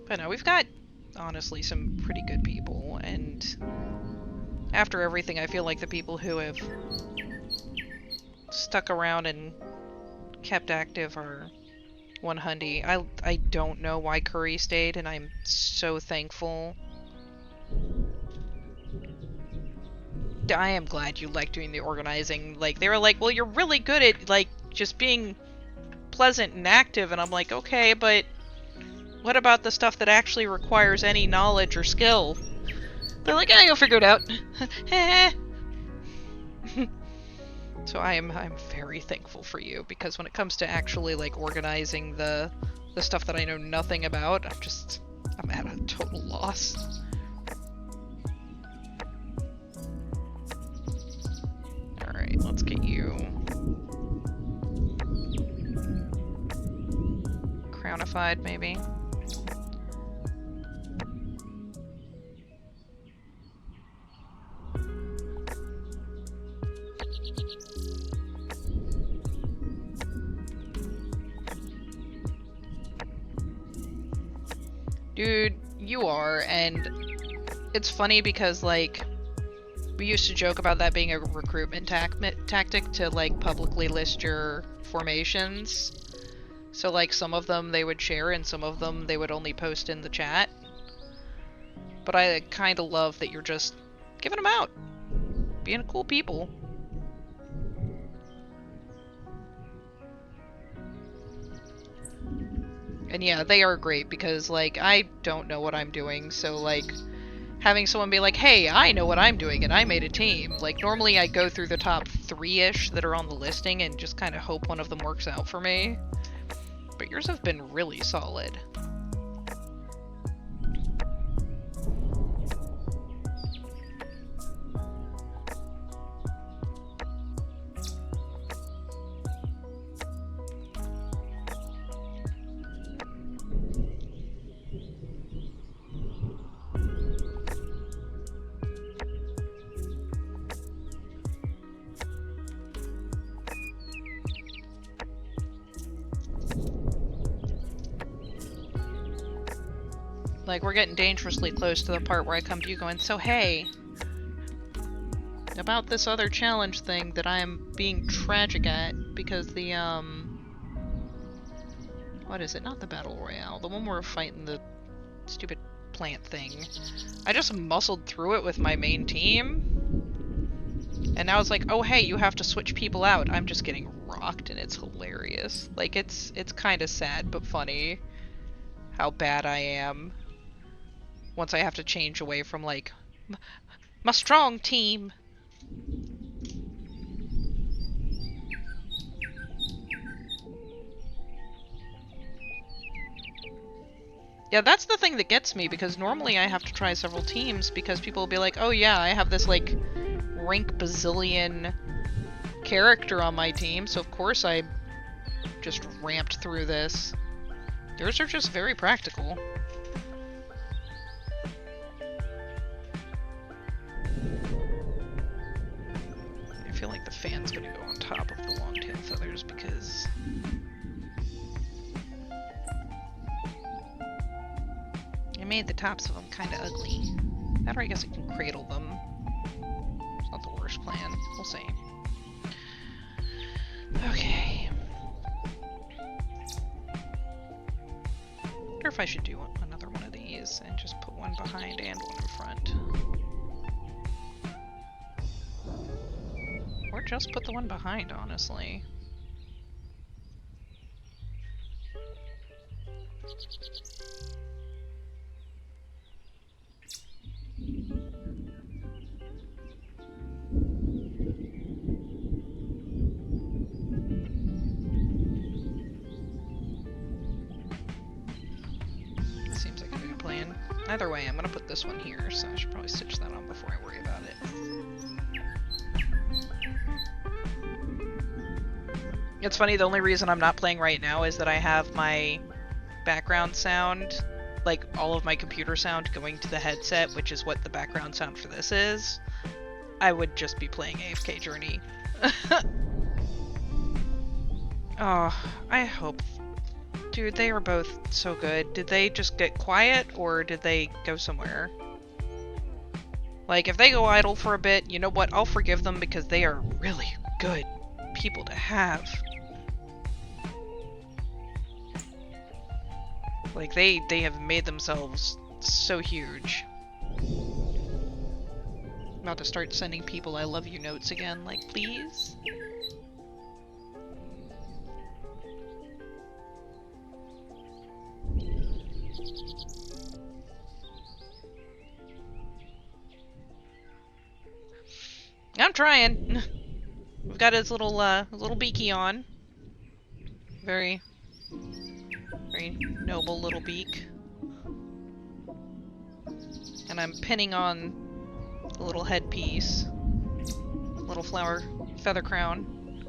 But no, we've got, honestly, some pretty good people, and after everything, I feel like the people who have stuck around and kept active are one hundy. I don't know why Curry stayed, and I'm so thankful. I am glad you like doing the organizing. Like, they were like, well, you're really good at, like, just being pleasant and active, and I'm like, okay, but what about the stuff that actually requires any knowledge or skill? They're like, you'll figure it out. So I'm very thankful for you, because when it comes to actually, like, organizing the stuff that I know nothing about, I'm at a total loss. Alright, let's get you crownified, maybe. Dude, you are, and it's funny because, like, we used to joke about that being a recruitment tactic to, like, publicly list your formations. So, like, some of them they would share and some of them they would only post in the chat. But I kind of love that you're just giving them out. Being cool people. And yeah, they are great because, like, I don't know what I'm doing, so, like, having someone be like, hey, I know what I'm doing and I made a team. Like, normally I go through the top 3-ish that are on the listing and just kind of hope one of them works out for me. But yours have been really solid. Like, we're getting dangerously close to the part where I come to you going, so hey, about this other challenge thing that I'm being tragic at, because the, what is it? Not the Battle Royale. The one where we're fighting the stupid plant thing. I just muscled through it with my main team. And now it's like, oh hey, you have to switch people out. I'm just getting rocked and it's hilarious. Like, it's kind of sad but funny how bad I am. Once I have to change away from, like, my strong team. Yeah, that's the thing that gets me, because normally I have to try several teams because people will be like, oh yeah, I have this, like, rank bazillion character on my team, so of course I just ramped through this. Yours are just very practical. I feel like the fan's gonna go on top of the long-tail feathers because... I made the tops of them kind of ugly. That, or I guess I can cradle them. It's not the worst plan. We'll see. Okay. I wonder if I should do another one of these and just put one behind and one in front. Or just put the one behind, honestly. Seems like a good plan. Either way, I'm gonna put this one here, so I should probably stitch that on before I worry about it. It's funny, the only reason I'm not playing right now is that I have my background sound, like all of my computer sound, going to the headset, which is what the background sound for this is. I would just be playing AFK Journey. Oh, I hope. Dude, they are both so good. Did they just get quiet, or did they go somewhere? Like, if they go idle for a bit, you know what? I'll forgive them because they are really good people to have. Like, they have made themselves so huge. I'm about to start sending people I love you notes again, like, please? I'm trying. We've got his little beaky on. Very noble little beak. And I'm pinning on the little headpiece. Little flower feather crown.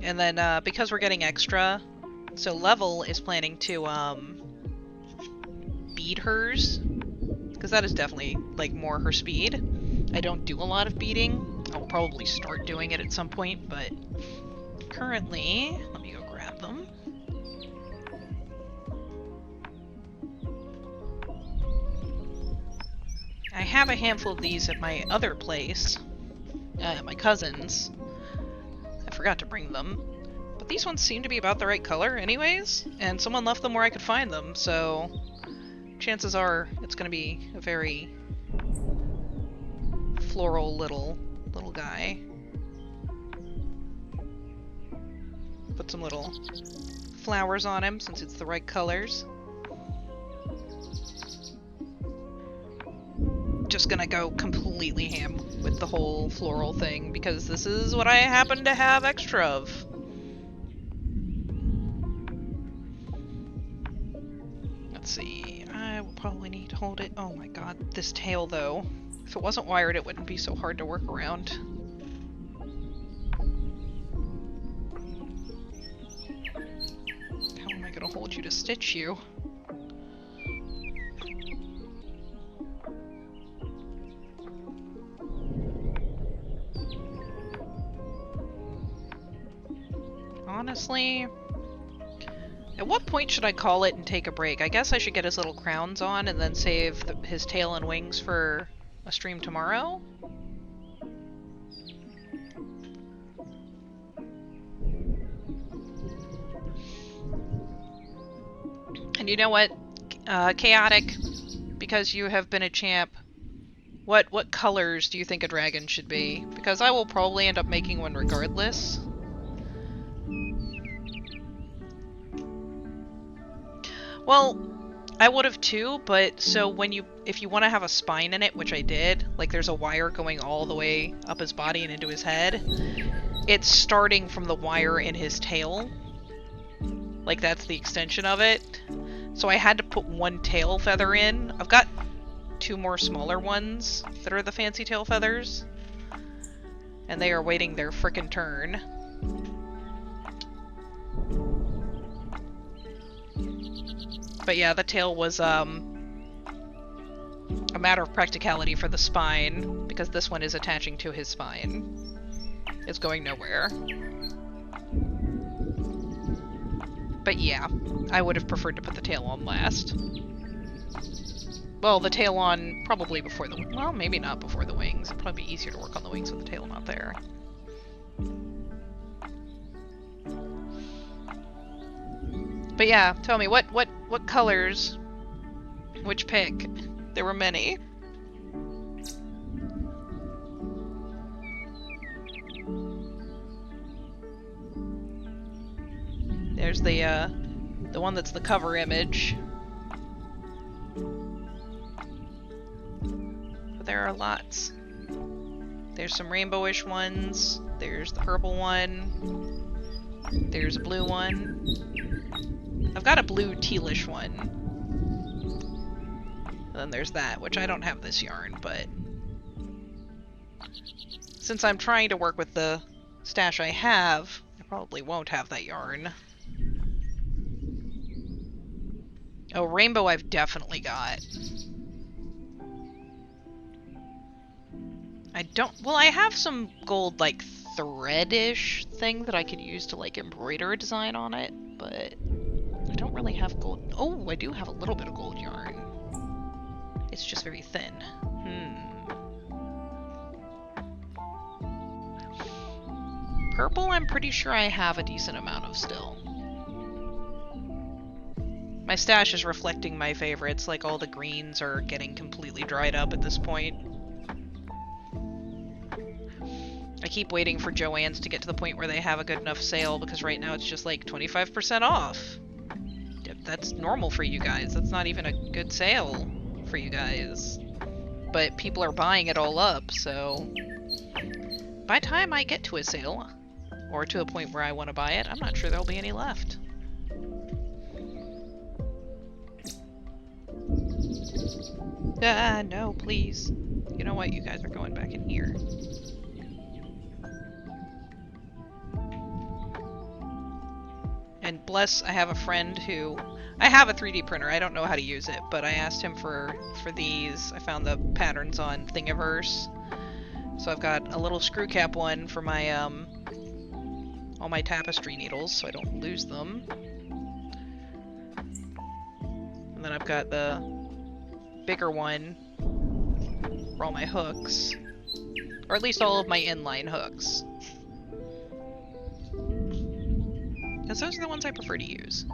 And then, because we're getting extra, so Level is planning to, bead hers. Because that is definitely, like, more her speed. I don't do a lot of beading. I'll probably start doing it at some point, but currently, let me go grab them. I have a handful of these at my other place, my cousin's. I forgot to bring them. But these ones seem to be about the right color anyways, and someone left them where I could find them, so chances are it's gonna be a very floral little guy. Put some little flowers on him since it's the right colors. Just gonna go completely ham with the whole floral thing because this is what I happen to have extra of. Let's see, I will probably need to hold it. Oh my god, this tail though. If it wasn't wired, it wouldn't be so hard to work around. How am I gonna hold you to stitch you? Honestly, At what point should I call it and take a break? I guess I should get his little crowns on and then save his tail and wings for a stream tomorrow? And you know what? Chaotic, because you have been a champ, what colors do you think a dragon should be? Because I will probably end up making one regardless. Well, I would have too, but so if you want to have a spine in it, which I did, like there's a wire going all the way up his body and into his head, it's starting from the wire in his tail. Like that's the extension of it. So I had to put one tail feather in. I've got 2 more smaller ones that are the fancy tail feathers. And they are waiting their frickin' turn. But yeah, the tail was a matter of practicality for the spine, because this one is attaching to his spine. It's going nowhere. But yeah, I would have preferred to put the tail on last. Well, the tail on probably before the... Well, maybe not before the wings. It'd probably be easier to work on the wings with the tail not there. But yeah, tell me, what colors? Which pick? There were many. There's the one that's the cover image. But there are lots. There's some rainbowish ones. There's the purple one. There's a blue one. I've got a blue tealish one. And then there's that, which I don't have this yarn, but since I'm trying to work with the stash I have, I probably won't have that yarn. Oh, rainbow I've definitely got. I don't... Well, I have some gold, like, threadish thing that I could use to, like, embroider a design on it, but I don't really have gold... Oh, I do have a little bit of gold yarn. It's just very thin. Purple, I'm pretty sure I have a decent amount of still. My stash is reflecting my favorites, like all the greens are getting completely dried up at this point. I keep waiting for Joann's to get to the point where they have a good enough sale, because right now it's just like 25% off. That's normal for you guys. That's not even a good sale for you guys. But people are buying it all up, so by the time I get to a sale, or to a point where I want to buy it, I'm not sure there'll be any left. Ah, no, please. You know what? You guys are going back in here. And bless, I have a friend who... I have a 3D printer. I don't know how to use it, but I asked him for these. I found the patterns on Thingiverse. So I've got a little screw cap one for my, all my tapestry needles, so I don't lose them. And then I've got the bigger one for all my hooks. Or at least all of my inline hooks. Because those are the ones I prefer to use.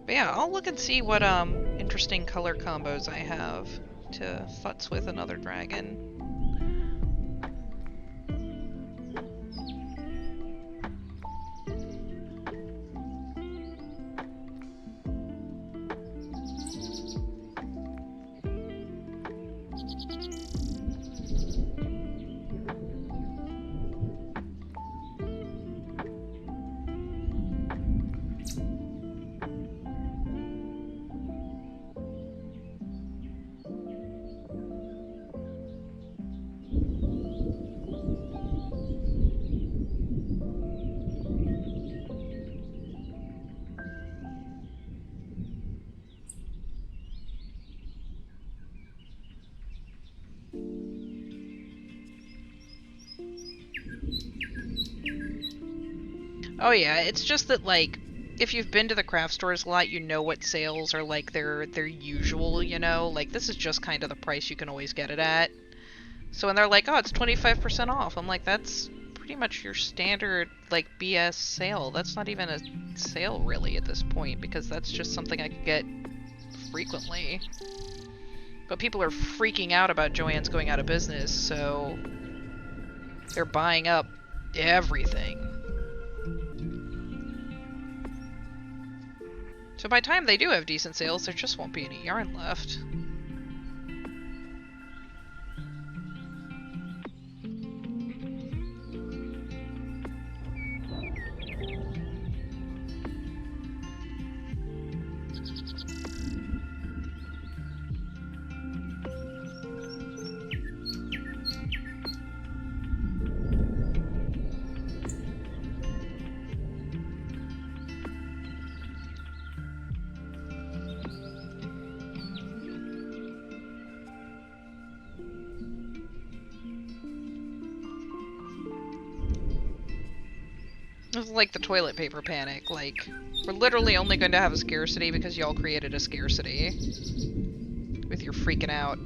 But yeah, I'll look and see what interesting color combos I have to futz with another dragon. Oh yeah, it's just that, like, if you've been to the craft stores a lot, you know what sales are like their usual, you know? Like, this is just kind of the price you can always get it at. So when they're like, oh, it's 25% off, I'm like, that's pretty much your standard, like, BS sale. That's not even a sale, really, at this point, because that's just something I could get frequently. But people are freaking out about Joann's going out of business, so they're buying up everything. So by the time they do have decent sales, there just won't be any yarn left. This is like the toilet paper panic. Like, we're literally only going to have a scarcity because y'all created a scarcity. With your freaking out.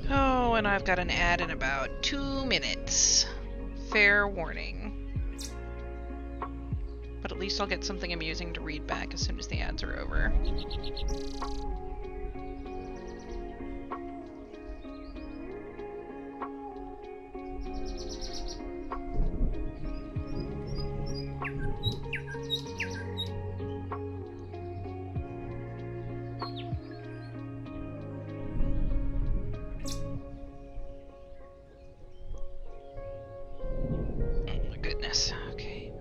Oh, and I've got an ad in about 2 minutes. Fair warning. But at least I'll get something amusing to read back as soon as the ads are over. Oh my goodness. Okay.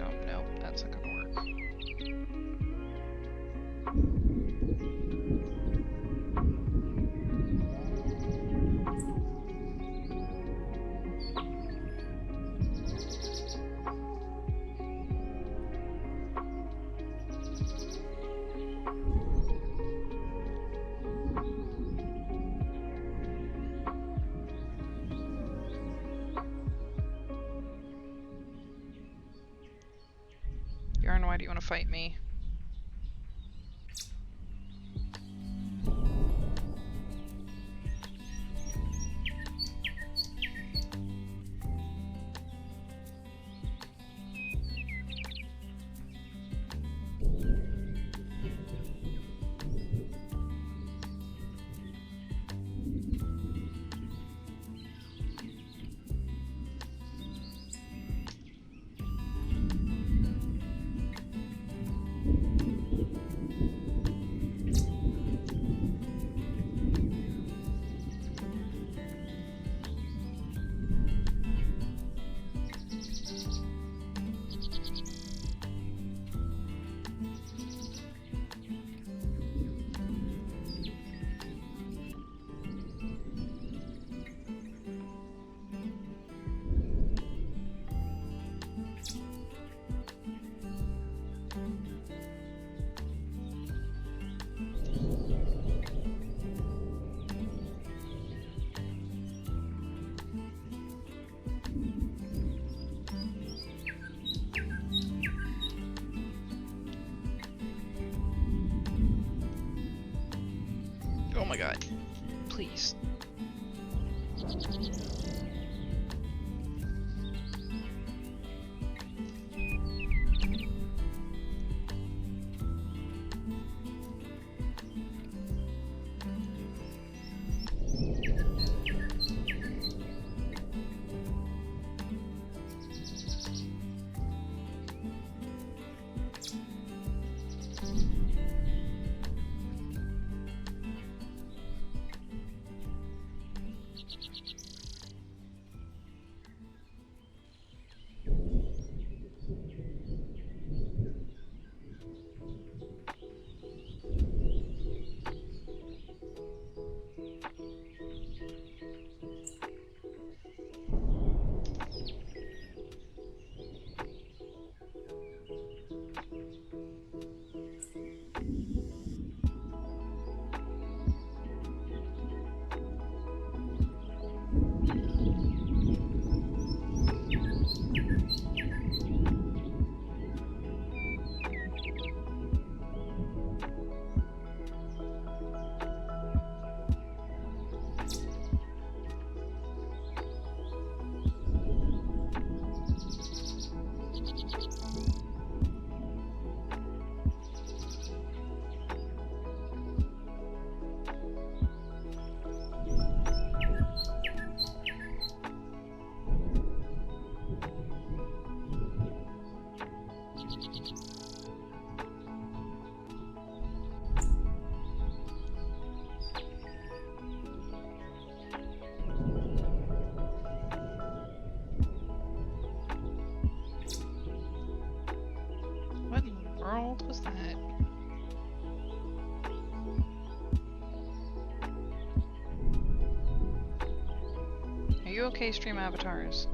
Oh no, that's not gonna work. Yarn, why do you want to fight me? my god. Please. What in the world was that? Are you okay, stream avatars?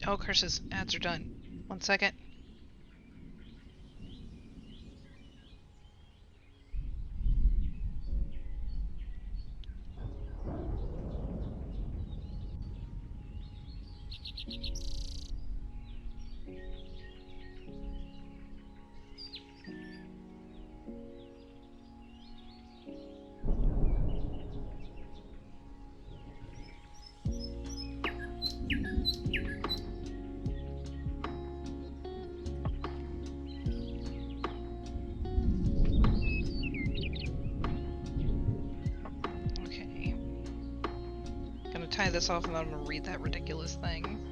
Oh, curses. Ads are done. 1 second. Okay. Gonna tie this off and then I'm gonna read that ridiculous thing.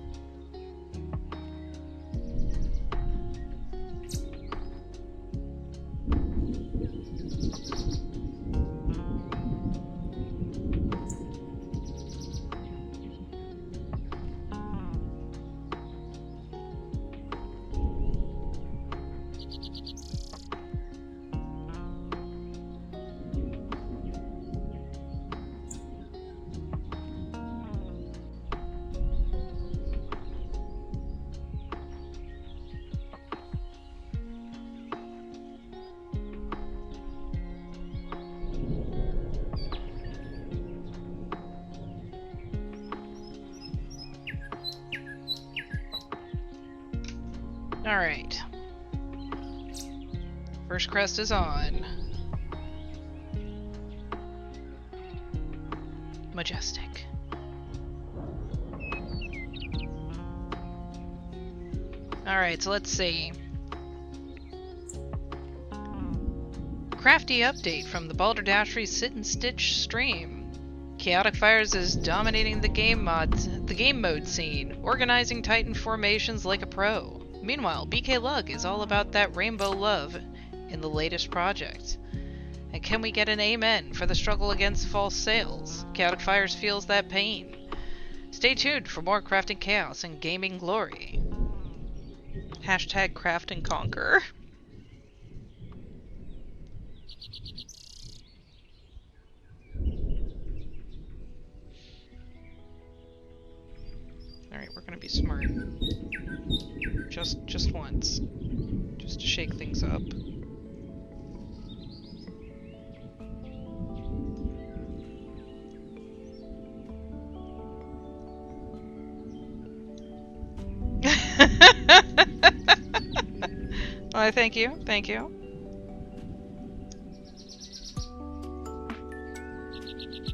Alright. First crest is on. Majestic. Alright, so let's see. Crafty update from the Balderdashery Sit and Stitch stream. Chaotic Fires is dominating the game mode scene, organizing Titan formations like a pro. Meanwhile, BK Lug is all about that rainbow love in the latest project. And can we get an amen for the struggle against false sales? Chaotic Fires feels that pain. Stay tuned for more crafting chaos and gaming glory. Hashtag craft and conquer. Alright, we're gonna be smart. Just once. Just to shake things up. Why, thank you, thank you.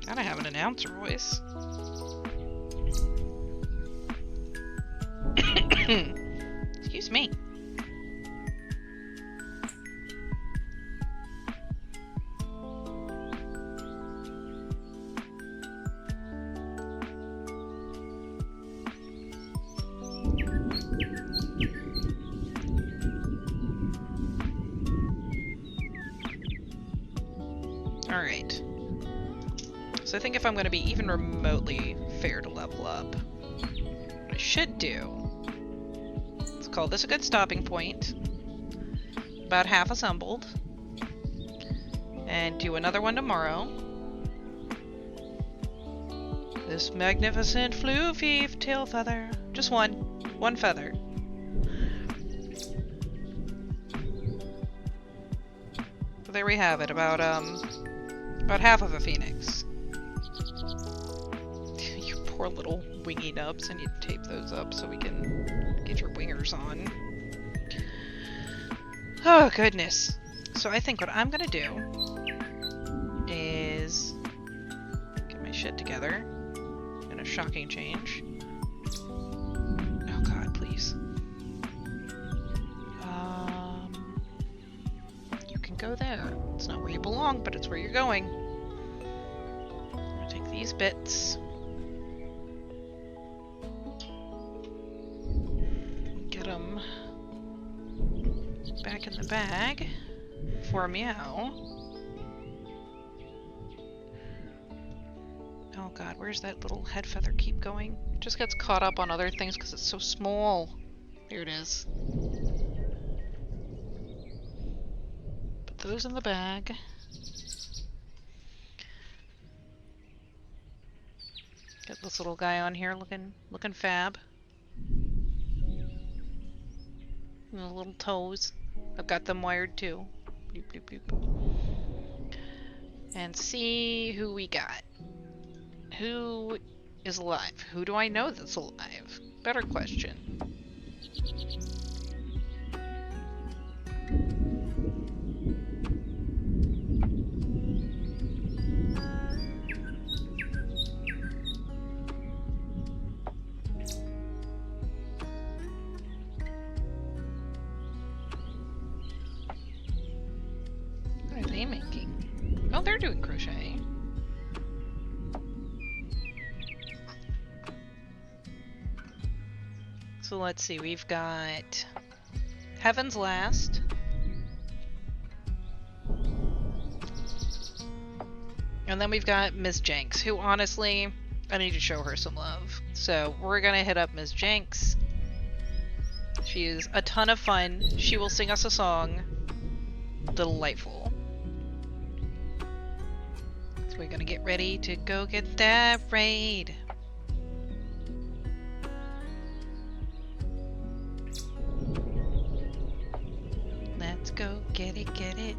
Gotta have an announcer voice. Excuse me. Alright. So I think if I'm going to be even remotely fair to level up, what I should do, let's call this a good stopping point, about half assembled, and do another one tomorrow. This magnificent floofy tail feather. Just one feather. So there we have it, about half of a phoenix. You poor little wingy nubs, I need to tape those up so we can get your wingers on. Oh goodness. So I think what I'm gonna do is get my shit together in a shocking change. Oh god, please. You can go there. It's not where you belong, but it's where you're going. I'm gonna take these bits. Get them back in the bag for Meow. Oh god, where's that little head feather keep going? It just gets caught up on other things because it's so small. There it is. Put those in the bag. Get this little guy on here looking fab. And the little toes. I've got them wired too. Bloop, bloop, bloop. And see who we got. Who is alive? Who do I know that's alive? Better question. What are they making? Oh, they're doing crochet. So let's see, we've got Heaven's Last. And then we've got Ms. Jenks, who honestly, I need to show her some love. So we're gonna hit up Ms. Jenks. She is a ton of fun. She will sing us a song. Delightful. So we're gonna get ready to go get that raid. Let's go get it, get it.